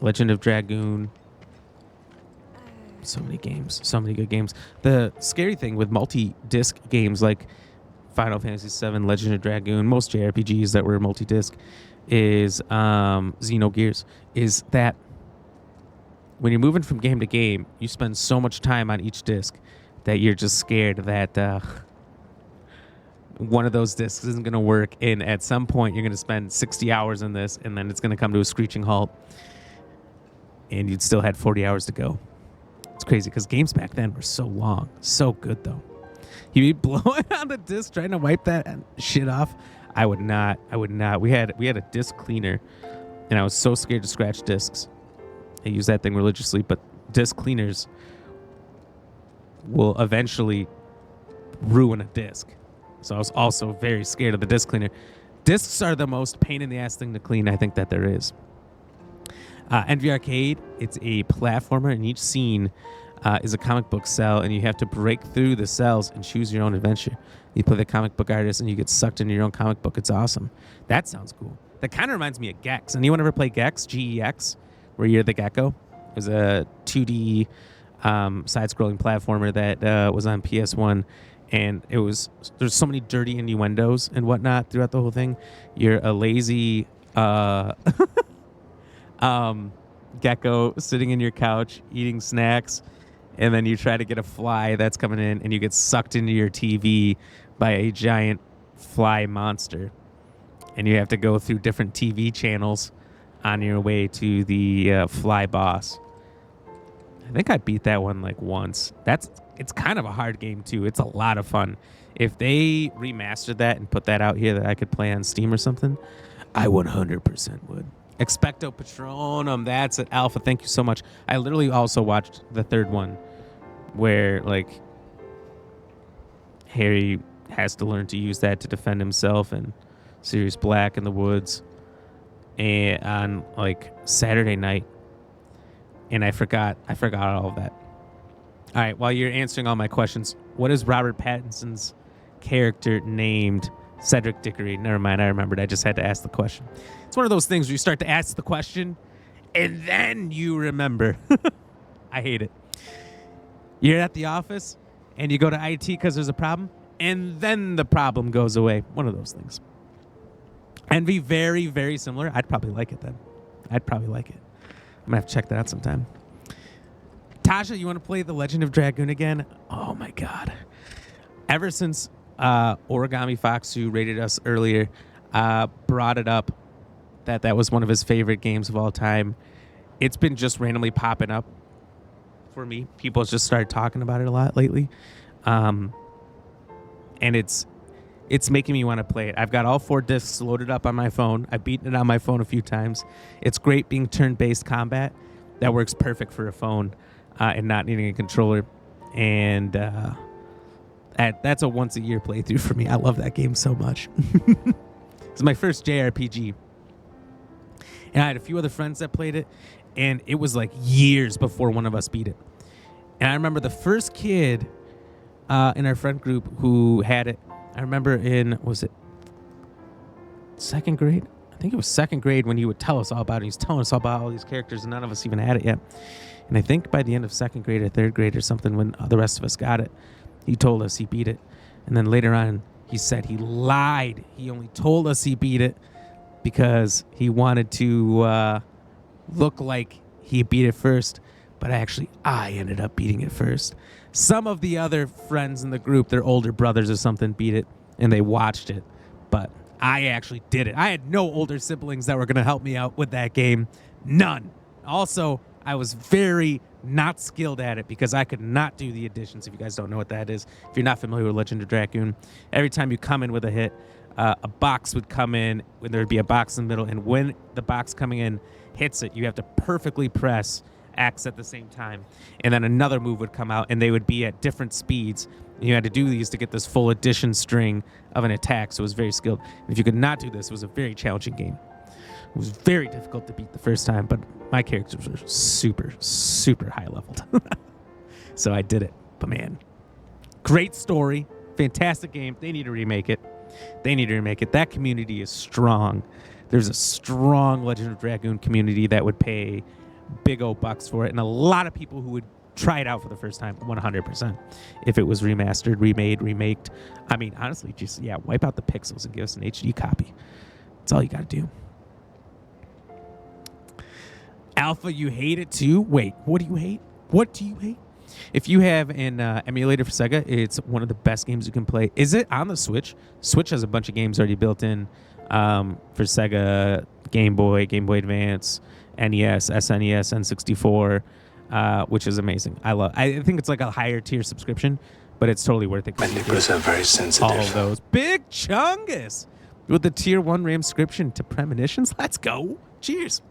Legend of Dragoon. So many games, so many good games. The scary thing with multi-disc games like Final Fantasy VII, Legend of Dragoon, most JRPGs that were multi-disc, is Xenogears, is that when you're moving from game to game, you spend so much time on each disc that you're just scared that one of those discs isn't going to work, and at some point you're going to spend 60 hours in this, and then it's going to come to a screeching halt, and you'd still had 40 hours to go. It's crazy because games back then were so long. So good, though. You'd be blowing on the disc trying to wipe that shit off. I would not. We had a disc cleaner, and I was so scared to scratch discs. I use that thing religiously, but disc cleaners will eventually ruin a disc. So I was also very scared of the disc cleaner. Discs are the most pain in the ass thing to clean, I think, that there is. NV Arcade, it's a platformer, and each scene is a comic book cell, and you have to break through the cells and choose your own adventure. You play the comic book artist, and you get sucked into your own comic book. It's awesome. That sounds cool. That kind of reminds me of Gex. Anyone ever play Gex? Gex, where you're the gecko? It was a 2D side-scrolling platformer that was on PS1, and there's so many dirty innuendos and whatnot throughout the whole thing. You're a lazy gecko sitting in your couch eating snacks, and then you try to get a fly that's coming in, and you get sucked into your TV by a giant fly monster, and you have to go through different TV channels on your way to the fly boss. I think I beat that one like once. It's kind of a hard game too. It's a lot of fun. If they remastered that and put that out here that I could play on Steam or something, I 100% would. Expecto Patronum, that's at Alpha. Thank you so much. I literally also watched the third one where like Harry has to learn to use that to defend himself, and Sirius Black in the woods and on like Saturday night. And I forgot all of that. All right, while you're answering all my questions, what is Robert Pattinson's character named? Cedric Diggory. Never mind, I remembered. I just had to ask the question. It's one of those things where you start to ask the question, and then you remember. I hate it. You're at the office, and you go to IT because there's a problem, and then the problem goes away. One of those things. Envy, very, very similar. I'd probably like it then. I'm going to have to check that out sometime. Tasha, you want to play The Legend of Dragoon again? Oh, my God. Ever since Origami Fox, who rated us earlier, brought it up that was one of his favorite games of all time, it's been just randomly popping up for me. People just started talking about it a lot lately. And it's making me want to play it. I've got all 4 discs loaded up on my phone. I've beaten it on my phone a few times. It's great being turn-based combat. That works perfect for a phone and not needing a controller. And that's a once-a-year playthrough for me. I love that game so much. It's my first JRPG. And I had a few other friends that played it, and it was like years before one of us beat it. And I remember the first kid in our friend group who had it, I remember was it second grade? I think it was second grade when he would tell us all about it. He was telling us all about all these characters, and none of us even had it yet. And I think by the end of second grade or third grade or something, when the rest of us got it, he told us he beat it. And then later on, he said he lied. He only told us he beat it because he wanted to look like he beat it first. But I ended up beating it first. Some of the other friends in the group, their older brothers or something, beat it, and they watched it. But I actually did it. I had no older siblings that were going to help me out with that game. None. Also, I was very not skilled at it because I could not do the additions. If you guys don't know what that is, if you're not familiar with Legend of Dragoon, every time you come in with a hit, a box would come in, when there would be a box in the middle, and when the box coming in hits it, you have to perfectly press X at the same time, and then another move would come out, and they would be at different speeds. And you had to do these to get this full addition string of an attack, so it was very skilled. And if you could not do this, it was a very challenging game. It was very difficult to beat the first time, but my characters were super, super high leveled. So I did it. But man, great story, fantastic game. They need to remake it. They need to remake it. That community is strong. There's a strong Legend of Dragoon community that would pay big old bucks for it, and a lot of people who would try it out for the first time 100% if it was remastered, remade, remaked. I mean, honestly, just, wipe out the pixels and give us an HD copy. That's all you got to do. Alpha, you hate it too? Wait, what do you hate? What do you hate? If you have an emulator for Sega, it's one of the best games you can play. Is it on the Switch? Switch has a bunch of games already built in for Sega, Game Boy Advance, NES, SNES, N64, which is amazing. I think it's like a higher tier subscription, but it's totally worth it. My nipples are very sensitive. All of those. Big Chungus with the tier 1 subscription to Premonitions. Let's go. Cheers.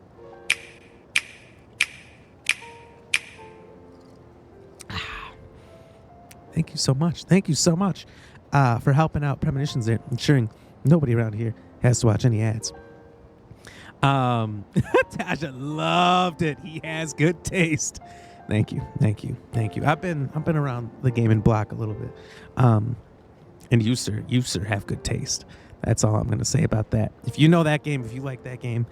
Thank you so much. Thank you so much for helping out Premonitions there, ensuring nobody around here has to watch any ads. Tasha loved it. He has good taste. Thank you. I've been around the gaming block a little bit. And you sir have good taste. That's all I'm gonna say about that. If you know that game, if you like that game,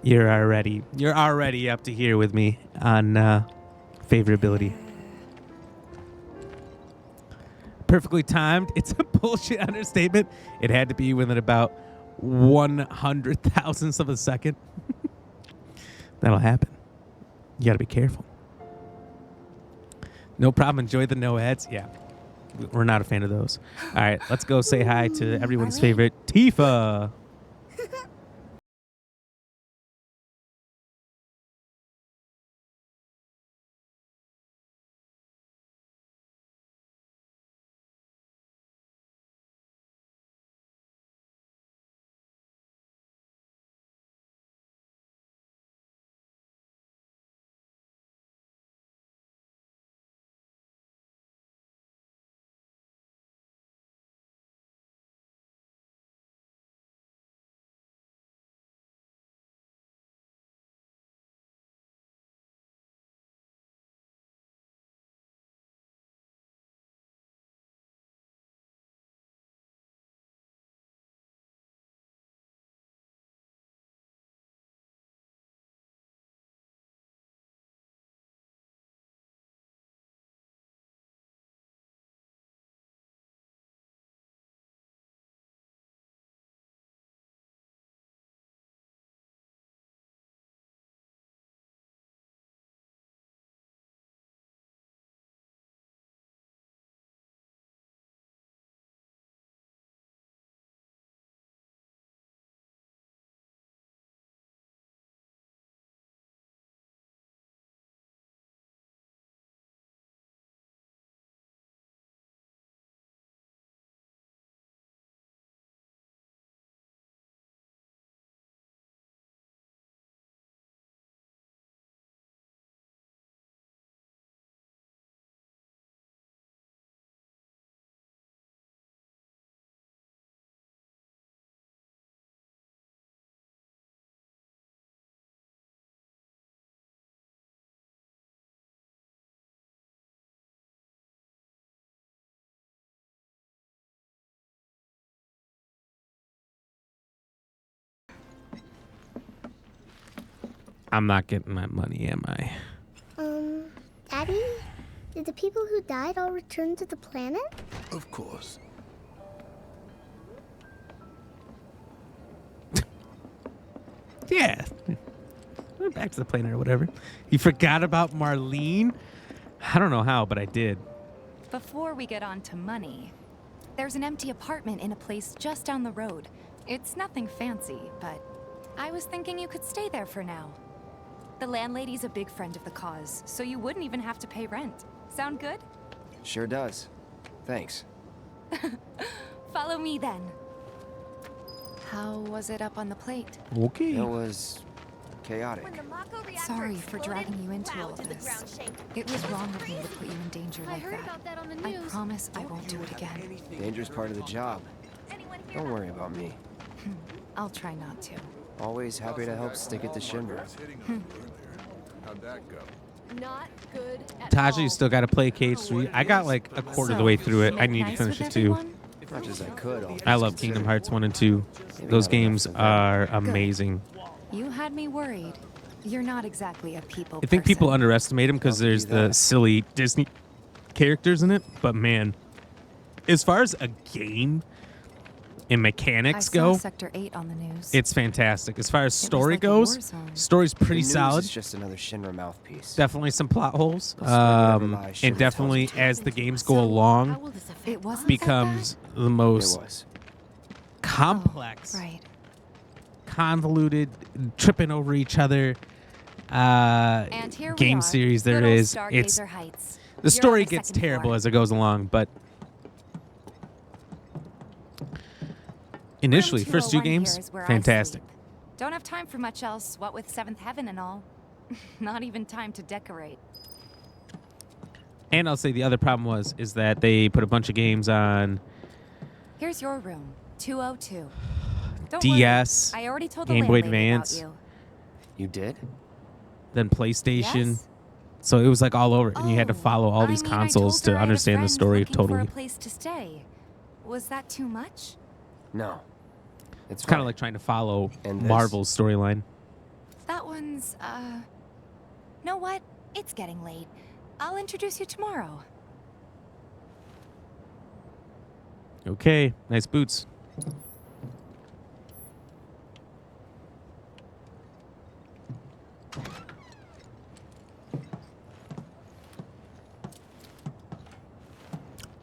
you're already up to here with me on favorability. Perfectly timed. It's a bullshit understatement. It had to be within about 100,000ths of a second. That'll happen. You got to be careful. No problem. Enjoy the no ads. Yeah, we're not a fan of those. All right, let's go say hi to everyone's favorite Tifa. I'm not getting my money, am I? Daddy? Did the people who died all return to the planet? Of course. Yeah. Went back to the planet or whatever. You forgot about Marlene? I don't know how, but I did. Before we get on to money, there's an empty apartment in a place just down the road. It's nothing fancy, but I was thinking you could stay there for now. The landlady's a big friend of the cause, so you wouldn't even have to pay rent. Sound good? Sure does. Thanks. Follow me then. How was it up on the plate? Okay. It was chaotic. Sorry for dragging you into all of this. It was wrong of me to put you in danger like that. I promise I won't do it again. Danger's part of the job. Don't worry about me. I'll try not to. Always happy to help stick it to Shinra. How'd that go? Not good at Taja, you still got to play K3. I got like a quarter of the way through it. I need to finish it too. much as I could. I love Kingdom Hearts 1 and 2. Those games are amazing. You had me worried. You're not exactly a people I think person. people underestimate them because there's the silly Disney characters in it. But man, as far as a game and mechanics go, Sector 8 on the news. it's fantastic. As far as story goes, story's pretty solid. It's just another Shinra mouthpiece. Definitely some plot holes, and definitely as the games go along, becomes the most complex, convoluted, tripping over each other game series there is. It's the story gets terrible as it goes along, but initially, first two games, fantastic. Don't have time for much else, what with Seventh Heaven and all. Not even time to decorate. And I'll say the other problem is that they put a bunch of games on Here's your room, 202. Don't DS, worry, I already told the Game Boy landlady about Advance. you. You did? Then PlayStation. Yes. So it was like all over, and you had to follow all these consoles to understand the story totally. For a place to stay. Was that too much? No. It's kind of like trying to follow And this? Marvel's storyline. That one's, know what? It's getting late. I'll introduce you tomorrow. Okay, nice boots.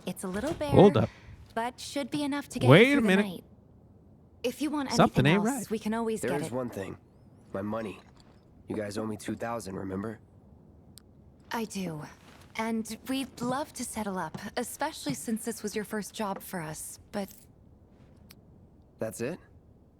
It's a little bare, Hold up. but should be enough to get Wait you a through minute. the night. If you want Something anything ain't else, right. we can always There get is it. one thing. My money. You guys owe me 2,000, remember? I do. And we'd love to settle up, especially since this was your first job for us. But That's it?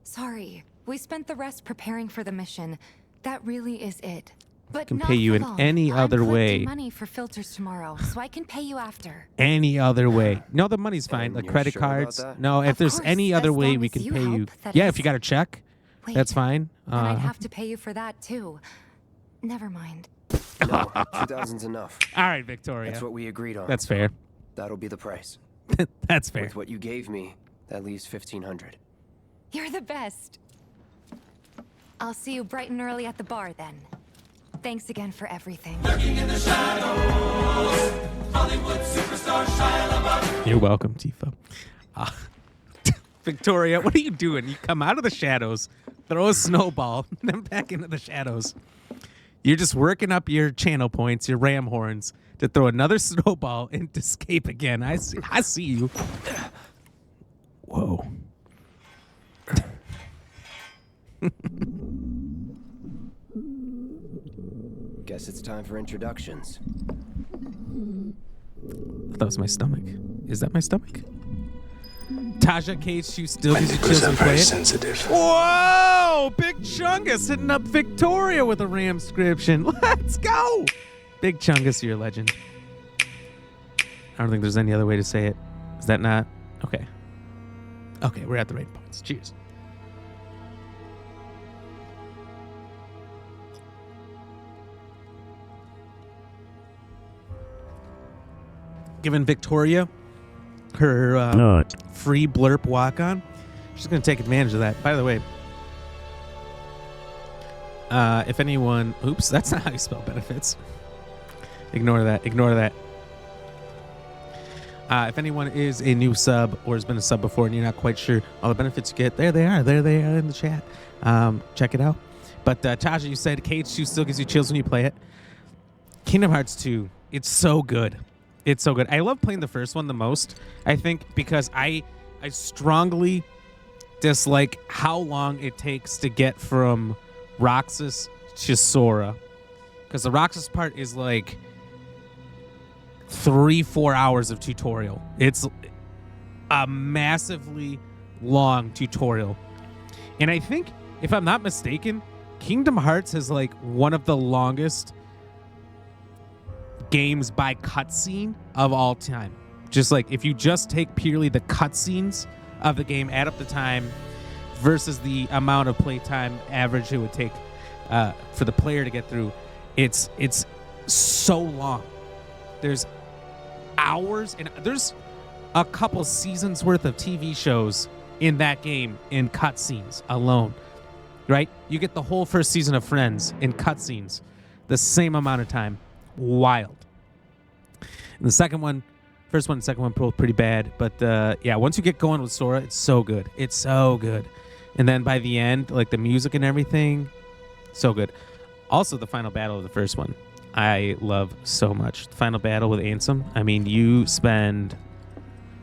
sorry, we spent the rest preparing for the mission. That really is it. But Can not pay you for in long. any I'm other collecting way. money for filters tomorrow, so I can pay you after. Any other way? No, the money's fine. Like you're credit sure about cards. that? No, if Of there's course, any as other way long we as can you pay you. help, that Yeah, is. if you got a check, Wait, that's fine. Then I'd have to pay you for that too. Never mind. No, 2,000's enough. All right, Victoria. That's what we agreed on. That's fair. That'll be the price. That's fair. With what you gave me, that leaves 1,500. You're the best. I'll see you bright and early at the bar then. Thanks again for everything. You're welcome, Tifa. Victoria, what are you doing? You come out of the shadows, throw a snowball, then back into the shadows. You're just working up your channel points, your ram horns, to throw another snowball and to escape again. I see you. Whoa. Guess it's time for introductions. That was my stomach. Is that my stomach? Taja Cage, you still gives you chills and play it. Whoa! Big Chungus hitting up Victoria with a Ramscription. Let's go! Big Chungus, you're a legend. I don't think there's any other way to say it. Is that not? Okay. Okay, we're at the right points. Cheers. Giving Victoria her free blurp walk-on. She's going to take advantage of that. By the way, if anyone... Oops, that's not how you spell benefits. Ignore that. Ignore that. If anyone is a new sub or has been a sub before and you're not quite sure all the benefits you get, there they are. There they are in the chat. Check it out. But Tasha, you said Cage 2 still gives you chills when you play it. Kingdom Hearts 2, it's so good. It's so good. I love playing the first one the most, I think, because I strongly dislike how long it takes to get from Roxas to Sora. Because the Roxas part is like 3-4 hours of tutorial. It's a massively long tutorial. And I think, if I'm not mistaken, Kingdom Hearts has like one of the longest games by cutscene of all time. Just like if you just take purely the cutscenes of the game, add up the time versus the amount of playtime average it would take for the player to get through, it's so long. There's hours and there's a couple seasons worth of TV shows in that game in cutscenes alone, right? You get the whole first season of Friends in cutscenes, the same amount of time. Wild. And the second one, first one and second one both pretty bad, but yeah, once you get going with Sora, it's so good. It's so good. And then by the end, like the music and everything, so good. Also, the final battle of the first one, I love so much. The final battle with Ansem. I mean, you spend,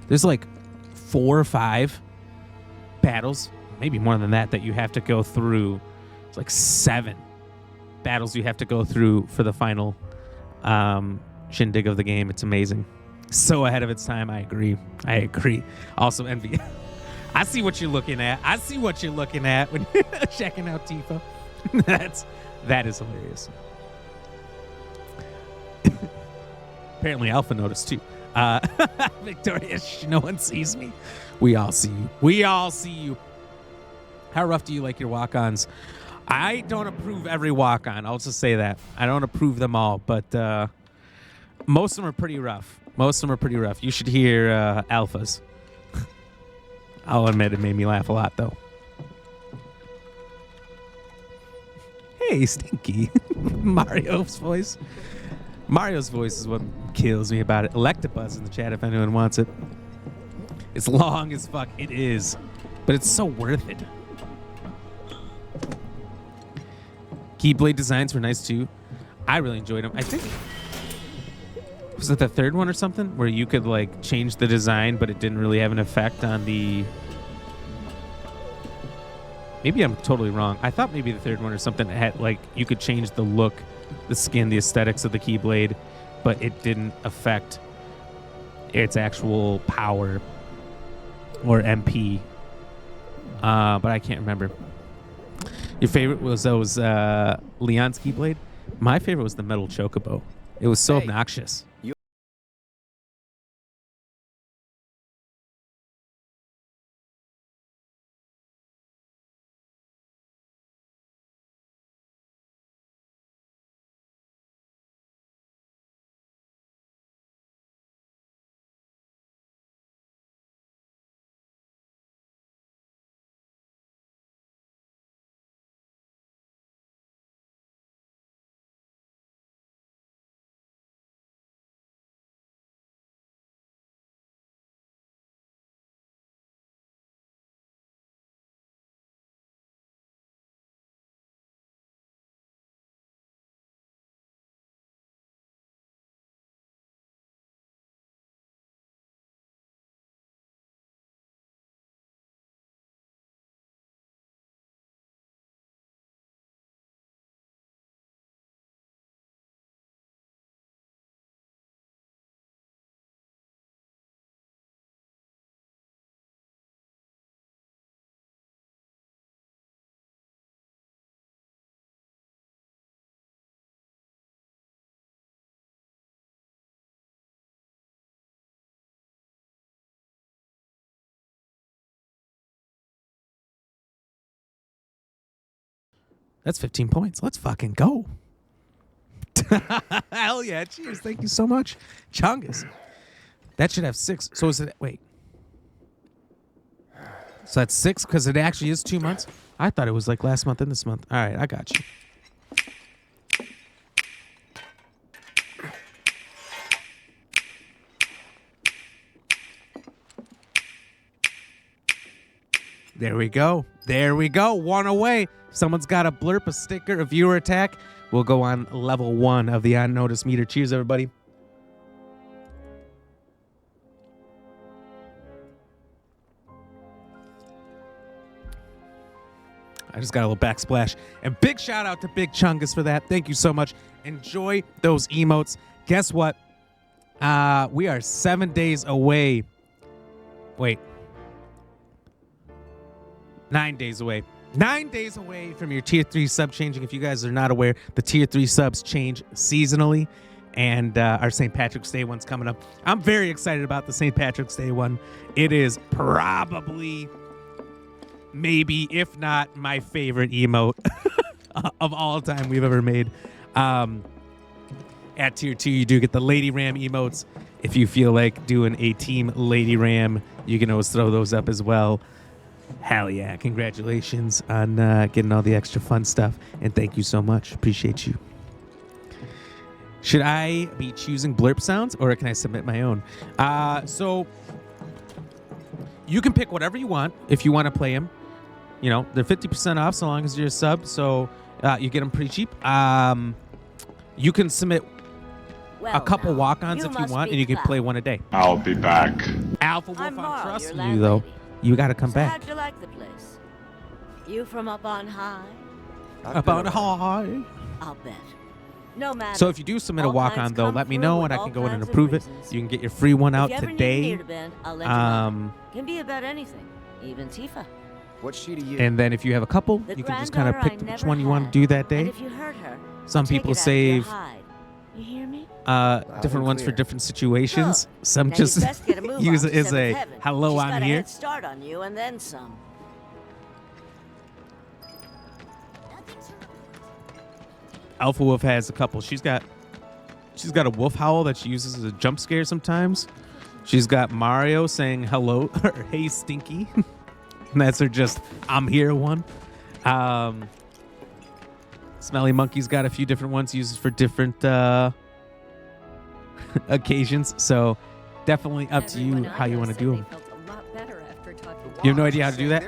there's like 4 or 5 battles, maybe more than that you have to go through. It's like 7 battles you have to go through for the final shindig of the game. It's amazing. So ahead of its time. I agree. Also, Envy. I see what you're looking at. When you're checking out Tifa. That is hilarious. Apparently Alpha noticed too. Victoria, no one sees me. We all see you. How rough do you like your walk-ons? I don't approve every walk-on. I'll just say that. I don't approve them all, but most of them are pretty rough. You should hear Alpha's. I'll admit it made me laugh a lot, though. Hey, Stinky. Mario's voice is what kills me about it. Electabuzz in the chat if anyone wants it. It's long as fuck. It is. But it's so worth it. Keyblade designs were nice too. I really enjoyed them. I think, was it the third one or something where you could like change the design but it didn't really have an effect on the... Maybe I'm totally wrong. I thought maybe the third one or something had like you could change the look, the skin, the aesthetics of the Keyblade, but it didn't affect its actual power or MP. But I can't remember. Your favorite was those Leon's Keyblade? My favorite was the metal chocobo. It was so obnoxious. That's 15 points. Let's fucking go. Hell yeah. Cheers. Thank you so much. Chungus. That should have 6. So is it... Wait. So that's 6 because it actually is 2 months? I thought it was like last month and this month. All right. I got you. There we go. 1 away. Someone's got to blurp a sticker, a viewer attack. We'll go on level 1 of the unnoticed meter. Cheers, everybody. I just got a little backsplash. And big shout out to Big Chungus for that. Thank you so much. Enjoy those emotes. Guess what? We are 7 days away. Wait. 9 days away. 9 days away from your tier 3 sub changing. If you guys are not aware, the tier 3 subs change seasonally, and our St. Patrick's Day one's coming up. I'm very excited about the St. Patrick's Day one. It is probably, maybe, if not my favorite emote of all time we've ever made. At tier 2, you do get the Lady Ram emotes. If you feel like doing a Team Lady Ram, you can always throw those up as well. Hell yeah. Congratulations on getting all the extra fun stuff. And thank you so much. Appreciate you. Should I be choosing blurp sounds or can I submit my own? So you can pick whatever you want if you want to play them. You know, they're 50% off so long as you're a sub. So you get them pretty cheap. You can submit a couple walk-ons if you want, and you can play one a day. I'll be back. Alpha Wolf, I'm trusting you, though. You got to come back. How'd you like the place? You from up on high? Up on high. I'll bet. No matter. So if you do submit a walk-on, though, let me know, and I can go in and approve it. You can get your free one out today. I'll let you know. Can be about anything, even Tifa. What's she to you? And then if you have a couple, you can just kind of pick which one you want to do that day. If you hurt her, some people save you hear me? different ones for different situations. Some just use it as a hello, I'm here. Start on you and then some. Alpha Wolf has a couple. She's got a wolf howl that she uses as a jump scare sometimes. She's got Mario saying hello or hey Stinky. And that's her just I'm here one. Smelly Monkey's got a few different ones uses for different occasions. So definitely up to you how you want to do them. You have no idea how to do that?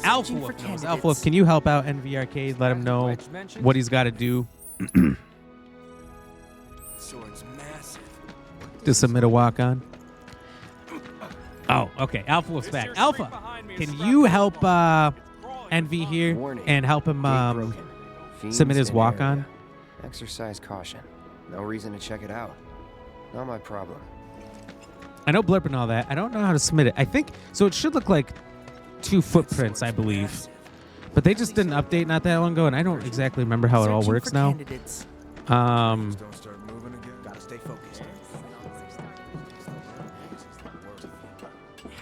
Alpha Wolf knows. Alpha Wolf, can you help out NV Arcade? Let him know what he's got to do to submit a walk-on. Oh, okay. Alpha Wolf's back. Alpha, can you help NV here and help him submit his walk-on? Exercise caution. No reason to check it out. Not my problem. I know blurp and all that. I don't know how to submit it. I think so. It should look like 2 footprints, I believe. But they just did an update not that long ago, and I don't exactly remember how it all works now.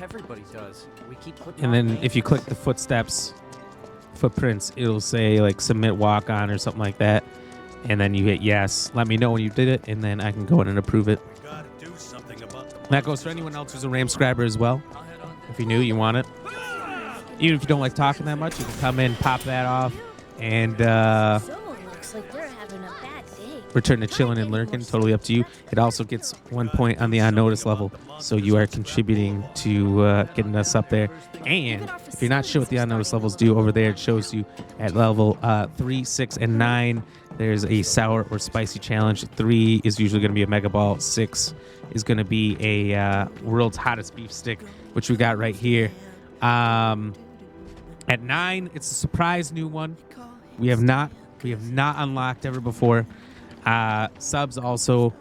Everybody does. We keep putting And then if you click the footprints, it'll say like submit walk on or something like that. And then you hit yes. Let me know when you did it, and then I can go in and approve it. That goes for anyone else who's a RAM subscriber as well. If you're new, you want it. Even if you don't like talking that much, you can come in, pop that off, and Looks like we're having a bad day. return to chilling and lurking. Totally up to you. It also gets 1 point on the unnoticed level, so you are contributing to getting us up there. And if you're not sure what the unnoticed levels do over there, it shows you at level 3, 6, and 9. There's a sour or spicy challenge. 3 is usually going to be a Mega Ball. 6 is going to be a world's hottest beef stick, which we got right here. At 9, it's a surprise new one. We have not unlocked ever before. Subs also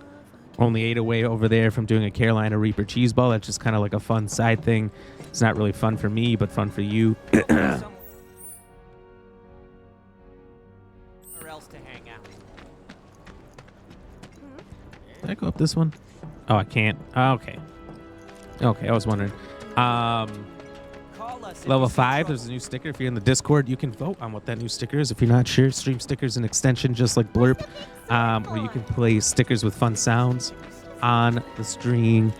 only 8 away over there from doing a Carolina Reaper cheese ball. That's just kind of like a fun side thing. It's not really fun for me, but fun for you. Where else to hang out? Did I go up this one? Oh, I can't. Oh, okay. Okay, I was wondering. Level 5, there's a new sticker. If you're in the Discord, you can vote on what that new sticker is. If you're not sure, Stream Stickers an extension just like Blurp, where you can play stickers with fun sounds on the stream.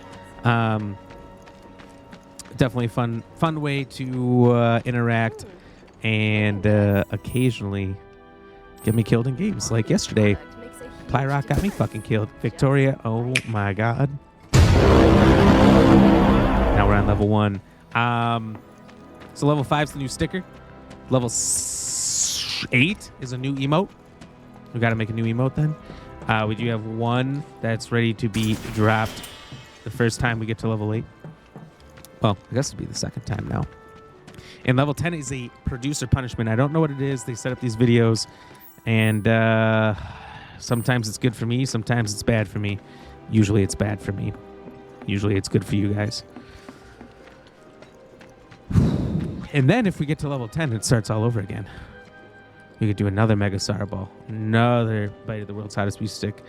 Definitely fun way to interact and occasionally get me killed in games. Like yesterday, Plyrock got me fucking killed. Victoria, oh my god. Now we're on level 1. So level 5 is the new sticker. Level 8 is a new emote. We got to make a new emote then. We do have one that's ready to be dropped the first time we get to level 8. Well, I guess it'll be the second time now. And level 10 is a producer punishment. I don't know what it is. They set up these videos, and sometimes it's good for me. Sometimes it's bad for me. Usually it's bad for me. Usually it's good for you guys. And then if we get to level 10, it starts all over again. We could do another Mega Star Ball, another Bite of the World's Hottest Beef Stick,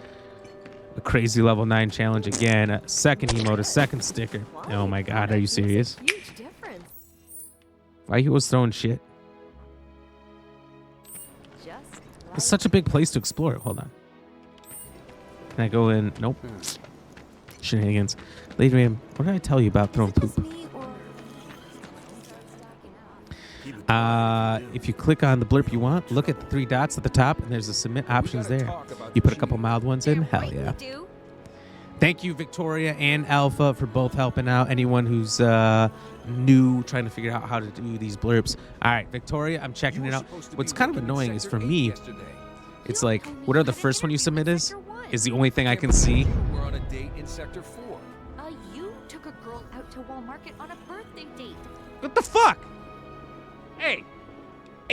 a crazy level 9 challenge again, a second emote, a second sticker. Oh my god, are you serious? Huge difference. Why he was throwing shit? It's such a big place to explore. Hold on. Can I go in? Nope. shenanigans. Lady Ram, what did I tell you about throwing poop? If you click on the blurb you want, look at the 3 dots at the top, and there's the submit options there. You put a couple mild ones in, hell yeah. Thank you, Victoria and Alpha, for both helping out. Anyone who's new, trying to figure out how to do these blurbs. All right, Victoria, I'm checking it out. What's kind of annoying is for me, it's like, whatever the first one you submit is the only thing I can see. We're on a date in Sector 4. You took a girl out to Wall Market on a birthday date. What the fuck? Hey,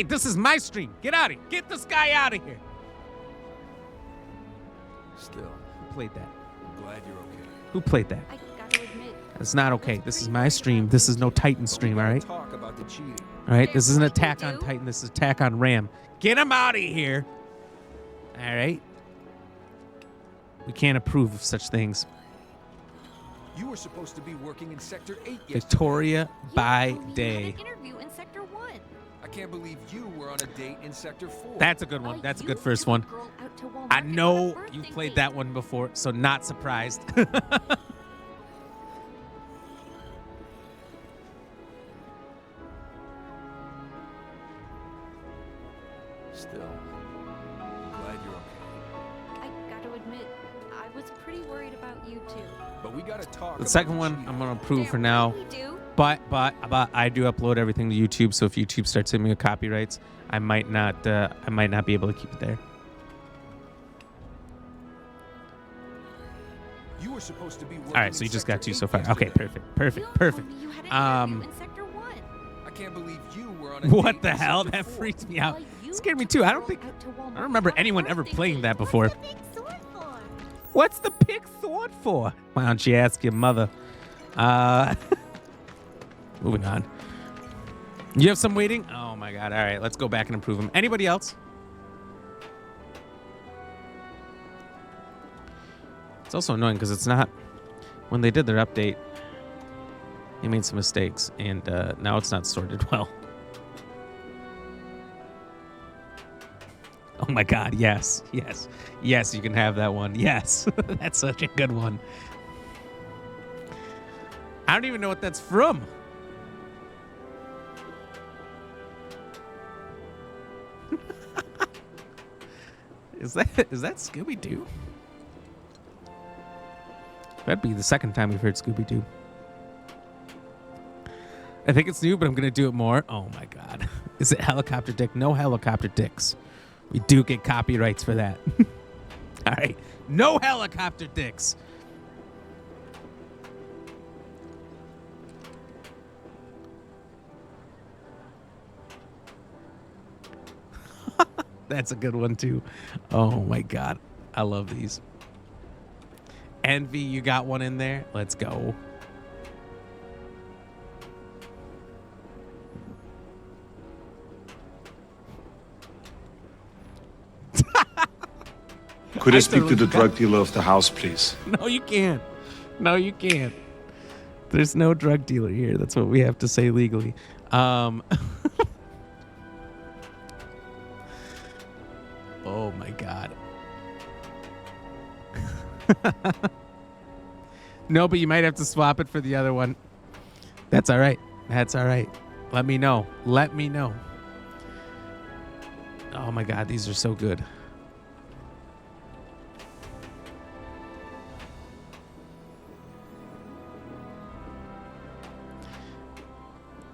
this is my stream. Get out of here. Get this guy out of here. Still, who played that? I'm glad you're okay. Who played that? I gotta admit, It's not okay. This is my stream. This is no Titan stream, all right? Talk about the cheating. All right, this is an attack on Titan. This is attack on Ram. Get him out of here. All right? We can't approve of such things. You were supposed to be working in Sector 8 yesterday. Victoria by day. interview in Sector 1. I can't believe you were on a date in Sector 4. That's a good one. That's a good first one. I know you played that one before, so not surprised. Still, I'm glad you're okay. I gotta admit, I was pretty worried about you too. But we gotta talk. The second one, I'm going to approve for now. But I do upload everything to YouTube, so if YouTube starts hitting me with copyrights, I might not be able to keep it there. You were supposed to be working All right, so you just got 2 so far. yesterday. Okay, perfect. I can't believe you were on a What date the in hell? Sector That 4. freaked me out. Scared me too. I don't remember anyone ever playing that before. What's the big sword for? Why don't you ask your mother? Moving on. You have some waiting? Oh my god. All right, let's go back and improve them. Anybody else? It's also annoying because it's not, when they did their update, they made some mistakes, and now it's not sorted well. Oh my god, yes, you can have that one. Yes, that's such a good one. I don't even know what that's from. Is that Scooby-Doo? That'd be the second time we've heard Scooby-Doo. I think it's new, but I'm going to do it more. Oh, my God. Is it Helicopter Dick? No Helicopter Dicks. We do get copyrights for that. All right. No Helicopter Dicks. That's a good one, too. Oh, my God. I love these. Envy, you got one in there? Let's go. Could I speak to the drug dealer of the house, please? No, you can't. No, you can't. There's no drug dealer here. That's what we have to say legally. Oh, my God. No, but you might have to swap it for the other one. That's all right. That's all right. Let me know. Let me know. Oh, my God. These are so good.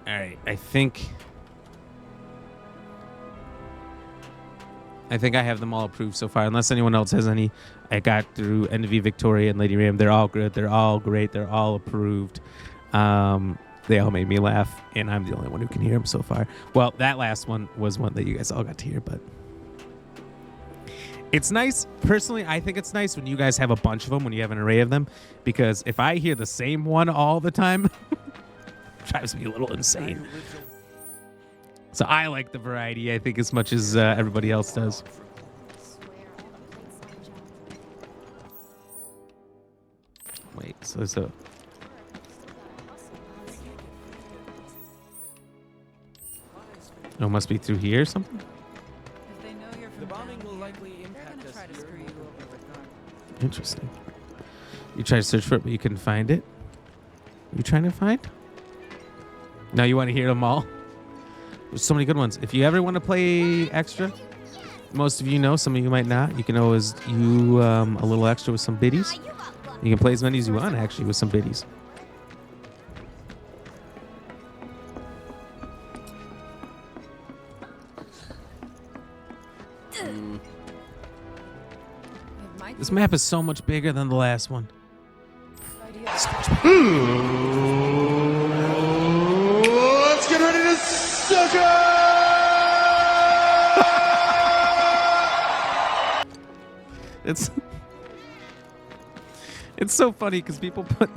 All right, I think I have them all approved so far. Unless anyone else has any, I got through Envy, Victoria, and Lady Ram. They're all good. They're all great. They're all approved. They all made me laugh, and I'm the only one who can hear them so far. Well, that last one was one that you guys all got to hear, but it's nice. Personally, I think it's nice when you guys have a bunch of them, when you have an array of them, because if I hear the same one all the time, drives me a little insane. So I like the variety, I think, as much as everybody else does. Wait, so oh, it must be through here or something? The bombing will likely impact us here. Interesting. You try to search for it, but you couldn't find it. You trying to find? Now you want to hear them all? There's so many good ones. If you ever want to play extra, most of you know, some of you might not. You can always do a little extra with some biddies. You can play as many as you want, actually, with some biddies. This map is so much bigger than the last one. So much bigger. Let's get ready to suck It's so funny because people put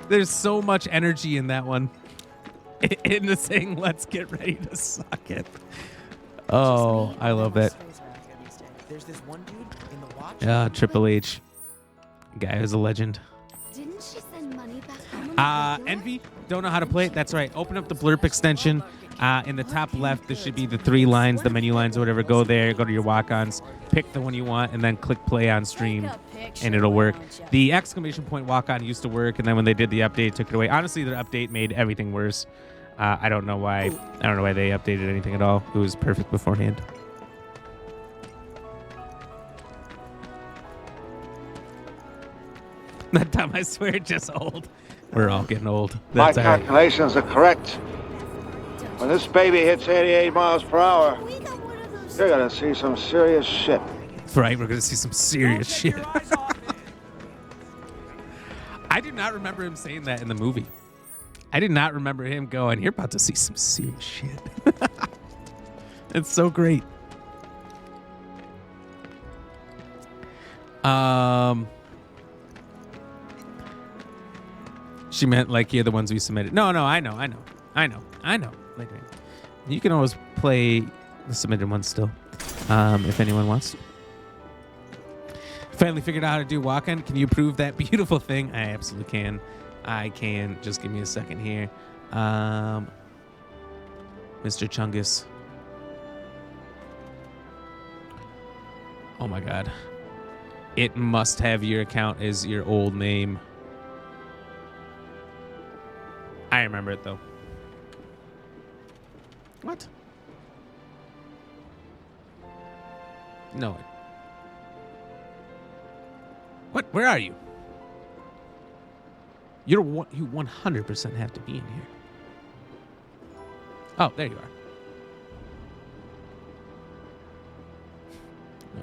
there's so much energy in that one into saying let's get ready to suck it. Oh, I love it. There's this one dude in the watch. Yeah, Triple H. Guy who's a legend. Didn't she send money back home? Envy, don't know how to play it? That's right. Open up the blurb extension. In the top left, there should be the 3 lines, the menu lines or whatever. Go there, go to your walk-ons, pick the one you want, and then click play on stream, and it'll work. The exclamation point walk-on used to work, and then when they did the update, it took it away. Honestly, their update made everything worse. I don't know why. I don't know why they updated anything at all. It was perfect beforehand. That time, I swear, just old. We're all getting old. That's My all right. calculations are correct. When this baby hits 88 miles per hour, you're gonna see some serious shit. Right, we're gonna see some serious shit. I do not remember him saying that in the movie. I did not remember him going, you're about to see some serious shit. It's so great. She meant like, yeah, the ones we submitted. No, I know. Like, you can always play the submitted ones still, if anyone wants to. Finally figured out how to do walk-in. Can you prove that beautiful thing? I absolutely can. I can. Just give me a second here. Mr. Chungus. Oh my God. It must have your account as your old name. I remember it though. What? No. What? Where are you? You 100% have to be in here. Oh, there you are.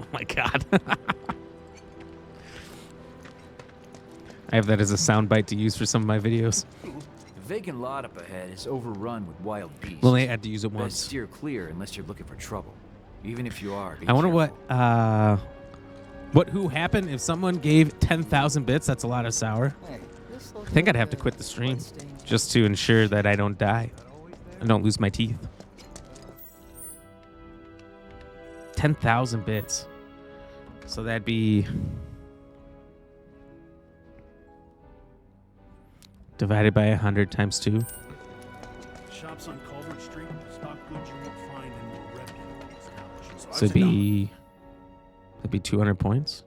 Oh my God. I have that as a soundbite to use for some of my videos. The vacant lot up ahead is overrun with wild beasts. Well, I had to use it once. Best steer clear unless you're looking for trouble. Even if you are, I wonder who happened if someone gave 10,000 bits. That's a lot of sour. I think I'd have to quit the stream just to ensure that I don't die. I don't lose my teeth. 10,000 bits. So that'd be divided by 100 times 2. Shops on Culver Street stock goods you won't find in your reputable establishments. So it'd be 200 points.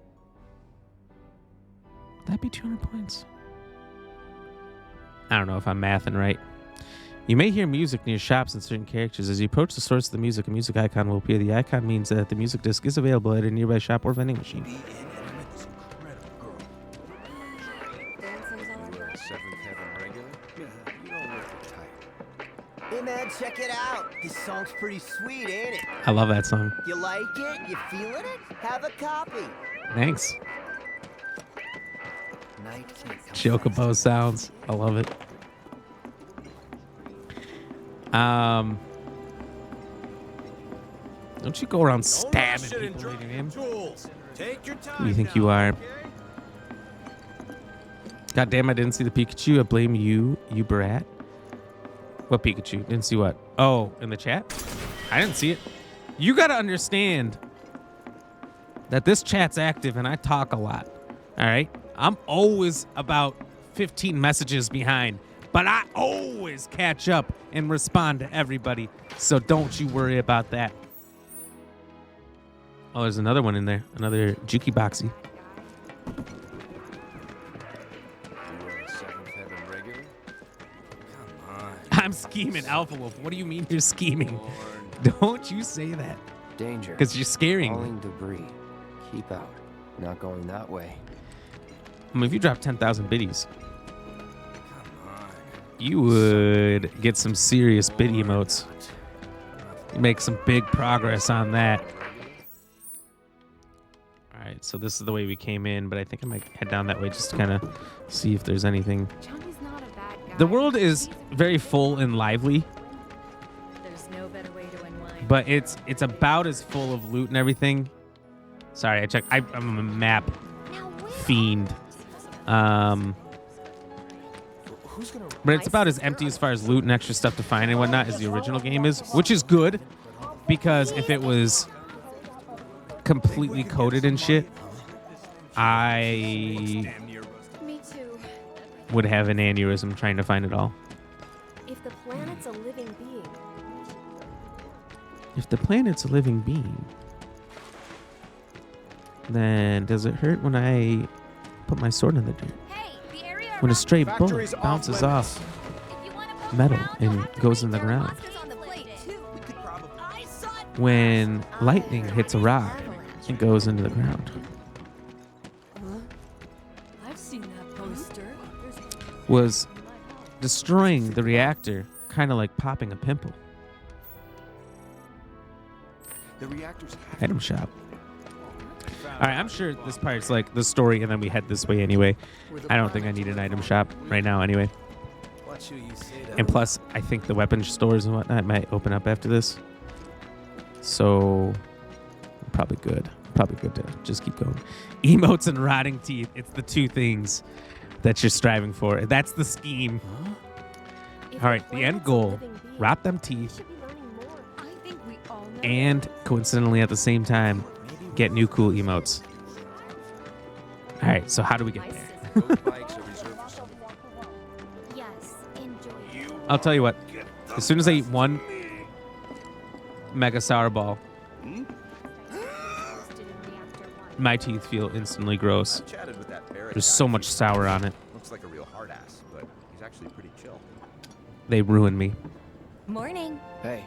Would that be 200 points? I don't know if I'm mathing right. You may hear music near shops and certain characters. As you approach the source of the music, a music icon will appear. The icon means that the music disc is available at a nearby shop or vending machine. Hey man, check it out. This song's pretty sweet, ain't it? I love that song. You like it? You feeling it? Have a copy. Thanks. Chocobo sounds. I love it. Don't you go around stabbing people, man. Who do you think you are? God damn, I didn't see the Pikachu. I blame you, you brat. What Pikachu? Didn't see what? Oh, in the chat? I didn't see it. You gotta understand that this chat's active and I talk a lot. All right? I'm always about 15 messages behind, but I always catch up and respond to everybody. So don't you worry about that. Oh, there's another one in there. Another Juki Boxy. I'm scheming, Alpha Wolf. What do you mean you're scheming? Don't you say that. Danger. Because you're scaring me. Falling debris. Keep out. Not going that way. I mean, if you drop 10,000 biddies, you would get some serious biddy emotes. You make some big progress on that. All right, so this is the way we came in, but I think I might head down that way just to kind of see if there's anything. The world is very full and lively. There's no better way to unwind. But it's about as full of loot and everything. Sorry, I checked. I'm a map fiend. But it's about as empty as far as loot and extra stuff to find and whatnot as the original game is, which is good, because if it was completely coded and shit, I would have an aneurysm trying to find it all. If the planet's a living being. If the planet's a living being, then does it hurt when I put my sword in the dirt? When a stray bullet bounces off metal and goes in the ground? When lightning hits a rock and goes into the ground? I've seen that poster. Was destroying the reactor kind of like popping a pimple? The reactor's Item shop. All right, I'm sure this part's like the story, and then we head this way anyway. I don't think I need an item shop right now anyway. And plus, I think the weapon stores and whatnot might open up after this. So, probably good. Probably good to just keep going. Emotes and rotting teeth. It's the two things that you're striving for. That's the scheme. All right, the end goal. Rot them teeth. And coincidentally at the same time, get new cool emotes. All right, so how do we get there? I'll tell you what. As soon as I eat one Mega Sour Ball, my teeth feel instantly gross. There's so much sour on it. Looks like a real hard ass, but he's actually pretty chill. They ruin me. Morning. Hey.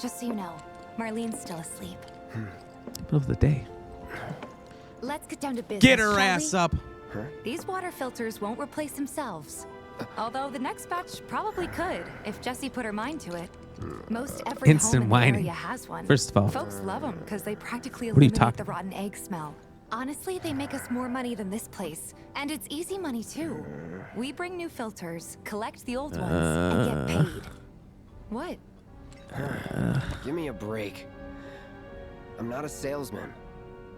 Just so you know, Marlene's still asleep. Middle of the day. Let's get down to business. Get her shall ass we? up. These water filters won't replace themselves. Although the next batch probably could, if Jessie put her mind to it. Most every Instant home in the whining. area has one. First of all. Folks love them because they practically What are you eliminate talking the rotten egg smell. Honestly, they make us more money than this place. And it's easy money, too. We bring new filters, collect the old ones, and get paid. What? Give me a break. I'm not a salesman.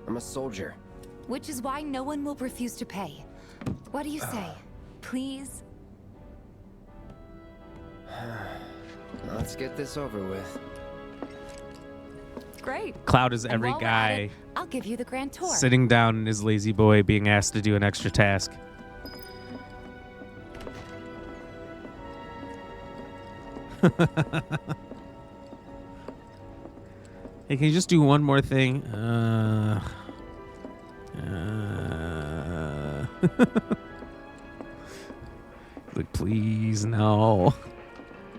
I'm a soldier. Which is why no one will refuse to pay. What do you say? Please? Let's get this over with. Great. Cloud is And every while we're at guy it, I'll give you the grand tour. sitting down in his lazy boy being asked to do an extra task. Hey, can you just do one more thing? Like, please, no.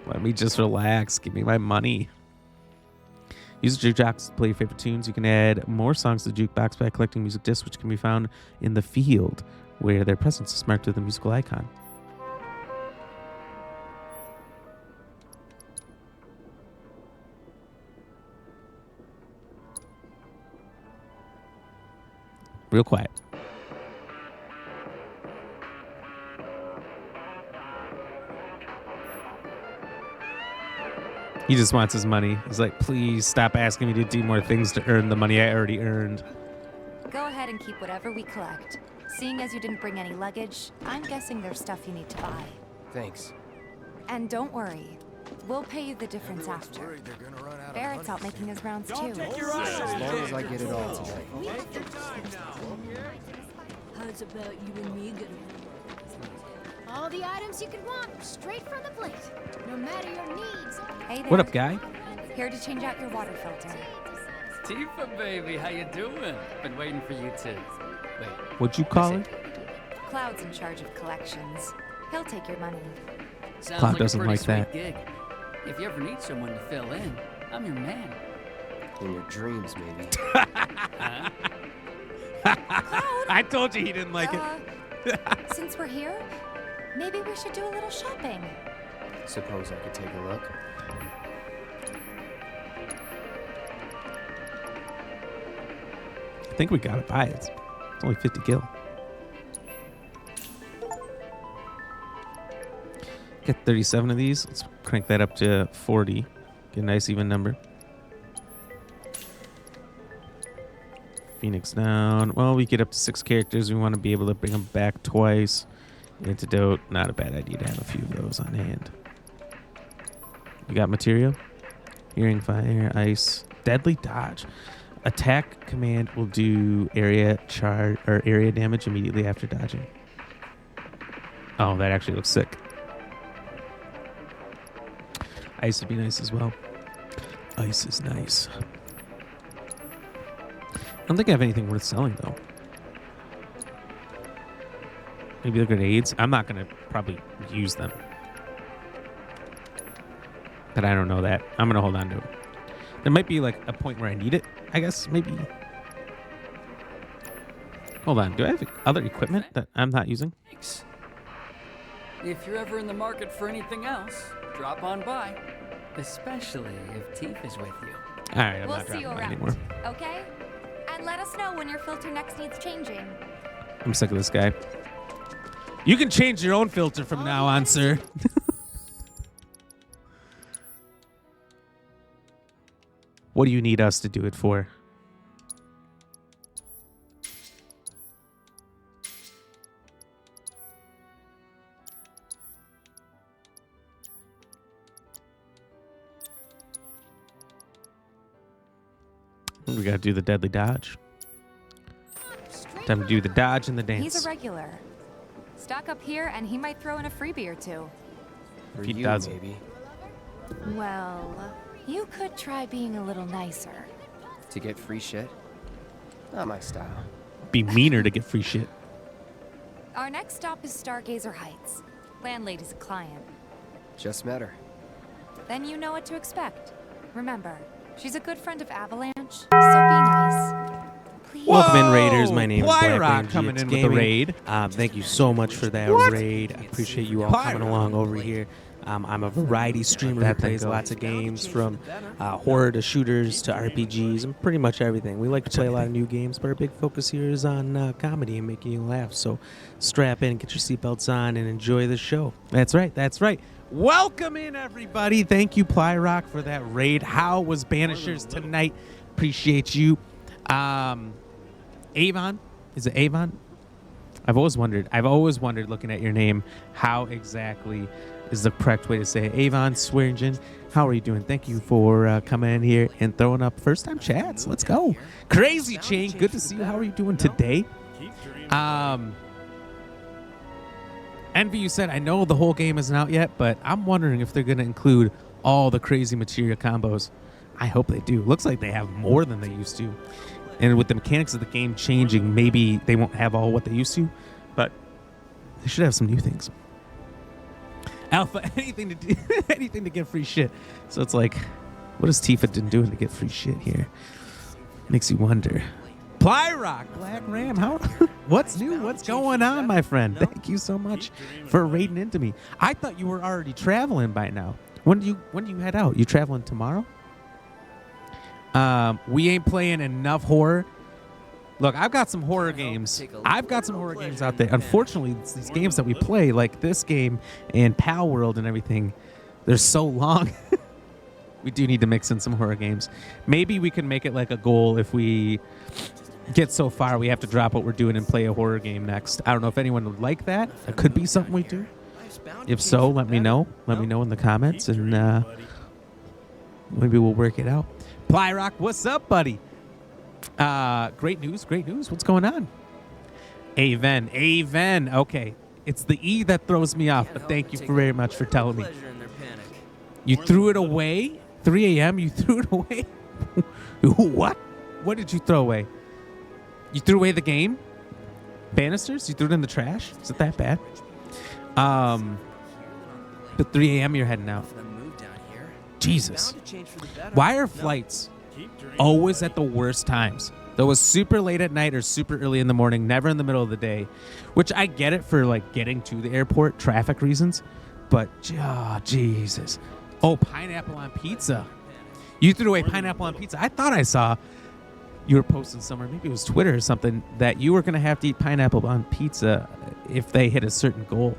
Let me just relax. Give me my money. Use the jukebox to play your favorite tunes. You can add more songs to the jukebox by collecting music discs, which can be found in the field, where their presence is marked with a musical icon. Real quiet. He just wants his money. He's like, please stop asking me to do more things to earn the money I already earned. Go ahead and keep whatever we collect. Seeing as you didn't bring any luggage, I'm guessing there's stuff you need to buy. Thanks. And don't worry, we'll pay you the difference after. Barrett's out making his rounds too. As long as I get it all today. How's about you and me getting All the items you could want, straight from the plate. No matter your needs. Hey there. What up, guy? Here to change out your water filter. Tifa, baby, how you doing? Been waiting for you too. Wait. What'd you call it? Cloud's in charge of collections. He'll take your money. Sounds Cloud like doesn't a pretty like sweet that. gig. If you ever need someone to fill in, I'm your man. In your dreams, maybe. I told you he didn't like it. Since we're here, maybe we should do a little shopping. Suppose I could take a look. I think we gotta buy it. It's only 50 gil. Get 37 of these. Let's crank that up to 40. Get a nice even number. Phoenix down. Well, we get up to 6 characters. We want to be able to bring them back twice. Antidote. Not a bad idea to have a few of those on hand. You got material? Hearing fire, ice, deadly dodge. Attack command will do area charge or area damage immediately after dodging. Oh, that actually looks sick. Ice would be nice as well. Ice is nice. I don't think I have anything worth selling though. Maybe they're grenades. I'm not gonna probably use them. But I don't know that. I'm gonna hold on to it. There might be like a point where I need it, I guess, maybe. Hold on, do I have other equipment that I'm not using? Thanks. If you're ever in the market for anything else, drop on by. Especially if Teef is with you. All right, I'm We'll not see you dropping by around, anymore. okay? And let us know when your filter next needs changing. I'm sick of this guy. You can change your own filter from now on, sir. What do you need us to do it for? We gotta do the deadly dodge. Time to do the dodge and the dance. He's a regular. Stock up here and he might throw in a freebie or two. For He you, does. maybe. Well, you could try being a little nicer. To get free shit? Not my style. Be meaner to get free shit. Our next stop is Stargazer Heights. Landlady's a client. Just met her. Then you know what to expect. Remember, she's a good friend of Avalanche, so be nice. Please. Welcome in, Raiders. My name is Black Plyrock Ranger coming GX in with the Gaming. raid. Thank you so much for that raid. I appreciate you all coming along over here. I'm a variety streamer who plays lots of games, from horror to shooters to RPGs and pretty much everything. We like to play a lot of new games, but our big focus here is on comedy and making you laugh. So strap in, get your seatbelts on, and enjoy the show. That's right. That's right. Welcome in, everybody. Thank you, Plyrock, for that raid. How was Banishers tonight? Appreciate you. Avon. Is it Avon? I've always wondered looking at your name, how exactly is the correct way to say it. Avon Swearingen, how are you doing? Thank you for coming in here and throwing up first time chats. Let's go. Crazy Chain, good to see you. How are you doing today? Envy, you said, I know the whole game isn't out yet, but I'm wondering if they're going to include all the crazy material combos. I hope they do. Looks like they have more than they used to. And with the mechanics of the game changing, maybe they won't have all what they used to, but they should have some new things. Alpha, anything to do, anything to get free shit. So it's like, what is Tifa doing to get free shit here? Makes you wonder. Plyrock, Black Ram, how? What's new? What's going on, my friend? Thank you so much for raiding into me. I thought you were already traveling by now. When do you head out? You traveling tomorrow? We ain't playing enough horror. Look, I've got some horror games. I've got some horror games out there. Unfortunately, it's these games that we play, like this game and Pal World and everything, they're so long. We do need to mix in some horror games. Maybe we can make it like a goal if we get so far we have to drop what we're doing and play a horror game next. I don't know if anyone would like that. It could be something we do. If so, let me know. Let me know in the comments, and maybe we'll work it out. Plyrock, what's up, buddy? Great news, great news. What's going on? Aven. Okay, it's the E that throws me off, but thank you very much for telling me. You threw it away? 3 a.m. You threw it away? What? What did you throw away? You threw away the game? Banisters? You threw it in the trash? Is it that bad? But 3 a.m. you're heading out. Jesus. Why are flights always at the worst times? That was super late at night or super early in the morning, never in the middle of the day, which I get it for like getting to the airport, traffic reasons, but Jesus. Oh, pineapple on pizza. You threw away pineapple on pizza. I thought I saw you were posting somewhere, maybe it was Twitter or something, that you were going to have to eat pineapple on pizza if they hit a certain goal,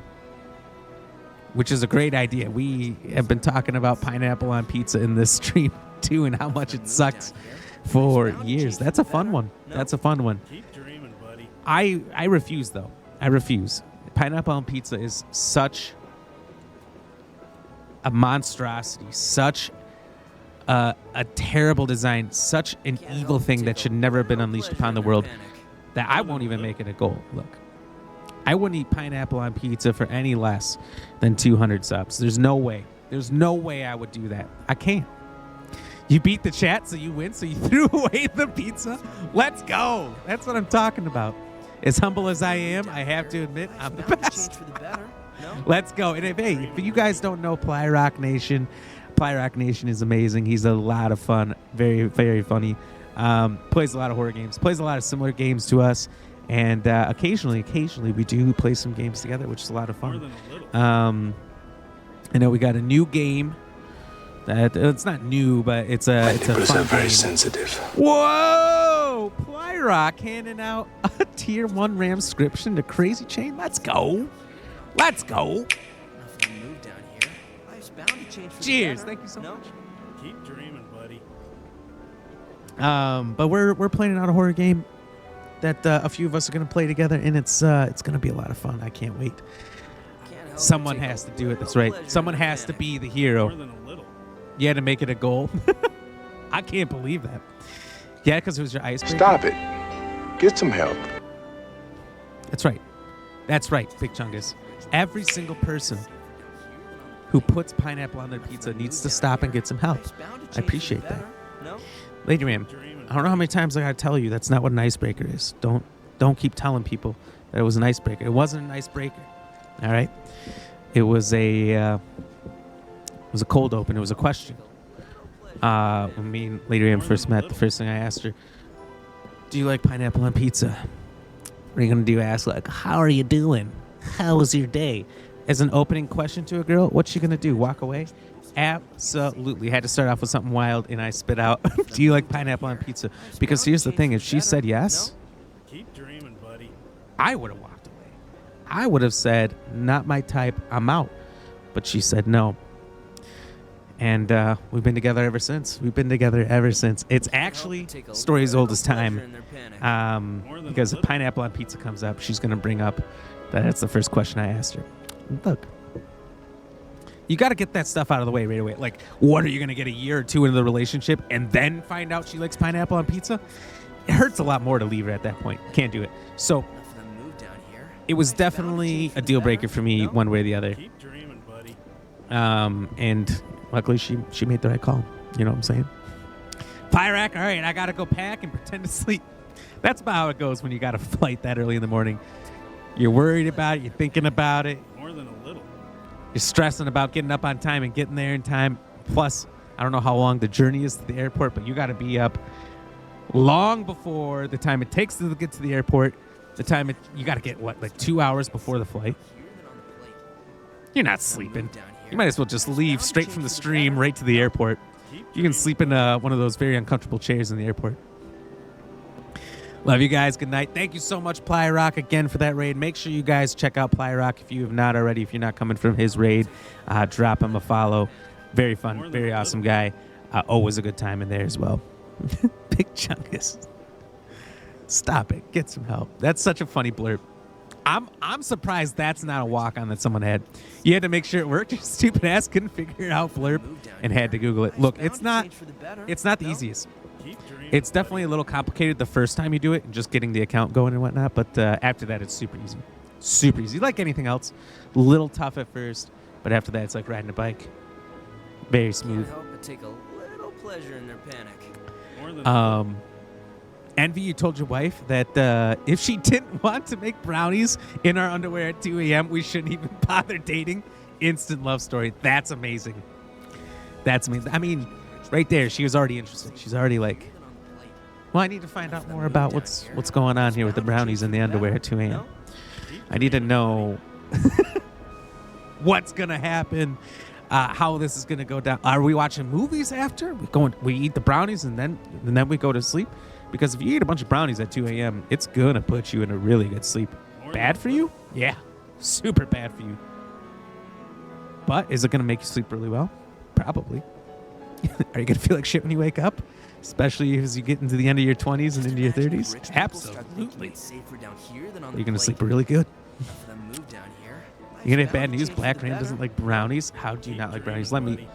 which is a great idea. We have been talking about pineapple on pizza in this stream too and how much it sucks for years. That's a fun one. That's a fun one. Keep dreaming, buddy. I refuse, though. I refuse. Pineapple on pizza is such a monstrosity, such a terrible design, such an evil thing that should never have been unleashed upon the world, that I won't even make it a goal. Look, I wouldn't eat pineapple on pizza for any less than 200 subs. There's no way. There's no way I would do that. I can't. You beat the chat, so you win, so you threw away the pizza? Let's go. That's what I'm talking about. As humble as I am, I have to admit, I'm the best. Let's go. And if you guys don't know Plyrock Nation, Plyrock Nation is amazing. He's a lot of fun. Very, very funny. Plays a lot of horror games. Plays a lot of similar games to us. And occasionally we do play some games together, which is a lot of fun. I know we got a new game. It's not new, but it's a fun very game. sensitive. Whoa! Plyrock handing out a tier 1 Ramscription to Crazy Chain. Let's go. Let's go. Cheers. Thank you so much. Keep dreaming, buddy. But we're planning out a horror game that a few of us are going to play together, and it's going to be a lot of fun. I can't wait. Someone has to do it. That's right. Someone has to be the hero. You had to make it a goal. I can't believe that. Yeah, because it was your icebreaker. Stop it. Get some help. That's right. That's right, Big Chungus. Every single person who puts pineapple on their pizza needs to stop and get some help. I appreciate that. Lady Ram, I don't know how many times I gotta tell you that's not what an icebreaker is. Don't keep telling people that it was an icebreaker. It wasn't an icebreaker. All right? It was a cold open. It was a question. When me and Lady Ram first met, the first thing I asked her, do you like pineapple on pizza? What are you going to do? Ask, like, how are you doing? How was your day? As an opening question to a girl, what's she going to do? Walk away? Absolutely. Had to start off with something wild, and I spit out, do you like pineapple on pizza? Because here's the thing. If she said yes, keep dreaming, buddy. I would have walked away. I would have said, not my type, I'm out. But she said no. And we've been together ever since. It's actually story as old as time. Because if pineapple on pizza comes up, she's going to bring up that's the first question I asked her. Look, you got to get that stuff out of the way right away. Like, what are you going to get a year or two into the relationship and then find out she likes pineapple on pizza? It hurts a lot more to leave her at that point. Can't do it. So it was definitely a deal breaker for me one way or the other. Keep dreaming, buddy. And luckily she made the right call. You know what I'm saying? Pyrac, all right, I got to go pack and pretend to sleep. That's about how it goes when you got a flight that early in the morning. You're worried about it. You're thinking about it. More than a little. You're stressing about getting up on time and getting there in time. Plus, I don't know how long the journey is to the airport, but you got to be up long before the time it takes to get to the airport. You got to get, like 2 hours before the flight? You're not sleeping. You might as well just leave straight from the stream right to the airport. You can sleep in one of those very uncomfortable chairs in the airport. Love you guys. Good night. Thank you so much, Plyrock, again for that raid. Make sure you guys check out Plyrock if you have not already. If you're not coming from his raid, drop him a follow. Very fun, very awesome guy. Always a good time in there as well. Big Chungus. Stop it. Get some help. That's such a funny blurb. I'm surprised that's not a walk-on that someone had. You had to make sure it worked. Your stupid ass couldn't figure out blurb and had to Google it. Look, it's not the easiest. It's definitely a little complicated the first time you do it and just getting the account going and whatnot, but after that it's super easy. Super easy. Like anything else. A little tough at first, but after that it's like riding a bike. Very smooth. Can't help but take a little pleasure in their panic. Envy, you told your wife that if she didn't want to make brownies in our underwear at 2 a.m., we shouldn't even bother dating. Instant love story. That's amazing. That's amazing. I mean, right there, she was already interested. She's already like, well, I need to find out more about what's going on here with the brownies in the underwear at 2 a.m. I need to know what's going to happen, how this is going to go down. Are we watching movies after? We eat the brownies and then we go to sleep? Because if you eat a bunch of brownies at 2 a.m., it's going to put you in a really good sleep. Bad for you? Yeah. Super bad for you. But is it going to make you sleep really well? Probably. Are you going to feel like shit when you wake up? Especially as you get into the end of your 20s and into your 30s? Absolutely. You're going to sleep really good. You're going to have bad news. Black Rain doesn't like brownies. How do you not like brownies? Let me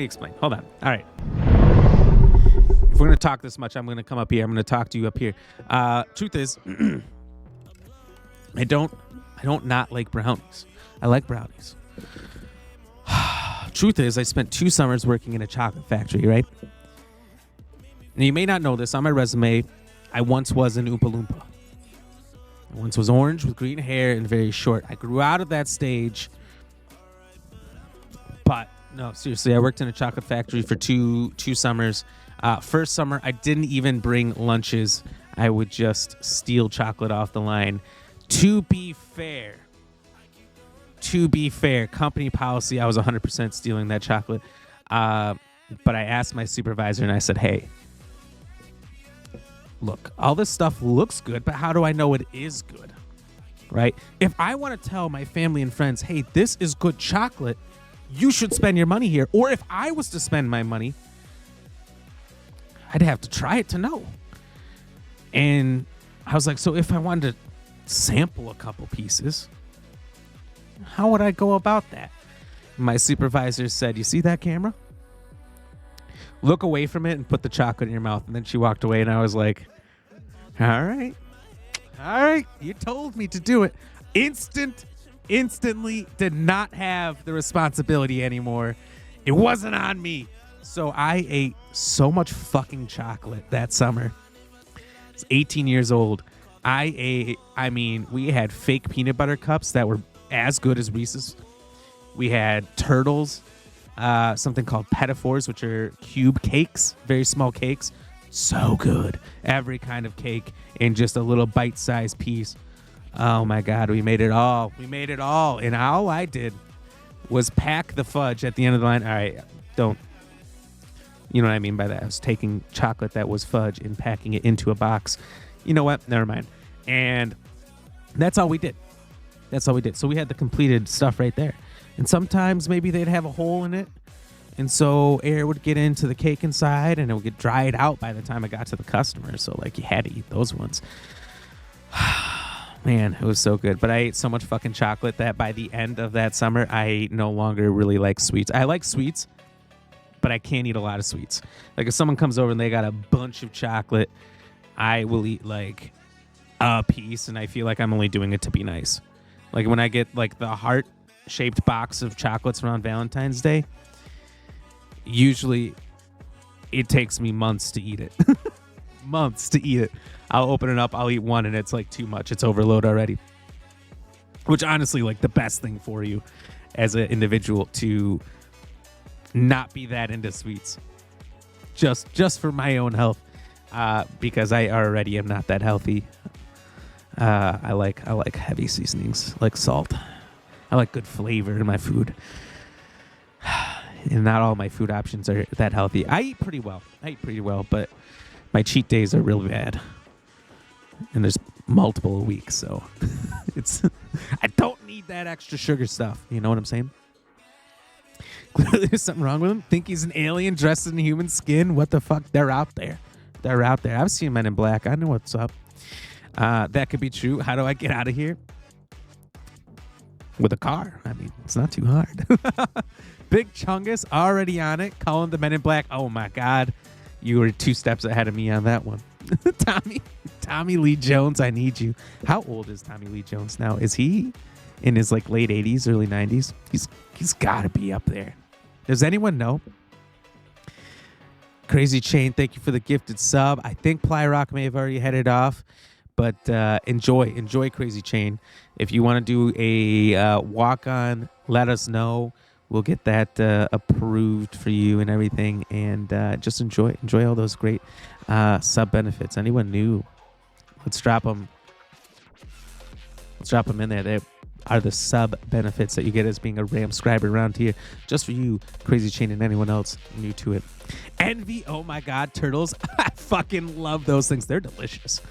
explain. Hold on. All right. If we're going to talk this much, I'm going to come up here. I'm going to talk to you up here. Truth is, I don't not like brownies. I like brownies. Truth is, I spent 2 summers working in a chocolate factory, right? Now, you may not know this. On my resume, I once was an Oompa Loompa. I once was orange with green hair and very short. I grew out of that stage. But, no, seriously, I worked in a chocolate factory for two summers. First summer, I didn't even bring lunches. I would just steal chocolate off the line. To be fair, company policy, I was 100% stealing that chocolate. But I asked my supervisor and I said, hey, look, all this stuff looks good, but how do I know it is good? Right? If I want to tell my family and friends, hey, this is good chocolate, you should spend your money here. Or if I was to spend my money, I'd have to try it to know. And I was like, so if I wanted to sample a couple pieces, how would I go about that? My supervisor said, you see that camera? Look away from it and put the chocolate in your mouth. And then she walked away and I was like, all right, you told me to do it. Instantly did not have the responsibility anymore. It wasn't on me. So I ate so much fucking chocolate that summer. I was 18 years old. We had fake peanut butter cups that were as good as Reese's. We had turtles, something called petitfours, which are cube cakes, very small cakes. So good. Every kind of cake in just a little bite-sized piece. Oh my God, we made it all. And all I did was pack the fudge at the end of the line. All right, you know what I mean by that. I was taking chocolate that was fudge and packing it into a box. You know what? Never mind. And that's all we did. So we had the completed stuff right there. And sometimes maybe they'd have a hole in it. And so air would get into the cake inside and it would get dried out by the time it got to the customer. So like you had to eat those ones. Man, it was so good. But I ate so much fucking chocolate that by the end of that summer, I no longer really like sweets. I like sweets, but I can't eat a lot of sweets. Like if someone comes over and they got a bunch of chocolate, I will eat like a piece and I feel like I'm only doing it to be nice. Like when I get like the heart-shaped box of chocolates around Valentine's Day, usually it takes me months to eat it. I'll open it up, I'll eat one, and it's like too much. It's overload already. Which honestly, like the best thing for you as an individual to not be that into sweets. Just for my own health. Because I already am not that healthy. I like heavy seasonings, like salt. I like good flavor in my food. And not all my food options are that healthy. I eat pretty well, but my cheat days are real bad. And there's multiple a week, so I don't need that extra sugar stuff. You know what I'm saying? Clearly there's something wrong with him. Think he's an alien dressed in human skin? What the fuck? They're out there. I've seen Men in Black. I know what's up. That could be true. How do I get out of here? With a car. I mean, it's not too hard. Big Chungus already on it, calling the Men in Black. Oh my God. You were 2 steps ahead of me on that one. Tommy Lee Jones, I need you. How old is Tommy Lee Jones now? Is he in his like late 80s, early 90s? He's got to be up there. Does anyone know? Crazy Chain, thank you for the gifted sub. I think Plyrock may have already headed off, but enjoy Crazy Chain. If you want to do a walk-on, let us know. We'll get that approved for you and everything, and just enjoy all those great sub benefits. Anyone new? Let's drop them. Let's drop them in there. They are the sub benefits that you get as being a RAM subscriber around here, just for you, Crazy Chain, and anyone else new to it. Envy, oh my God, turtles! I fucking love those things. They're delicious.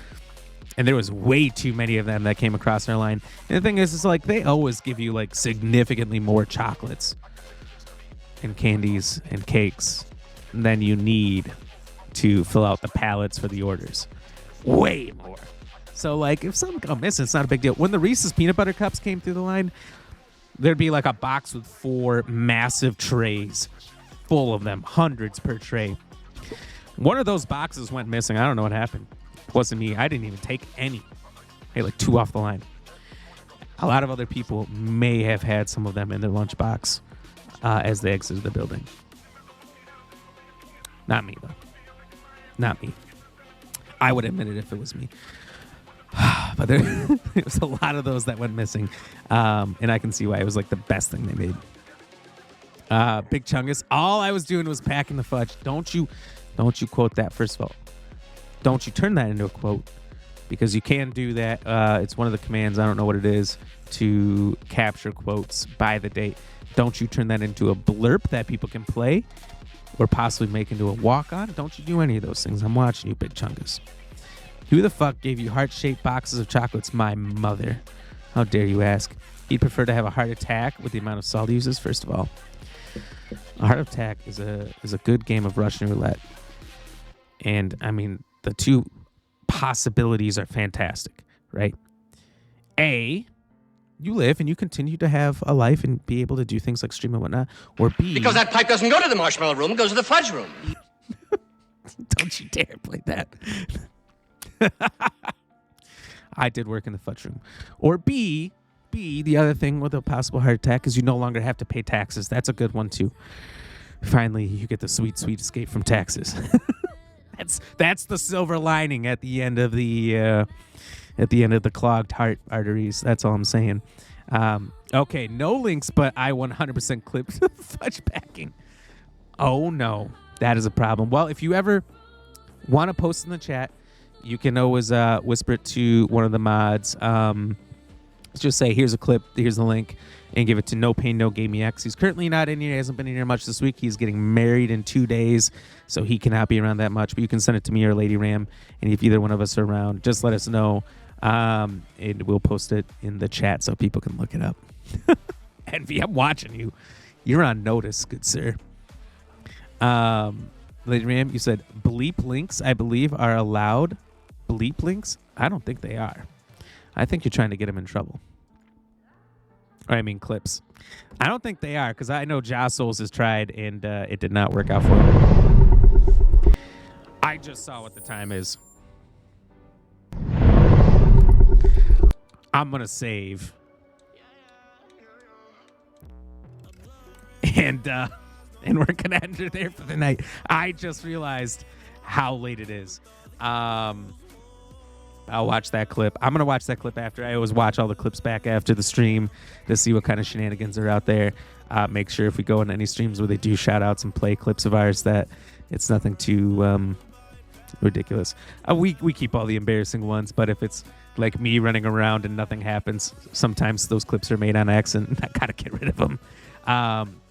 And there was way too many of them that came across our line. And the thing is, it's like they always give you like significantly more chocolates and candies and cakes than you need to fill out the pallets for the orders. Way more. So like if some go missing, it's not a big deal. When the Reese's peanut butter cups came through the line, there'd be like a box with 4 massive trays full of them, hundreds per tray. One of those boxes went missing. I don't know what happened. It wasn't me. I didn't even take any. I had like 2 off the line. A lot of other people may have had some of them in their lunchbox as they exited the building. Not me, though. Not me. I would admit it if it was me. But there was a lot of those that went missing. And I can see why it was like the best thing they made. Big Chungus. All I was doing was packing the fudge. Don't you quote that, first of all. Don't you turn that into a quote, because you can do that. It's one of the commands. I don't know what it is to capture quotes by the date. Don't you turn that into a blurb that people can play or possibly make into a walk-on. Don't you do any of those things. I'm watching you, Big Chungus. Who the fuck gave you heart-shaped boxes of chocolates? My mother. How dare you ask? He'd prefer to have a heart attack with the amount of salt he uses, first of all. A heart attack is a good game of Russian roulette. And, I mean, the two possibilities are fantastic, right? A, you live and you continue to have a life and be able to do things like stream and whatnot. Or B... Because that pipe doesn't go to the marshmallow room, it goes to the fudge room. Don't you dare play that. I did work in the fudge room. Or B, the other thing with a possible heart attack is you no longer have to pay taxes. That's a good one, too. Finally, you get the sweet, sweet escape from taxes. That's the silver lining at the end of the clogged heart arteries. That's all I'm saying. Okay, no links, but I 100% clipped fudge packing. Oh no, that is a problem. Well, if you ever want to post in the chat, you can always whisper it to one of the mods. Just say, here's a clip, here's the link, and give it to No Pain No Gamey X. He's currently not in here. He hasn't been in here much this week. He's getting married in 2 days, so he cannot be around that much. But you can send it to me or Lady Ram, and if either one of us are around, just let us know, and we'll post it in the chat so people can look it up. Envy, I'm watching you. You're on notice, good sir. Lady Ram, you said bleep links, I believe, are allowed. Bleep links? I don't think they are. I think you're trying to get him in trouble. Or I mean clips. I don't think they are, because I know Jostles has tried and it did not work out for him. I just saw what the time is. I'm going to save. And we're going to enter there for the night. I just realized how late it is. I'll watch that clip. I'm going to watch that clip after. I always watch all the clips back after the stream to see what kind of shenanigans are out there. Make sure if we go on any streams where they do shout outs and play clips of ours that it's nothing too ridiculous. We keep all the embarrassing ones, but if it's like me running around and nothing happens, sometimes those clips are made on accident. I got to get rid of them.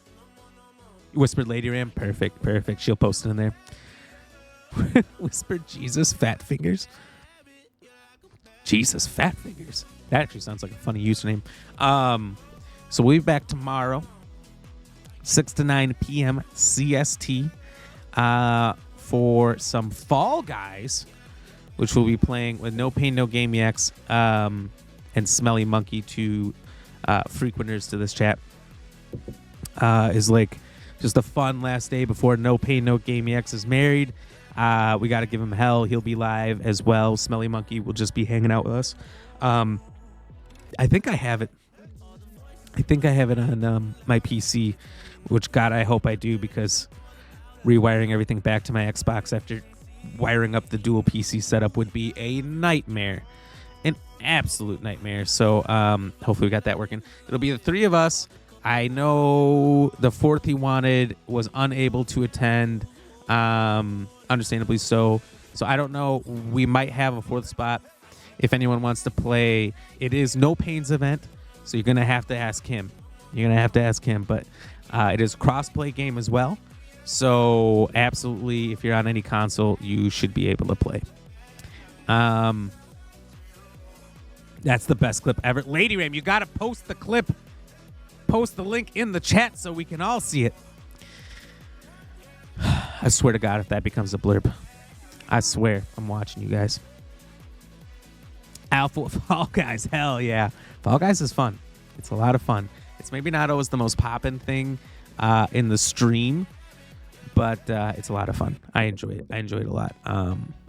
Whispered Lady Ram. Perfect. She'll post it in there. Whispered Jesus Fat Fingers. Jesus, Fat Fingers. That actually sounds like a funny username. So we'll be back tomorrow, 6 to 9 p.m. CST, for some Fall Guys, which we'll be playing with No Pain No Gamey X and Smelly Monkey, two frequenters to this chat. Is like just a fun last day before No Pain No Gamey X is married. We got to give him hell. He'll be live as well. Smelly Monkey will just be hanging out with us. I think I have it. on my PC, which God, I hope I do, because rewiring everything back to my Xbox after wiring up the dual PC setup would be a nightmare. An absolute nightmare. So hopefully we got that working. It'll be the three of us. I know the fourth he wanted was unable to attend, understandably so. So I don't know. We might have a fourth spot if anyone wants to play. It is No Pain's event, so you're going to have to ask him. But it is a cross-play game as well. So absolutely, if you're on any console, you should be able to play. That's the best clip ever. Lady Ram, you got to post the clip. Post the link in the chat so we can all see it. I swear to God, if that becomes a blurb, I swear I'm watching you guys. Alpha Fall Guys, hell yeah. Fall Guys is fun. It's a lot of fun. It's maybe not always the most poppin' thing in the stream, but it's a lot of fun. I enjoy it. I enjoy it a lot,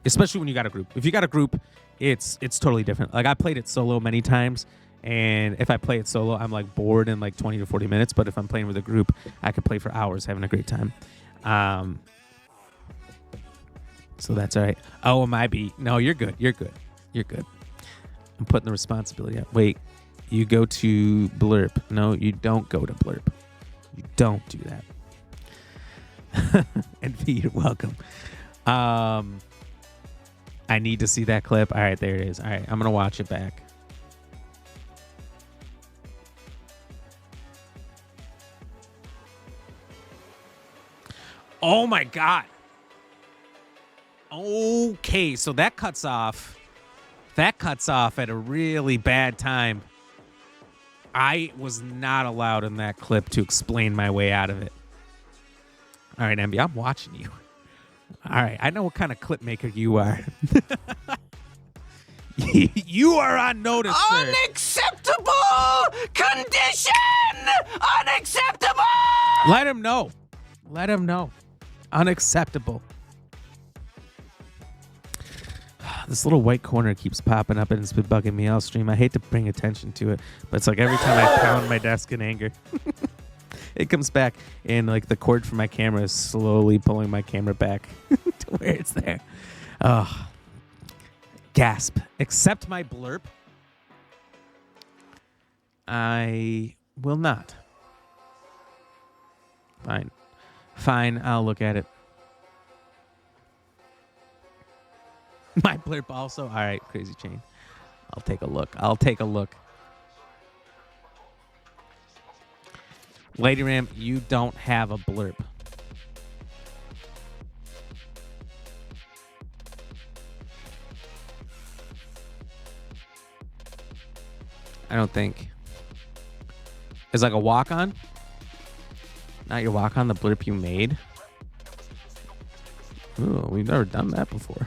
especially when you got a group. If you got a group, it's totally different. Like I played it solo many times, and if I play it solo, I'm like bored in like 20 to 40 minutes. But if I'm playing with a group, I could play for hours, having a great time. So that's all right. Oh, am I be? No, you're good. You're good. You're good. I'm putting the responsibility out. Wait, you go to blurb. No, you don't go to blurb. You don't do that. And V, you're welcome. I need to see that clip. All right, there it is. All right, I'm going to watch it back. Oh my God. Okay, so that cuts off. That cuts off at a really bad time. I was not allowed in that clip to explain my way out of it. All right, Emby, I'm watching you. All right, I know what kind of clip maker you are. You are on notice, sir. Unacceptable condition! Unacceptable! Let him know. Let him know. Unacceptable. This little white corner keeps popping up and it's been bugging me all stream. I hate to bring attention to it, but it's like every time I pound my desk in anger, it comes back, and like the cord from my camera is slowly pulling my camera back to where it's there. Oh, gasp. Accept my blurb. I will not. Fine. Fine, I'll look at it. My blurb also? All right, Crazy Chain. I'll take a look. I'll take a look. Lady Ram, you don't have a blurb. I don't think. It's like a walk-on? Not your walk-on, the blurb you made? Ooh, we've never done that before.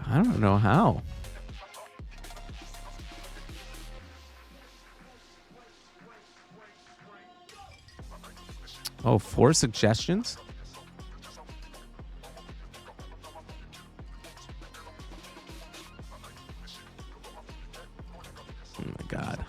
I don't know how. Oh, 4 suggestions? Oh my God.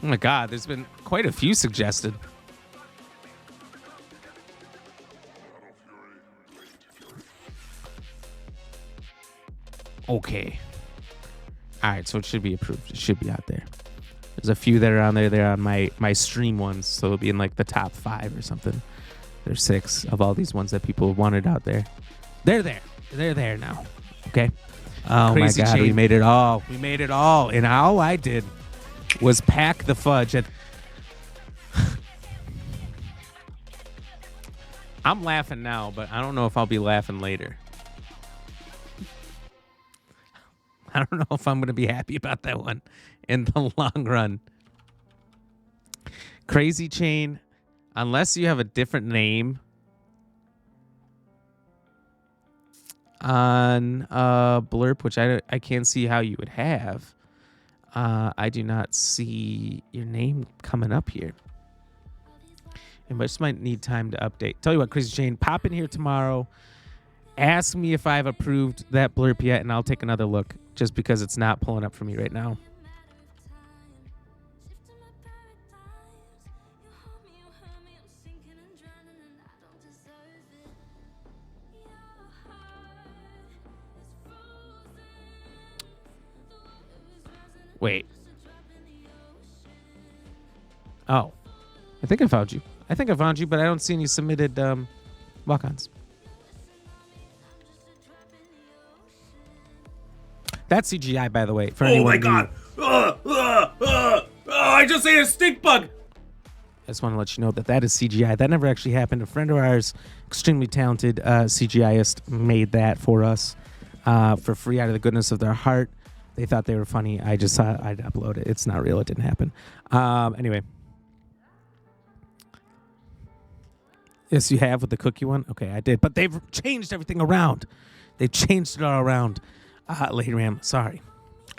Oh my God, there's been quite a few suggested. Okay. All right, so it should be approved. It should be out there. There's a few that are on there. They're on my stream ones, so it'll be in like the top 5 or something. There's 6 of all these ones that people wanted out there. They're there. They're there now. Okay. Oh Crazy my God, we made it all. We made it all. And all I did was pack the fudge at... I'm laughing now, but I don't know if I'll be laughing later. I don't know if I'm going to be happy about that one in the long run. Crazy Chain, unless you have a different name on Blurb, which I can't see how you would have. I do not see your name coming up here. and just might need time to update. Tell you what, Crazy Jane, pop in here tomorrow. Ask me if I've approved that blurb yet, and I'll take another look just because it's not pulling up for me right now. Wait. Oh. I think I found you. But I don't see any submitted walk-ons. That's CGI, by the way. For Oh my anyone god! I just ate a stink bug! I just want to let you know that is CGI. That never actually happened. A friend of ours, extremely talented CGIist, made that for us for free out of the goodness of their heart. They thought they were funny. I just thought I'd upload it. It's not real. It didn't happen. Anyway. Yes, you have with the cookie one? Okay, I did. But they've changed everything around. They've changed it all around. Lady Ram, sorry.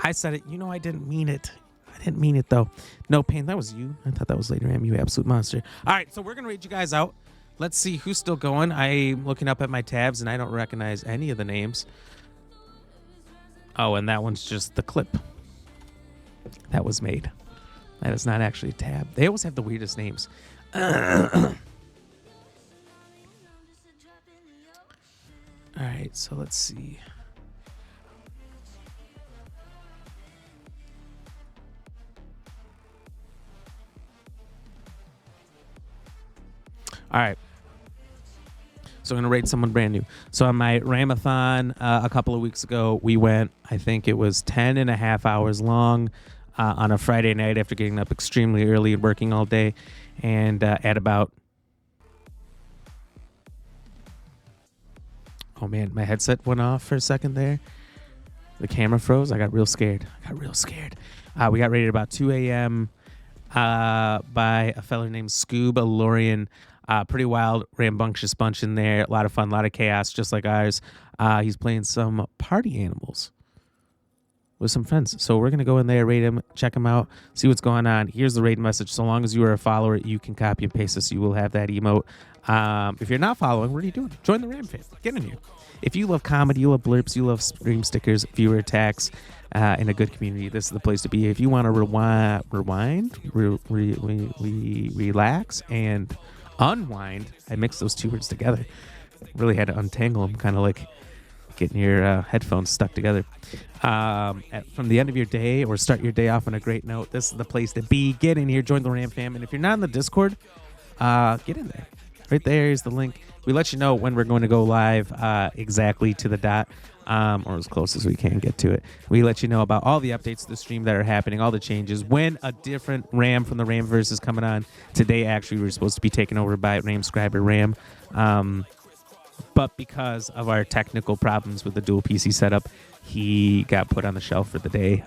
I said it. You know I didn't mean it. I didn't mean it, though. No pain. That was you. I thought that was Lady Ram, you absolute monster. All right, so we're going to read you guys out. Let's see who's still going. I'm looking up at my tabs, and I don't recognize any of the names. Oh, and that one's just the clip that was made. That is not actually a tab. They always have the weirdest names. All right, so let's see. All right. So I'm going to rate someone brand new. So on my Ramathon a couple of weeks ago, we went, I think it was 10 and a half hours long on a Friday night after getting up extremely early and working all day. And at about... Oh, man, my headset went off for a second there. The camera froze. I got real scared. We got rated about 2 a.m. By a fellow named Scuba Lorian. Pretty wild, rambunctious bunch in there. A lot of fun, a lot of chaos, just like ours. He's playing some party animals with some friends. So we're going to go in there, rate him, check him out, see what's going on. Here's the raid message. So long as you are a follower, you can copy and paste this. You will have that emote. If you're not following, what are you doing? Join the Ram fan. Get in here. If you love comedy, you love blurps, you love stream stickers, viewer attacks, in a good community, this is the place to be. If you want to relax, and unwind, I mixed those two words together. Really had to untangle them, kind of like getting your headphones stuck together. From the end of your day or start your day off on a great note, this is the place to be. Get in here, join the Ram fam. And if you're not in the Discord, get in there. Right there is the link. We let you know when we're going to go live exactly to the dot, or as close as we can get to it. We let you know about all the updates to the stream that are happening, all the changes, when a different Ram from the Ramverse is coming on. Today, actually, we're supposed to be taken over by Ramscriber Ram. But because of our technical problems with the dual PC setup, he got put on the shelf for the day.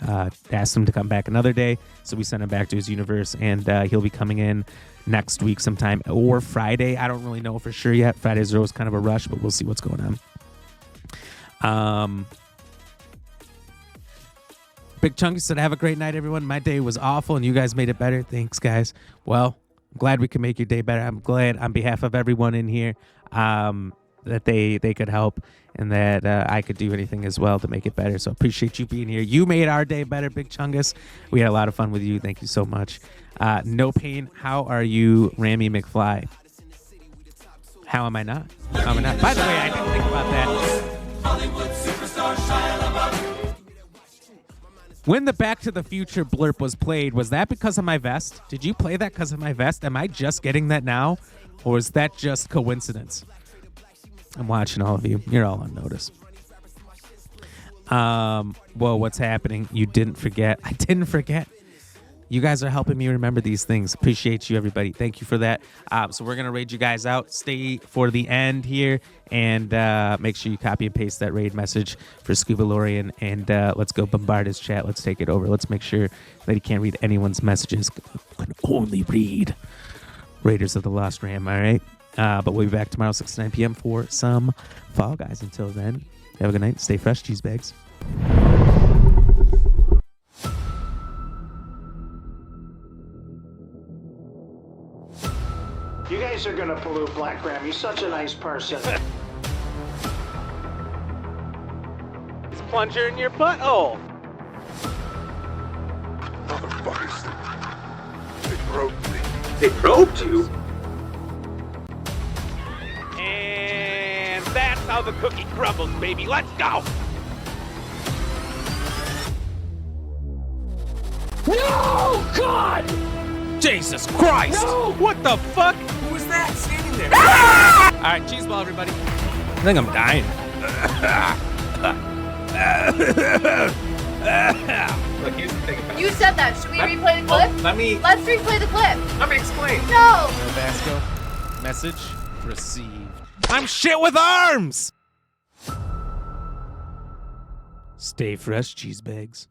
Asked him to come back another day, so we sent him back to his universe, and he'll be coming in next week sometime, or Friday. I don't really know for sure yet. Fridays are always kind of a rush, but we'll see what's going on. Big Chunky said, have a great night, everyone. My day was awful, and you guys made it better. Thanks, guys. Well, I'm glad we can make your day better. I'm glad on behalf of everyone in here that they could help, and that I could do anything as well to make it better. So appreciate you being here. You made our day better, Big Chungus. We had a lot of fun with you. Thank you so much. No Pain, how are you, Rami McFly? How am I not? How am I not? By the way, I didn't think about that. Hollywood superstar Shia LaBeouf. When the Back to the Future blurb was played, was that because of my vest? Did you play that because of my vest? Am I just getting that now? Or is that just coincidence? I'm watching all of you. You're all on notice. Well, what's happening? You didn't forget. I didn't forget. You guys are helping me remember these things. Appreciate you, everybody. Thank you for that. So we're going to raid you guys out. Stay for the end here, and make sure you copy and paste that raid message for Scuba Lorian, and let's go bombard his chat. Let's take it over. Let's make sure that he can't read anyone's messages. Can only read Raiders of the Lost Ram, all right? But we'll be back tomorrow, 6 to 9 p.m. for some Fall Guys. Until then, have a good night. Stay fresh, cheese bags. You guys are gonna pollute Black Ram. You're such a nice person. It's plunger in your butthole. Motherfuckers. They probed me. They probed you? And that's how the cookie crumbles, baby. Let's go! No! God! Jesus Christ! No! What the fuck? Who was that standing there? Ah! Alright, cheese ball, everybody. I think I'm dying. Look, here's the thing about You said that. Should we replay the clip? Let's replay the clip. Let me explain. No! Vasco, message received. I'm shit with arms! Stay fresh, cheese bags.